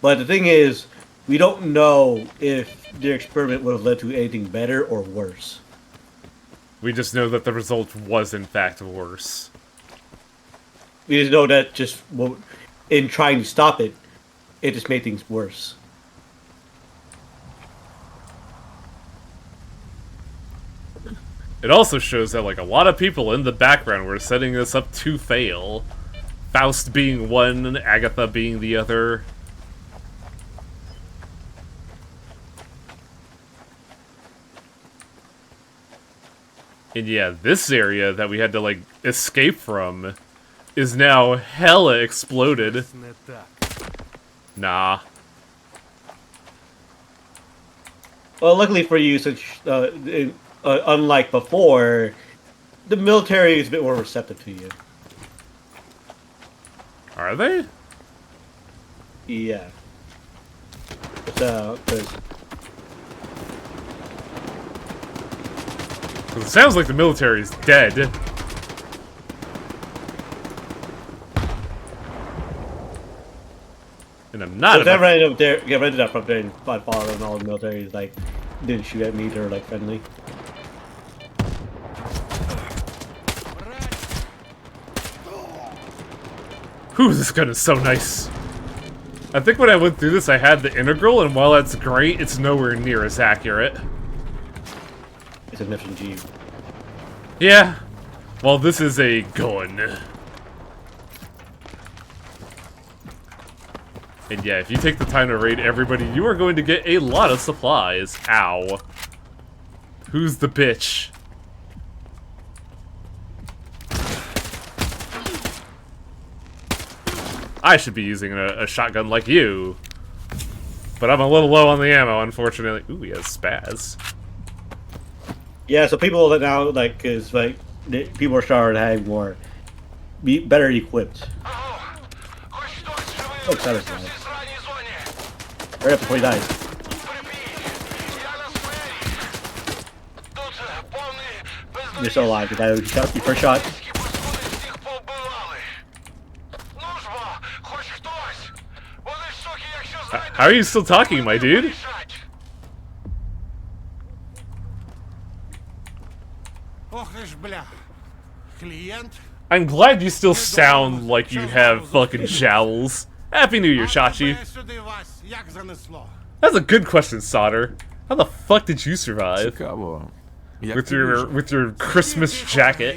but the thing is, we don't know if their experiment would have led to anything better or worse. We just know that the result was in fact worse. We just know that just in trying to stop it, it just made things worse. It also shows that, like, a lot of people in the background were setting this up to fail. Faust being one, Agatha being the other. And yeah, this area that we had to, like, escape from is now hella exploded. Nah. Well, luckily for you, since unlike before, the military is a bit more receptive to you. Are they? Yeah. Because it sounds like the military is dead. And I'm not. If I ran up there, get rented up there and following all the military like didn't shoot at me. They're like friendly. Whew, this gun is so nice. I think when I went through this, I had the integral, and while that's great, it's nowhere near as accurate. It's a FMG. Yeah. Well, this is a gun. And yeah, if you take the time to raid everybody, you are going to get a lot of supplies. Ow. Who's the bitch? I should be using a shotgun like you. But I'm a little low on the ammo, unfortunately. Ooh, he has spaz. Yeah, so people that now, like, is like, people are starting to have more, be better equipped. Oh, that is nice. Right up before he dies. You're still alive, the guy who shot you first shot. How are you still talking, my dude? I'm glad you still sound like you have fucking jowls. Happy New Year, Shachi. That's a good question, Solder. How the fuck did you survive? With your Christmas jacket.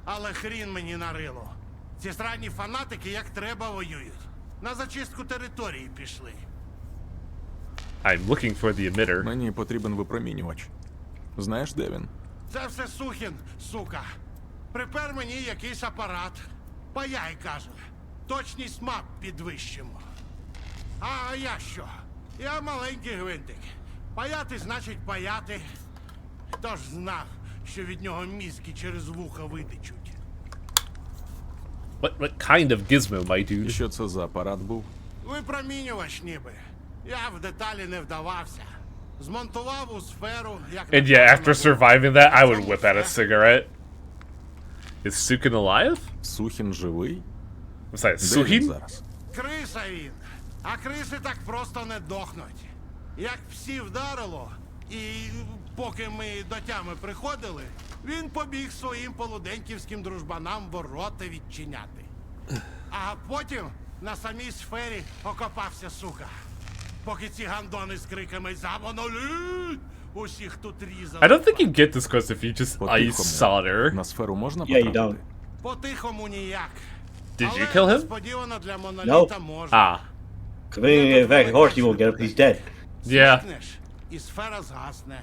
Але хрін мені нарило. Ці срані фанатики як треба воюють. На зачистку території пішли. I'm looking for the emitter. Мені потрібен випромінювач. Знаєш, де він? Це все Сухін, сука. Припер мені якийсь апарат. Паяй, каже. Точність мап підвищимо. А я що? Я маленький гвинтик. Паяти значить паяти. Хто ж знав, що від нього мізки через вуха витечуть. What kind of gizmo, my dude? Що це за апарат був? Випромінювач ніби. Я в деталі не вдавався. Змонтував у сферу, як... And yeah, after surviving that, I would whip out a cigarette. Is Sukin alive? Сухін живий? I'm sorry, Де він Suhin? зараз? Криса він. А криси так просто не дохнуть. Як всі вдарило, і поки ми до тями приходили, він побіг своїм полуденьківським дружбанам ворота відчиняти. А потім на самій сфері окопався, сука. Поки ці гандони з криками «Замоноліт!» усіх тут різали. I don't think you get this quest if you just ice solder. На сферу можна Yeah, you потрапити? don't. По-тихому ніяк. Did you Але kill him? несподівано для моноліта можна. Ah. Because when you get back, of course you won't get up. He's dead. Yeah. Свикнеш, і сфера згасне.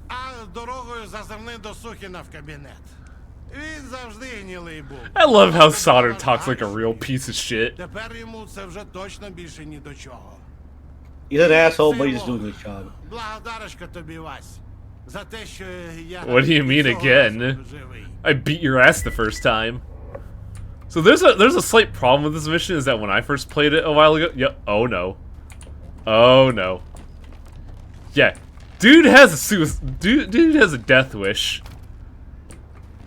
А дорогою зазирни до Сухіна в кабінет. Він завжди гнілий був. I love how Solder talks like a real piece of shit. Тепер йому це вже точно більше ні до чого. He's an asshole, but he's just doing his job. Благодарочка тобі, Вась. За те, що я... What do you mean цього again? разу живий. I beat your ass the first time. So there's a slight problem with this mission is that when I first played it a while ago, oh no. Oh no. Yeah. Dude has a dude has a death wish.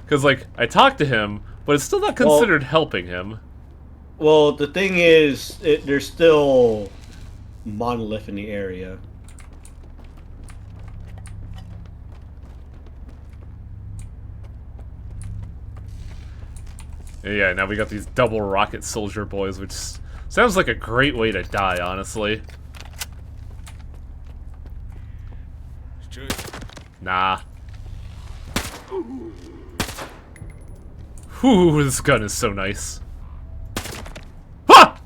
Cuz like I talked to him, but it's still not considered helping him. Well, the thing is, there's still monolith in the area. Yeah, now we got these double rocket soldier boys, which sounds like a great way to die, honestly. Nah. Whew, this gun is so nice. Ha!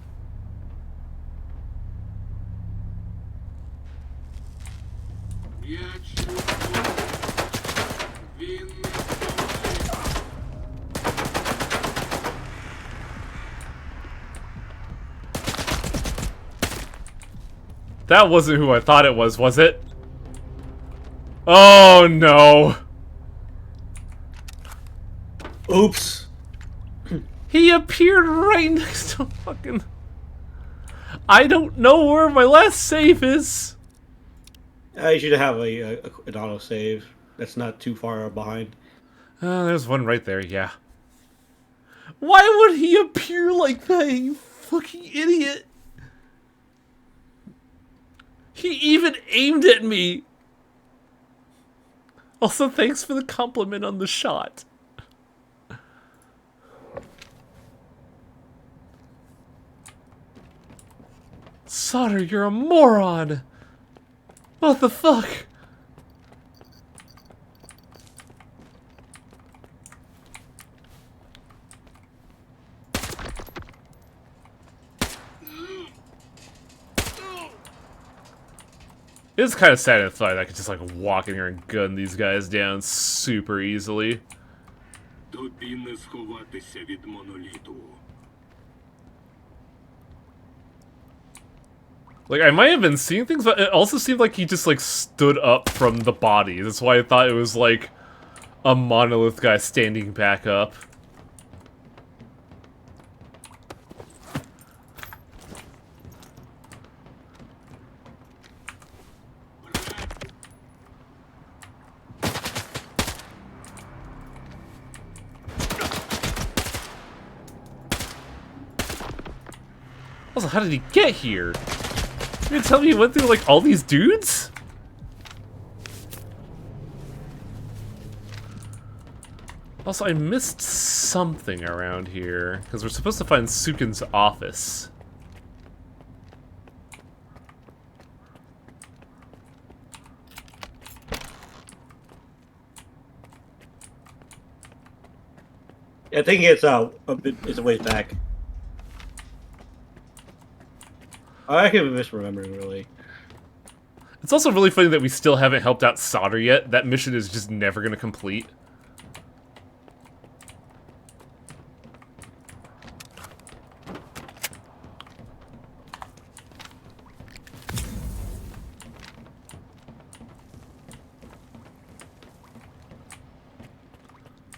That wasn't who I thought it was it? Oh no. Oops. He appeared right next to fucking... I don't know where my last save is. You should have an auto save. That's not too far behind. There's one right there, yeah. Why would he appear like that, you fucking idiot? He even aimed at me. Also, thanks for the compliment on the shot. Solder, you're a moron! What the fuck? It's kind of satisfying that I could just like walk in here and gun these guys down super easily. Тобі не сховатися від моноліту. Like, I might have been seeing things, but it also seemed like he just, like, stood up from the body. That's why I thought it was, like, a monolith guy standing back up. Also, how did he get here? You gonna tell me he went through, like, all these dudes? Also, I missed something around here, because we're supposed to find Sukin's office. I think it's it's a ways back. I could be misremembering, really. It's also really funny that we still haven't helped out Solder yet. That mission is just never gonna complete.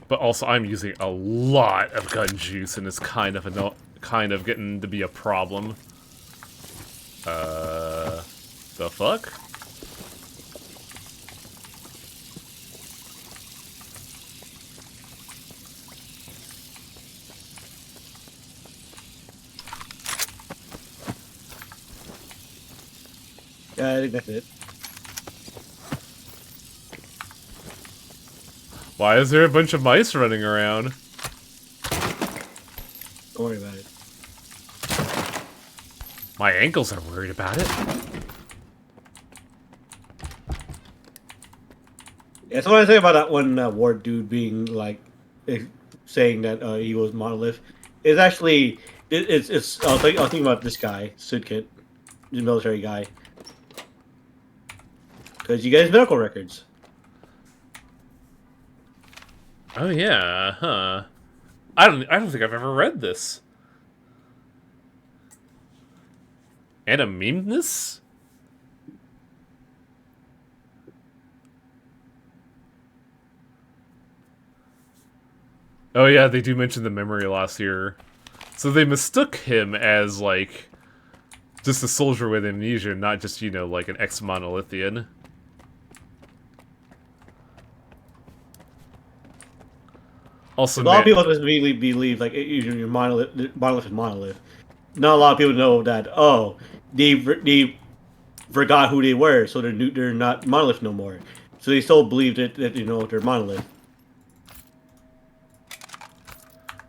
But also, I'm using a lot of gun juice, and it's kind of getting to be a problem. The fuck? Yeah, I think that's it. Why is there a bunch of mice running around? Don't worry about it. My ankles are worried about it. Yeah, so what I say about that one ward dude being like saying that he was monolith is actually it's I was thinking about this guy Sudkit, the military guy, because you guys medical records. Oh yeah, huh? I don't think I've ever read this. And a memeness? Oh yeah, they do mention the memory loss here. So they mistook him as, like, just a soldier with amnesia, not just, you know, like an ex-monolithian. Also, a lot of people just really believe like your monolith is monolith. Not a lot of people know that. Oh, they forgot who they were, so they're not monolith no more. So they still believe that you know they're monolith.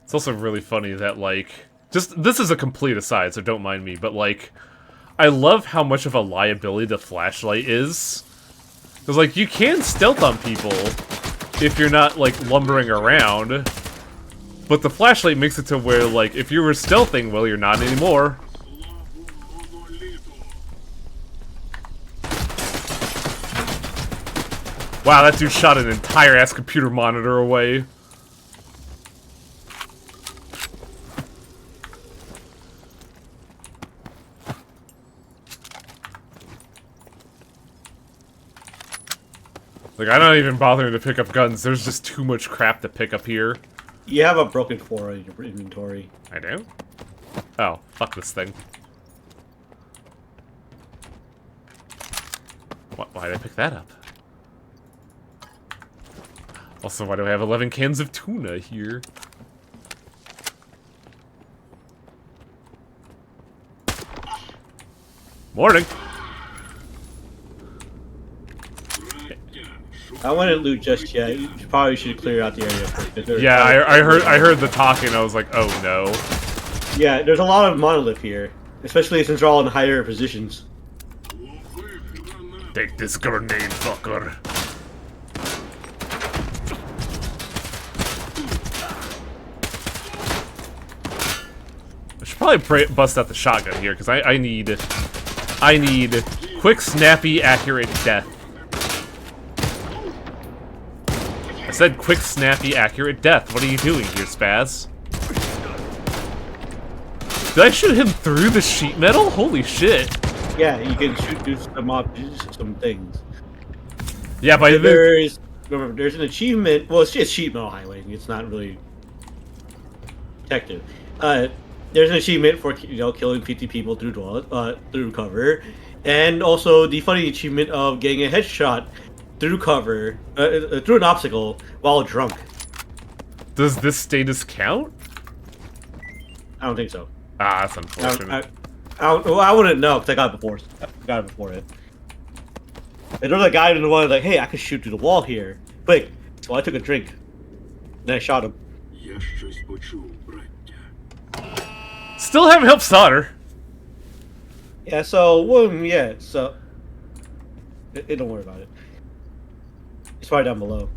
It's also really funny that, like, just, this is a complete aside, so don't mind me, but, like, I love how much of a liability the flashlight is. Because, like, you can stealth on people if you're not, like, lumbering around. But the flashlight makes it to where, like, if you were stealthing, well, you're not anymore. Wow, that dude shot an entire ass computer monitor away. Like, I'm not even bothering to pick up guns. There's just too much crap to pick up here. You have a broken 4 in your inventory. I do? Oh, fuck this thing. Why did I pick that up? Also, why do I have 11 cans of tuna here? Morning! I wouldn't loot just yet. You probably should clear out the area first. Yeah, I heard the talking. I was like, oh no. Yeah, there's a lot of monolith here, especially since they're all in higher positions. Take this grenade, fucker. I should probably bust out the shotgun here because I need quick, snappy, accurate death. I said quick, snappy, accurate death. What are you doing here, Spaz? Did I shoot him through the sheet metal? Holy shit. Yeah, you can do some things. Yeah, but there's an achievement. Well, it's just sheet metal highlighting. It's not really detective. There's an achievement for killing 50 people through cover, and also the funny achievement of getting a headshot through cover through an obstacle while drunk. Does this status count? I don't think so. Ah, that's unfortunate. I wouldn't know because I got it before it. And there was a guy in the one like, hey, I could shoot through the wall here. Quick. So I took a drink. Then I shot him. Still haven't helped Solder. Yeah, so, well, yeah, so... don't worry about it. It's probably down below.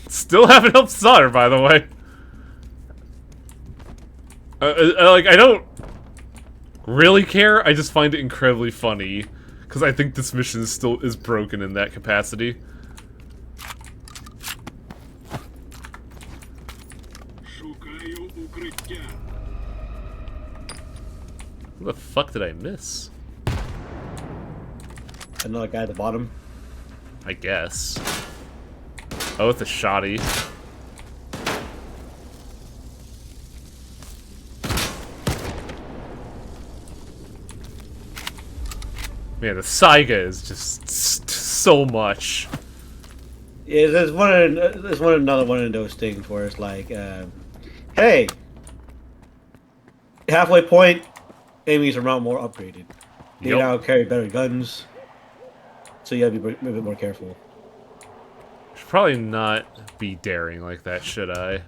Still haven't helped Solder, by the way. Like, I don't really care. I just find it incredibly funny. Because I think this mission still is broken in that capacity. What the fuck did I miss? Another guy at the bottom. I guess. Oh, it's a shoddy. Man, the Saiga is just so much. Yeah, there's another one of those things where it's like, hey, halfway point, enemies are not more upgraded. They Yep. now carry better guns, so you gotta be a bit more careful. Should probably not be daring like that, should I?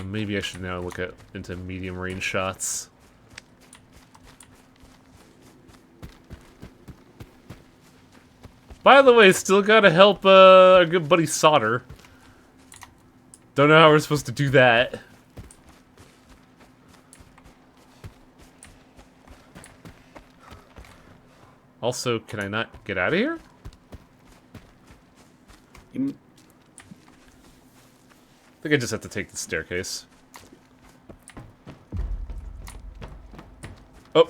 Maybe I should now look into medium range shots. By the way, still gotta help our good buddy Solder. Don't know how we're supposed to do that. Also, can I not get out of here? I think I just have to take the staircase. Oh.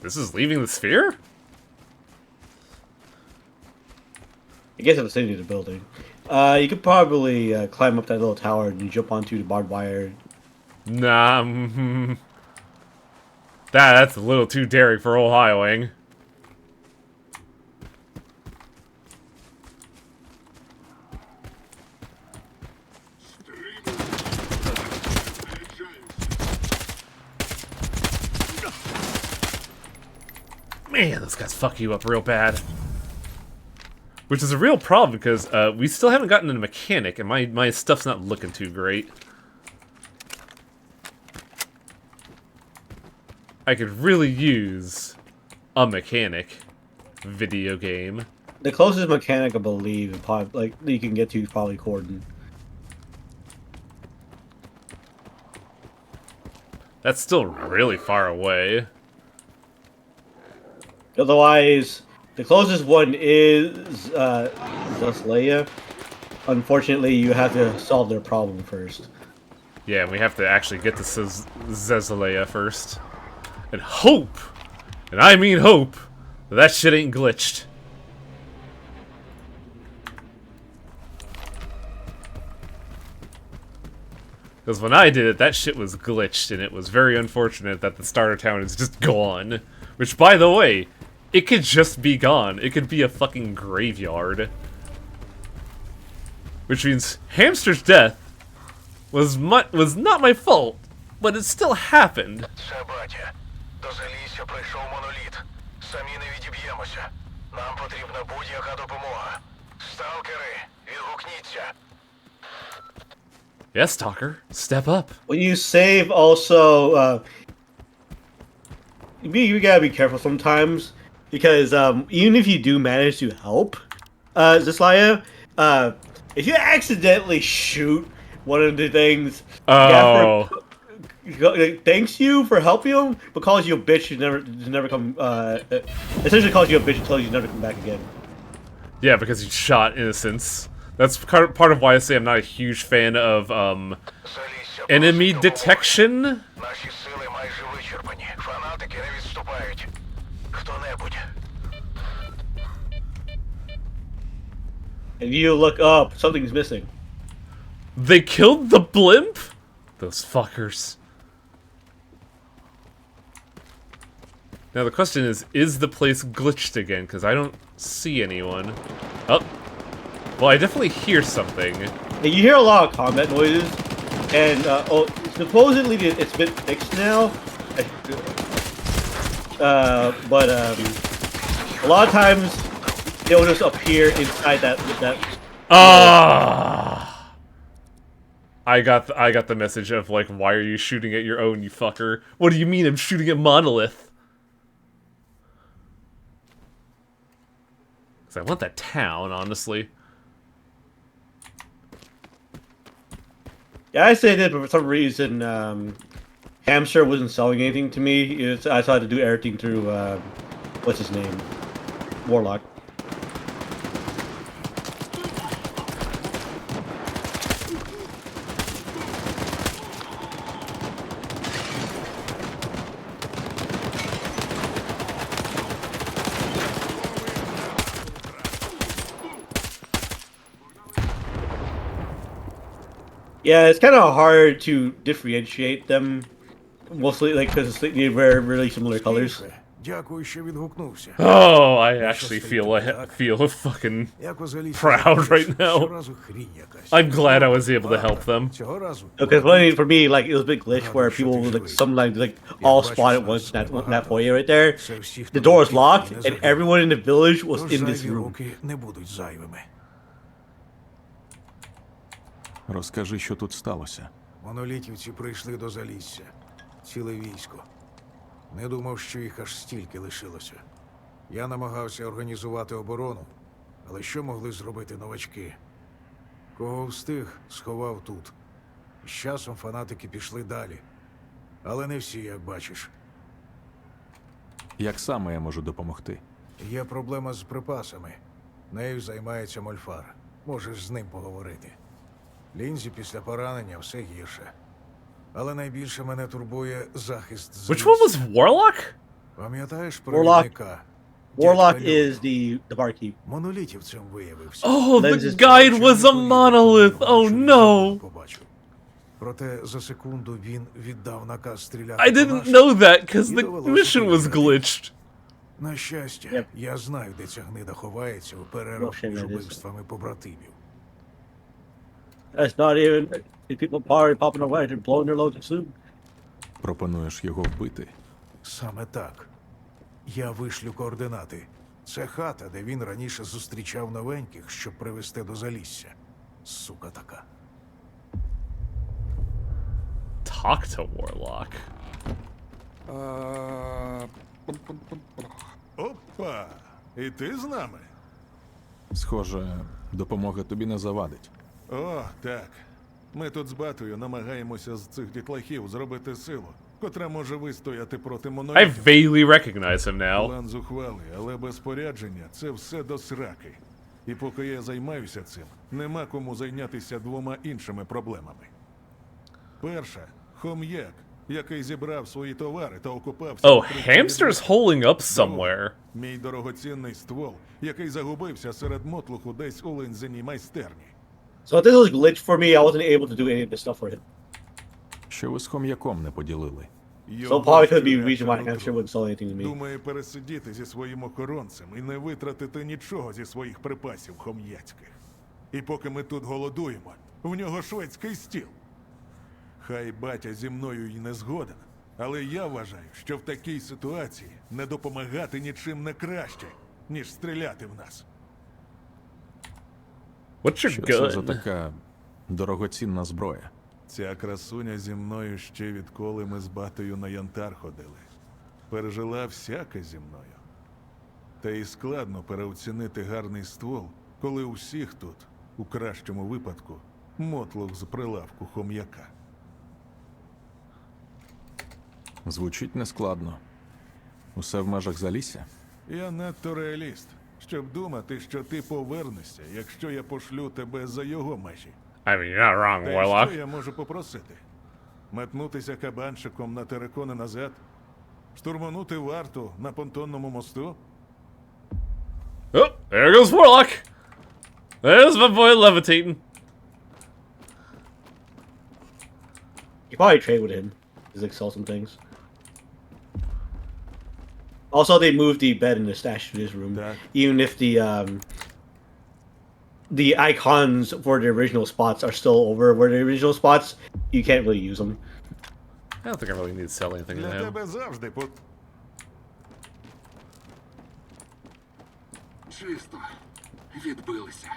This is leaving the sphere? I guess I'm sitting in the building. You could probably climb up that little tower and you jump onto the barbed wire. Nah, that's a little too daring for old Highwing. Man, those guys fuck you up real bad. Which is a real problem because we still haven't gotten a mechanic and my stuff's not looking too great. I could really use a mechanic video game. The closest mechanic I believe like you can get to is probably Corden. That's still really far away. Otherwise, the closest one is Zeslea. Unfortunately, you have to solve their problem first. Yeah, we have to actually get to Zeslea first. And hope, and I mean hope, that shit ain't glitched. Because when I did it, that shit was glitched, and it was very unfortunate that the starter town is just gone. Which, by the way, it could just be gone. It could be a fucking graveyard. Which means Hamster's death was not my fault, but it still happened. До Залісся прийшов моноліт. Самі не відіб'ємося. Нам потрібна будь-яка допомога. Сталкери, відгукніться. Yes, Stalker, step up. When you save, also, you gotta be careful sometimes because even if you do manage to help Zeslea, if you accidentally shoot one of the things, thanks you for helping him, but calls you a bitch. You never come. Essentially, calls you a bitch and tells you never come back again. Yeah, because you shot innocents. That's part of why I say I'm not a huge fan of enemy detection. Наші сили майже вичерпані. Фанатики не відступають. Хто-небудь. And you look up, something's missing. They killed the blimp? Those fuckers. Now the question is the place glitched again? Because I don't see anyone. Oh. Well, I definitely hear something. And you hear a lot of combat noises, and supposedly it's been fixed now. But a lot of times they'll just appear inside that. Ah! I got the message of like, why are you shooting at your own, you fucker? What do you mean I'm shooting at Monolith? Because I want that town, honestly. Yeah, I say that, but for some reason, Hamster wasn't selling anything to me. I tried to do everything through, what's his name? Warlock. Yeah, it's kind of hard to differentiate them, mostly like because they wear really similar colors. Дякую, що відгукнувся. Oh, I actually feel fucking proud right now. I'm glad I was able to help them. Because for me, like, it was a big glitch where people would, like, sometimes, like, all spawn at once in that foyer right there. The door was locked, and everyone in the village was in this room. Не будуть зайвими. Розкажи, що тут сталося. Монолітівці прийшли до Залісся. Ціле військо. Не думав, що їх аж стільки лишилося. Я намагався організувати оборону, але що могли зробити новачки? Кого встиг, сховав тут. З часом фанатики пішли далі. Але не всі, як бачиш. Як саме я можу допомогти? Є проблема з припасами. Нею займається Мольфар. Можеш з ним поговорити. Лінзі після поранення все гірше. Але найбільше мене турбує захист з Which one was Warlock? Пам'ятаєш провідника? Warlock is the barkeep. Монолітівцем виявився. Oh, the guide was a monolith! Oh no! Проте за секунду він віддав наказ стріляти. I didn't know that because the mission was glitched. На щастя, я знаю, де ця гнида ховається у перервах між убивствами побратимів. That's not even people popping away and blowing their loads of soup. Пропонуєш його вбити? Саме так. Я вишлю координати. Це хата, де він раніше зустрічав новеньких, щоб привезти до Залісся. Сука така. Talk to Warlock. Опа! І ти з нами? Схоже, допомога тобі не завадить. О, так. Ми тут з батою намагаємося з цих дітлахів зробити силу, котра може вистояти проти I монолітів. vaguely recognize him now. План зухвалий, але без спорядження це все до сраки. І поки я займаюся цим, нема кому зайнятися двома іншими проблемами. Перша – хом'як, який зібрав свої товари та окупався... Oh, Hamster's holding up somewhere. Мій дорогоцінний ствол, який загубився серед мотлуху десь у линзиній майстерні. So this was glitch for me. I wasn't able to do any of this stuff for him. Що ви з хом'яком не поділили? So probably could be a reason why Hamster wouldn't sell anything to me. Думає пересидіти зі своїм охоронцем і не витратити нічого зі своїх припасів хом'яцьких. І поки ми тут голодуємо, в нього шведський стіл. Хай батя зі мною й не згоден, але я вважаю, що в такій ситуації не допомагати нічим не краще, ніж стріляти в нас. What's your Що це за gun? така дорогоцінна зброя? Ця красуня зі мною ще відколи ми з батою на Янтар ходили. Пережила всяке зі мною. Та й складно переоцінити гарний ствол, коли у всіх тут, у кращому випадку, мотлух з прилавку хом'яка. Звучить нескладно. Усе в межах Залісся? Я надто реаліст, щоб думати, що ти повернешся, якщо я пошлю тебе за його межі. I mean, you're not wrong, Та й Warlock. що я можу попросити? Метнутися кабанчиком на терикони назад? Штурманути варту на понтонному мосту? Oh, there goes Warlock. There's my boy levitating. You probably trade with him. He's like sell some things. Also, they moved the bed and the stash to this room. Even if the icons for the original spots are still over where the original spots, you can't really use them. I don't think I really need to sell anything to Для him. тебе завжди Чисто. Відбилися.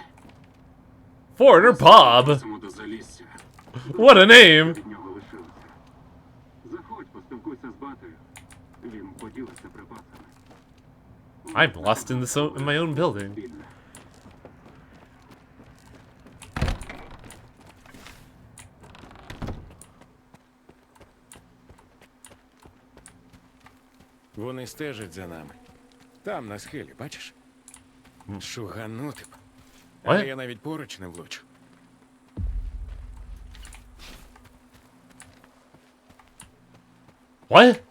Foreigner Bob. До Залісся. What a name. Від нього лишилося. Заходь, поспілкуйся з батою. Він поділиться припасами. I'm lost in my own building. Вони стежать за нами. Там, на схилі, бачиш? Шуганути б. Але я навіть поруч не влучу. What?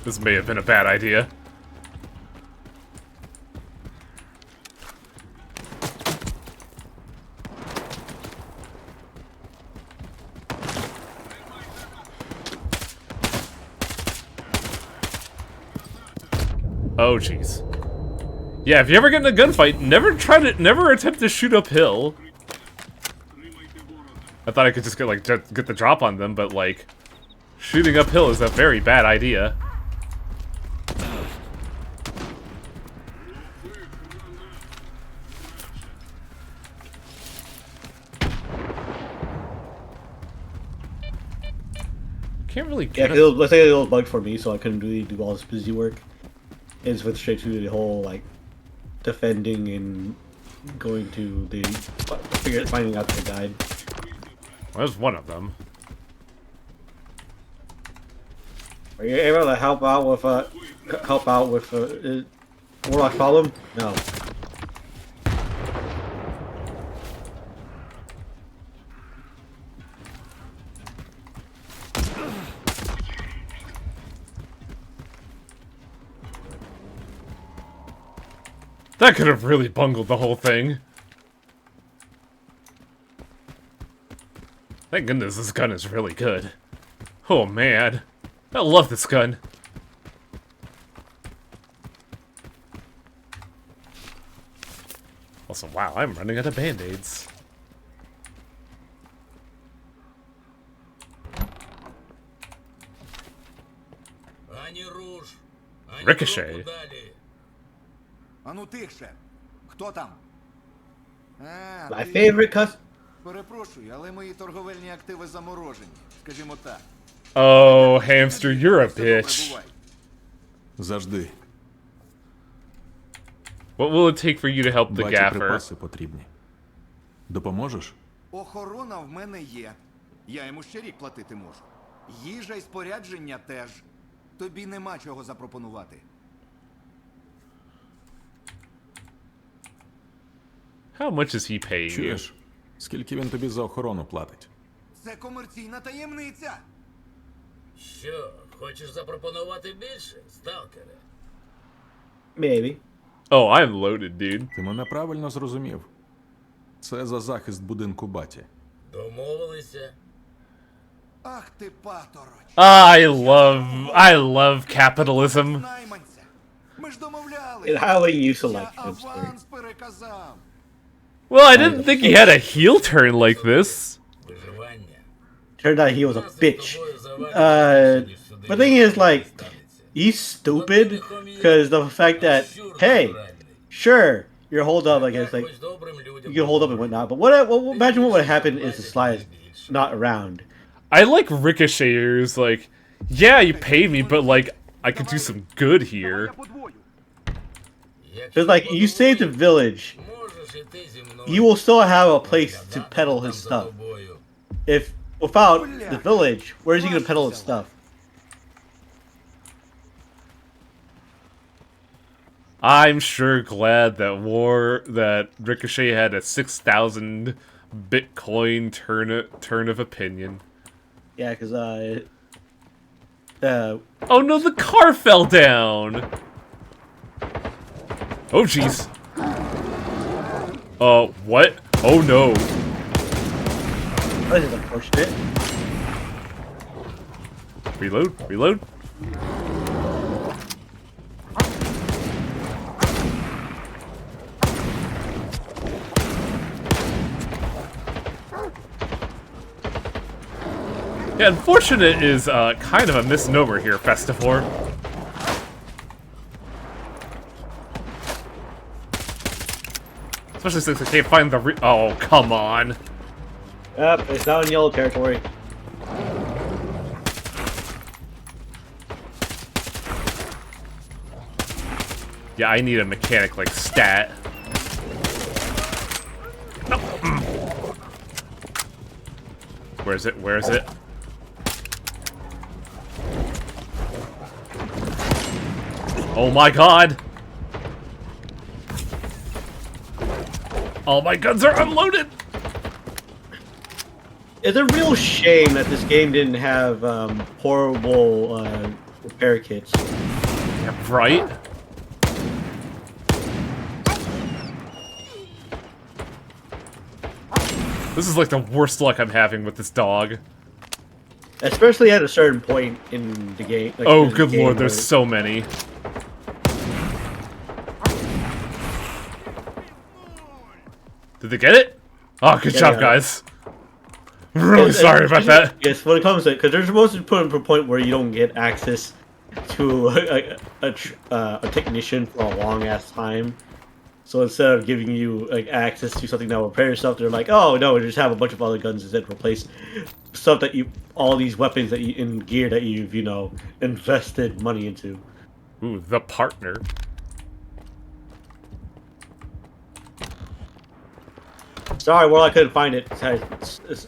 This may have been a bad idea. Oh, jeez. Yeah, if you ever get in a gunfight, never attempt to shoot uphill. I thought I could just get, like, get the drop on them, but, like, shooting uphill is a very bad idea. Can't really Yeah, get let's say a little bug for me, so I couldn't really do all this busy work. And switch straight to the whole like defending and going to the finding out the guide. Well, there's one of them. Are you able to help out with Warlock problem? No. That could have really bungled the whole thing. Thank goodness this gun is really good. Oh man, I love this gun. Also, wow, I'm running out of band-aids. Ricochet. А ну тихше. Хто там? My favorite cus. Перепрошую, але мої торговельні активи заморожені. Скажімо так. Oh, hamster, you're a bitch. Завжди. What will it take for you to help the Бачу, gaffer? припаси потрібні. Допоможеш? Охорона в мене є. Я йому ще рік платити можу. Їжа й спорядження теж. Тобі нема чого запропонувати. How much is he paying you? Чуєш? Скільки він тобі за охорону платить? Це комерційна таємниця. Що, хочеш запропонувати більше, сталкере? Maybe. Oh, I'm loaded, dude. Ти мене правильно зрозумів. Це за захист будинку баті. Домовилися. Ах ти патороч. I love capitalism. Ми ж домовлялися. And how you select Я аванс переказав. Well, I didn't think he had a heel turn like this. Turned out he was a bitch. The thing is, like, he's stupid because the fact that, hey, sure, you're holed up, I guess, like, you can hold up and whatnot, but imagine what would happen if the Sly is not around. I like Ricocheters, like, yeah, you paid me, but, like, I could do some good here. Because, like, you save the village, he will still have a place to peddle his stuff. If without the village, where is he going to peddle his stuff? I'm sure glad that Ricochet had a 6,000 Bitcoin turn of opinion. Yeah, because oh no, the car fell down. Oh jeez. What? Oh no. This is unfortunate. Reload. Yeah, unfortunate is kind of a misnomer here, Festivore. Especially since I can't find the oh, come on. Yep, it's now in yellow territory. Yeah, I need a mechanic like stat. No. Where is it? Where is it? Oh my god! All my guns are unloaded! It's a real shame that this game didn't have horrible repair kits. Yeah, right? This is like the worst luck I'm having with this dog. Especially at a certain point in the game. Like, oh, in the good game lord, there's where- so many. Did they get it? Oh, good job, guys. Really sorry about that. Yes, when it comes to it, because they're supposed to put it to a point where you don't get access to a technician for a long ass time. So instead of giving you like access to something that will repair yourself, they're like, oh no, just have a bunch of other guns instead. Replace stuff that all these weapons that you in gear that you've invested money into. Ooh, the partner. Sorry, well I couldn't find it.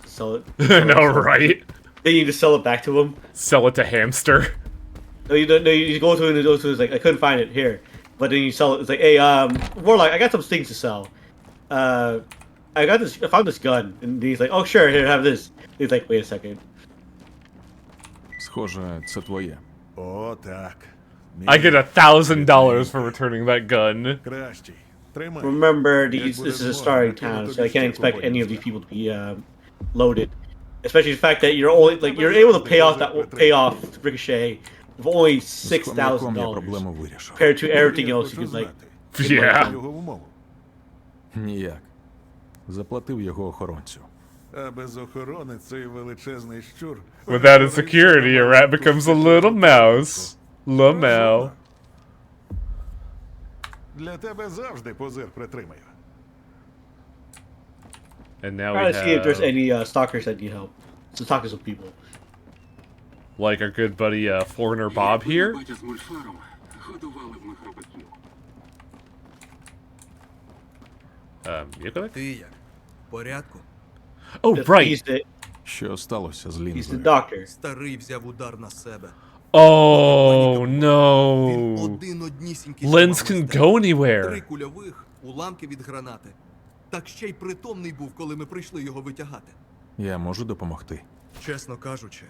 Sell it. No, right? Then you just sell it back to him. Sell it to Hamster. No, you don't. No, you go to it and go to it's like I couldn't find it here, but then you sell it. It's like, hey, Warlock, I got some things to sell. I got this. I found this gun, and he's like, oh sure, here, have this. He's like, wait a second. Схоже, це твоє. О, так. I get $1,000 for returning that gun. Кращий. Тримай. Remember, this is a starting town, so I can't expect any of these people to be loaded. Especially the fact that you're able to pay off Ricochet with only $6,000 compared to everything else you could like. Yeah. Ніяк. Заплатив його охоронцю. А без охорони цей величезний щур. Without a security, a rat becomes a little mouse. Lamau. Для тебе завжди позир притримаю. And now Trying we to see if there's have, any stalkers that need help. So talk to some people. like our good buddy Foreigner Bob here. Батя з мульфаром годували в них робаків. Yukovic? Ти як? В порядку? Oh, right. Що сталося з He's the лінзою? doctor. Старий взяв удар на себе. Oh, no. Один однісінький Lens зламав can стенд. go 3 anywhere. кульових, уламки від гранати. Так ще й притомний був, коли ми прийшли його витягати. Я можу допомогти. Чесно кажучи,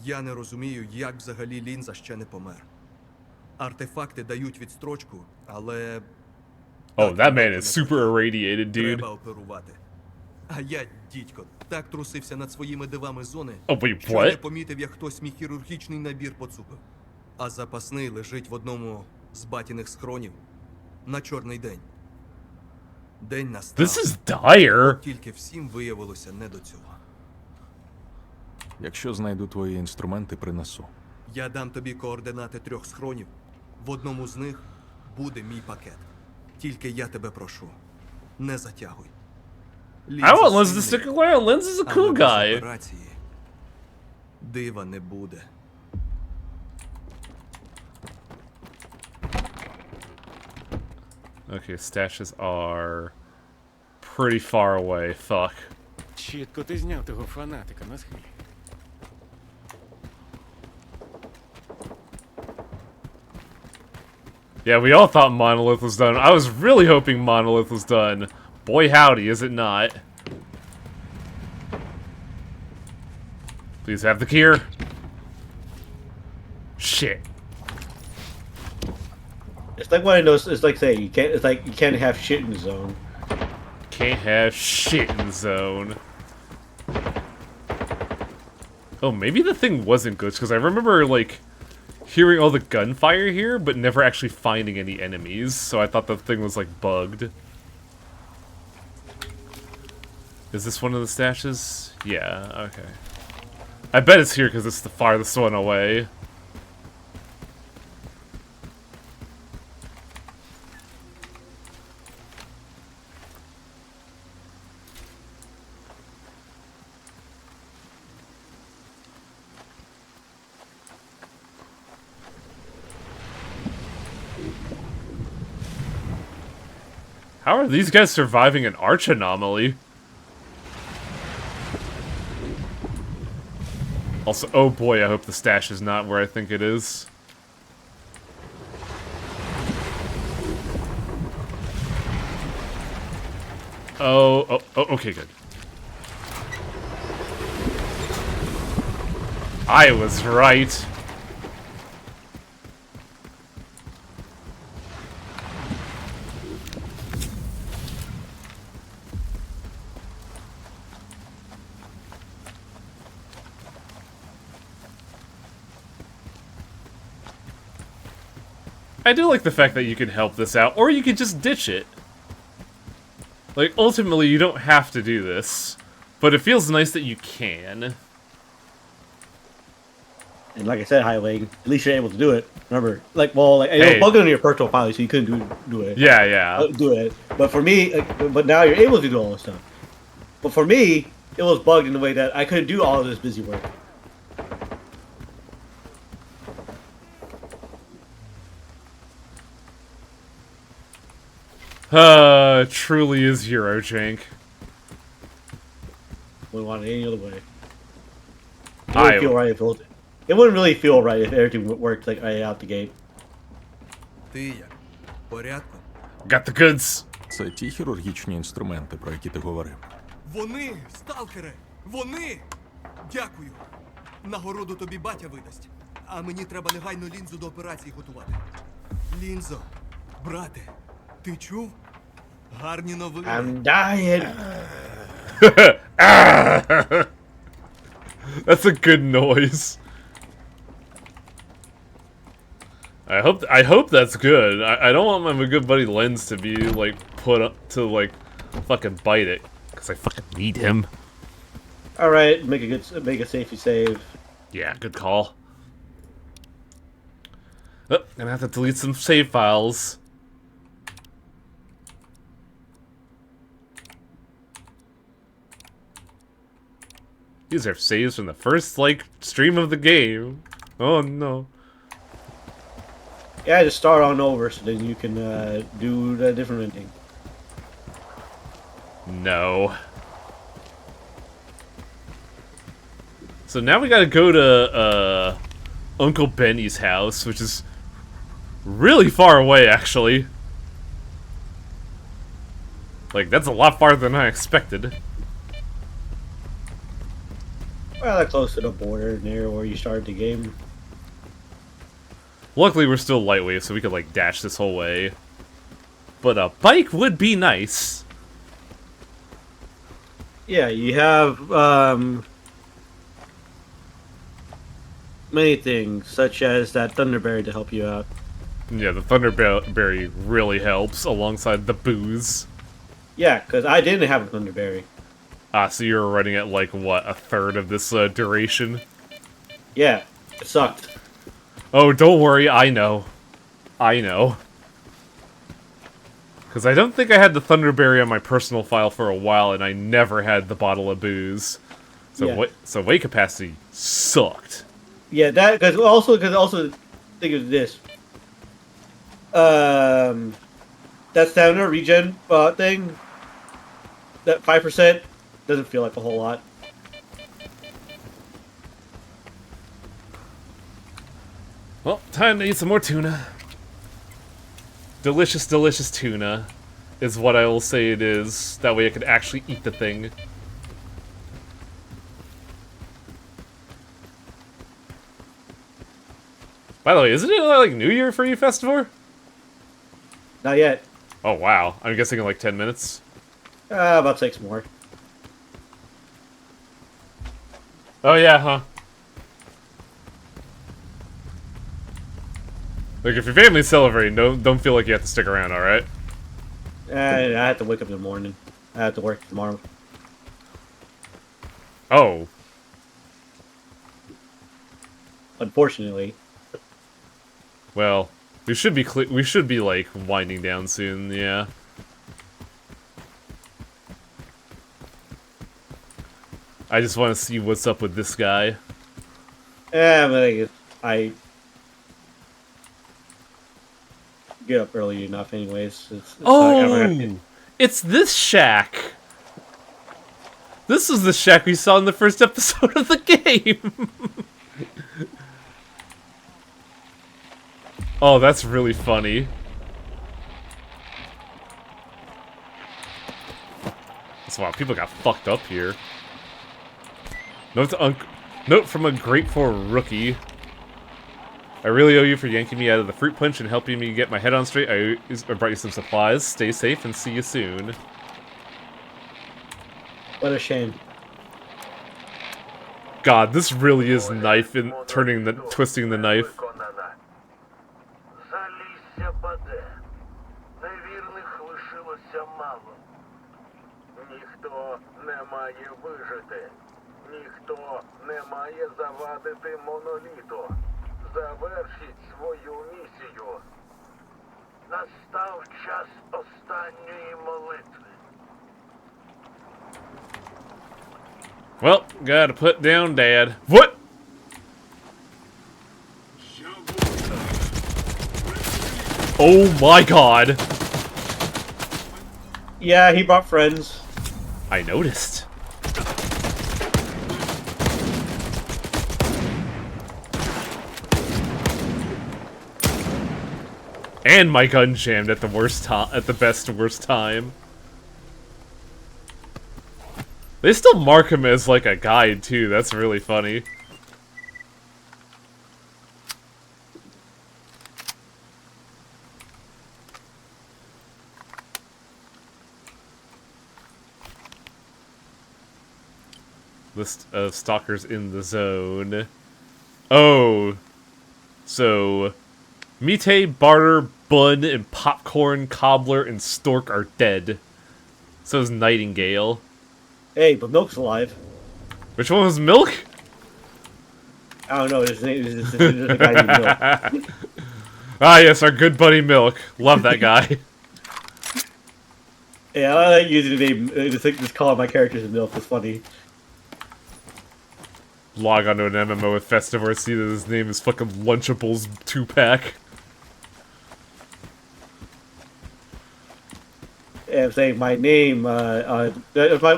я не розумію, як взагалі лінза ще не помер. Артефакти дають відстрочку, але Oh, that man is super irradiated, dude. треба оперувати. А я, дідько, так трусився над своїми дивами зони, Oh, wait, що не what? помітив, як хтось мій хірургічний набір поцупив. А запасний лежить в одному з батіних схронів на чорний день. День настав. This is dire. Тільки всім виявилося не до цього. Якщо знайду твої інструменти, принесу. Я дам тобі координати 3 схронів. В одному з них буде мій пакет. Тільки я тебе прошу, не затягуй. I want Lens to stick around. Lens is a cool guy. Операції дива не буде. Okay, stashes are pretty far away. Fuck. Чітко ти зняв того фанатика на схилі. Yeah, we all thought Monolith was done. I was really hoping Monolith was done. Boy howdy, is it not. Please have the cure. Shit. It's like one of those. It's like saying you can't. It's like you can't have shit in the zone. Can't have shit in the zone. Oh, maybe the thing wasn't glitched, because I remember, like, hearing all the gunfire here, but never actually finding any enemies, so I thought the thing was, like, bugged. Is this one of the stashes? Yeah, okay. I bet it's here because it's the farthest one away. How are these guys surviving an arch anomaly? Also, oh boy, I hope the stash is not where I think it is. Oh, okay, good. I was right. I do like the fact that you can help this out, or you could just ditch it. Like, ultimately, you don't have to do this, but it feels nice that you can. And like I said, Highway, at least you're able to do it. Remember, like, well, like, it was Hey. bugged on your personal file, so you couldn't do it. Yeah, yeah. Do it. But for me, but now you're able to do all this stuff. But for me, it was bugged in the way that I couldn't do all of this busy work. Truly is Hero Jank. Wouldn't want it any other way. It wouldn't feel right if it wouldn't really feel right if everything worked like right out the gate. Ти як? Порядку? Got the goods. Це ті хірургічні інструменти, про які ти говорив. Вони, сталкере! Вони! Дякую! Нагороду тобі батя видасть. А мені треба негайно лінзу до операції готувати. Лінзо, брате, ти чув? Гарні новини. I'm dying. That's a good noise. I hope that's good. I don't want my good buddy Lens to be like put up to like fucking bite it because I fucking need him. All right, make a safety save. Yeah, good call. Oh, gonna have to delete some save files. These are saves from the first, like, stream of the game. Oh, no. Yeah, just start on over so then you can do the different ending. No. So now we gotta go to, Uncle Benny's house, which is really far away, actually. Like, that's a lot farther than I expected. Well, that's close to the border near where you started the game. Luckily, we're still lightweight, so we could, like, dash this whole way. But a bike would be nice. Yeah, you have many things, such as that Thunderberry to help you out. Yeah, the Thunderberry really helps alongside the booze. Yeah, because I didn't have a Thunderberry. Ah, so you're running at, like, what, a third of this duration? Yeah, it sucked. Oh, don't worry, I know. I know. Because I don't think I had the Thunderberry on my personal file for a while, and I never had the bottle of booze. So, Yeah. so weight capacity sucked. Yeah, that because also think of this. That stamina regen thing. That 5% doesn't feel like a whole lot. Well, time to eat some more tuna. Delicious, delicious tuna is what I will say it is. That way I could actually eat the thing. By the way, isn't it like New Year for you, Festivor? Not yet. Oh, wow. I'm guessing in like 10 minutes. About 6 more. Oh, yeah, huh? Like, if your family's celebrating, don't feel like you have to stick around, alright? I have to wake up in the morning. I have to work tomorrow. Oh. Unfortunately. Well, we should be like winding down soon, yeah. I just want to see what's up with this guy. Yeah, but I get up early enough anyways. It's Oh! It's this shack! This is the shack we saw in the first episode of the game! Oh, that's really funny. So, wow, people got fucked up here. Note from a grateful rookie. I really owe you for yanking me out of the fruit punch and helping me get my head on straight. I brought you some supplies. Stay safe and see you soon. What a shame. God, this really is knife in twisting the knife. не має вижити. Ніхто не має завадити моноліту. Завершіть свою місію. Настав час останньої молитви. Well, gotta put down Dad. What? Oh my god. Yeah, he brought friends. I noticed. And my gun jammed at the worst time, at the best worst time. They still mark him as like a guide too. That's really funny. List of stalkers in the zone. Oh, so Mite, Barter, Bun, and Popcorn, Cobbler, and Stork are dead. So is Nightingale. Hey, but Milk's alive. Which one was Milk? I don't know. His name is a guy named Milk. Ah, yes, our good buddy Milk. Love that guy. Yeah, I like using the name. Just calling my characters Milk is funny. Log onto an MMO with Festive where I see that his name is fucking Lunchables 2-pack. Yeah, I'm saying my name. That's my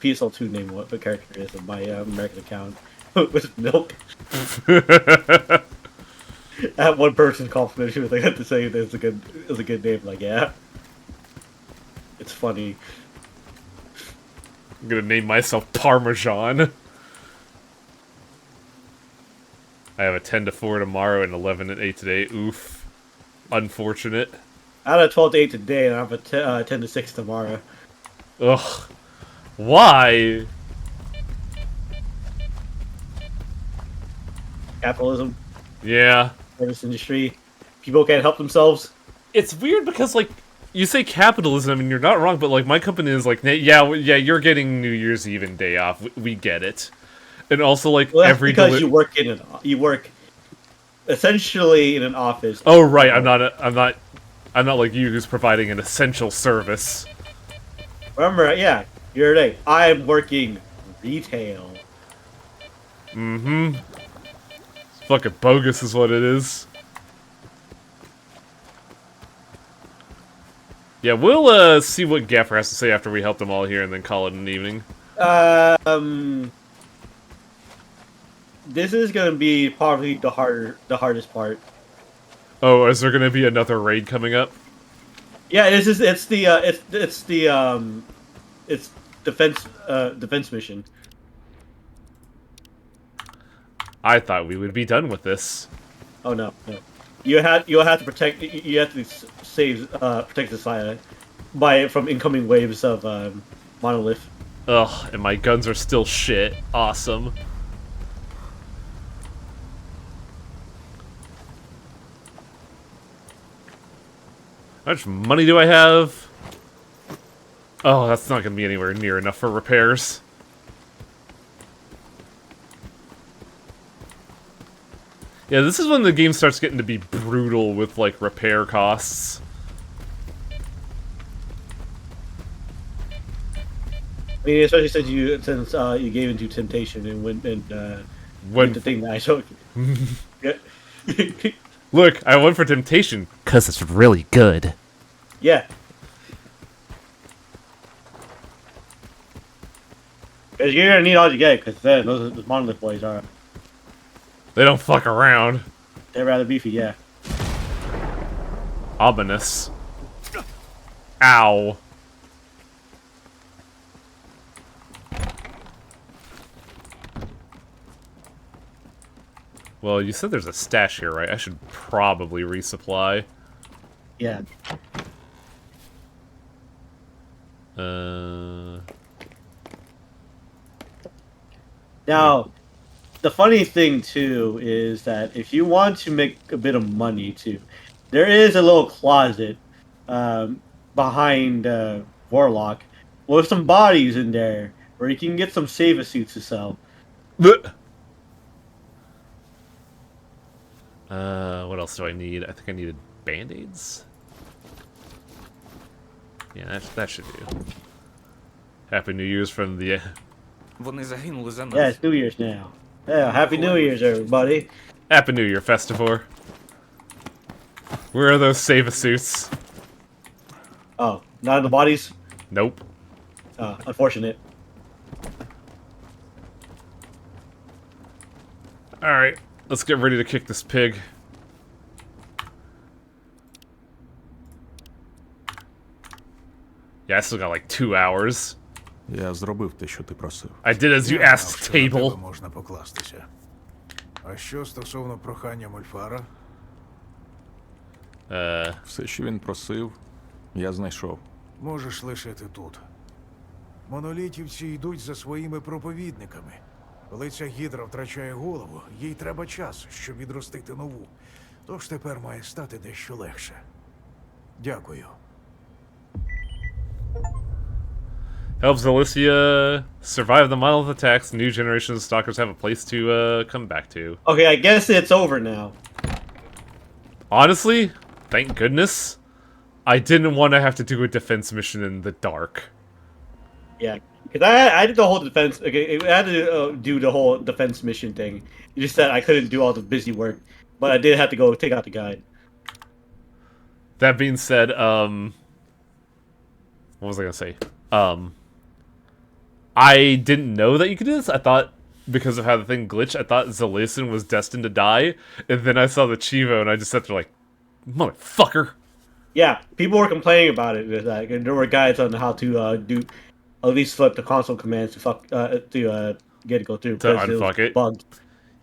PSL 2 name. What the character is on my American account was Milk. I had one person compliment me. They had to say it's a good name. Like, yeah, it's funny. I'm gonna name myself Parmesan. I have a 10 to 4 tomorrow and 11 to 8 today. Oof. Unfortunate. I had a 12 to 8 today, and I have a 10 to 6 tomorrow. Ugh. Why? Capitalism. Yeah. Service industry. People can't help themselves. It's weird because, like, you say capitalism and you're not wrong, but, like, my company is like, yeah, you're getting New Year's Eve and day off. We get it. And also, like, Well, that's every because you work essentially in an office. Oh, right. I'm not like you who's providing an essential service. Remember, yeah, you're right. I'm working retail. Mm-hmm. It's fucking bogus is what it is. Yeah, we'll see what Gaffer has to say after we help them all here and then call it an evening. This is gonna be probably the hardest part. Oh, is there gonna be another raid coming up? Yeah, it's defense mission. I thought we would be done with this. Oh no. You'll have to protect. You have to protect the side from incoming waves of monolith. Ugh, and my guns are still shit. Awesome. How much money do I have? Oh, that's not going to be anywhere near enough for repairs. Yeah, this is when the game starts getting to be brutal with, like, repair costs. I mean, especially since you gave into temptation and went the thing that I showed you. Yeah. Look, I went for temptation because it's really good. Yeah. Because you're gonna need all you get, because those monolith boys are. They don't fuck around. They're rather beefy, yeah. Ominous. Ow. Well, you said there's a stash here, right? I should probably resupply. Yeah. Now, the funny thing, too, is that if you want to make a bit of money, too, there is a little closet behind Warlock with some bodies in there, where you can get some saver suits to sell. What else do I need? I think I needed band-aids. Yeah, that should do. Happy New Year's from the... Вони загинули за нас. Yeah, it's New Year's now. Yeah, Happy New Year's, everybody. Happy New Year, Festivore. Where are those save suits? Oh, not in the bodies? Nope. Unfortunate. Alright, let's get ready to kick this pig. Yeah, I still got like 2 hours. Я зробив те, що ти просив. I did as you asked, table. Можна покластися. А що стосовно прохання Мольфара? Все, що він просив, я знайшов. Можеш лишити тут. Монолітівці йдуть за своїми проповідниками. Коли ця гідра втрачає голову, їй треба час, щоб відростити нову. Тож тепер має стати дещо легше. Дякую. Helps Alicia survive the monolith attacks. New generations of stalkers have a place to come back to. Okay, I guess it's over now. Honestly, thank goodness. I didn't want to have to do a defense mission in the dark. Yeah, because I did the whole defense. Okay, I had to do the whole defense mission thing. It's just that I couldn't do all the busy work, but I did have to go take out the guy. That being said, what was I gonna say? I didn't know that you could do this. I thought, because of how the thing glitched, I thought Zalison was destined to die, and then I saw the Chivo, and I just sat there like, motherfucker. Yeah, people were complaining about it. Like, there were guides on how to do, at least flip the console commands to get it go through. To unfuck it. Bugged.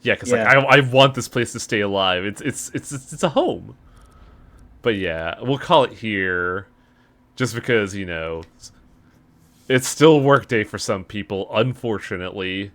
Yeah, because like I want this place to stay alive. It's a home. But yeah, we'll call it here, just because, you know, it's still workday for some people, unfortunately.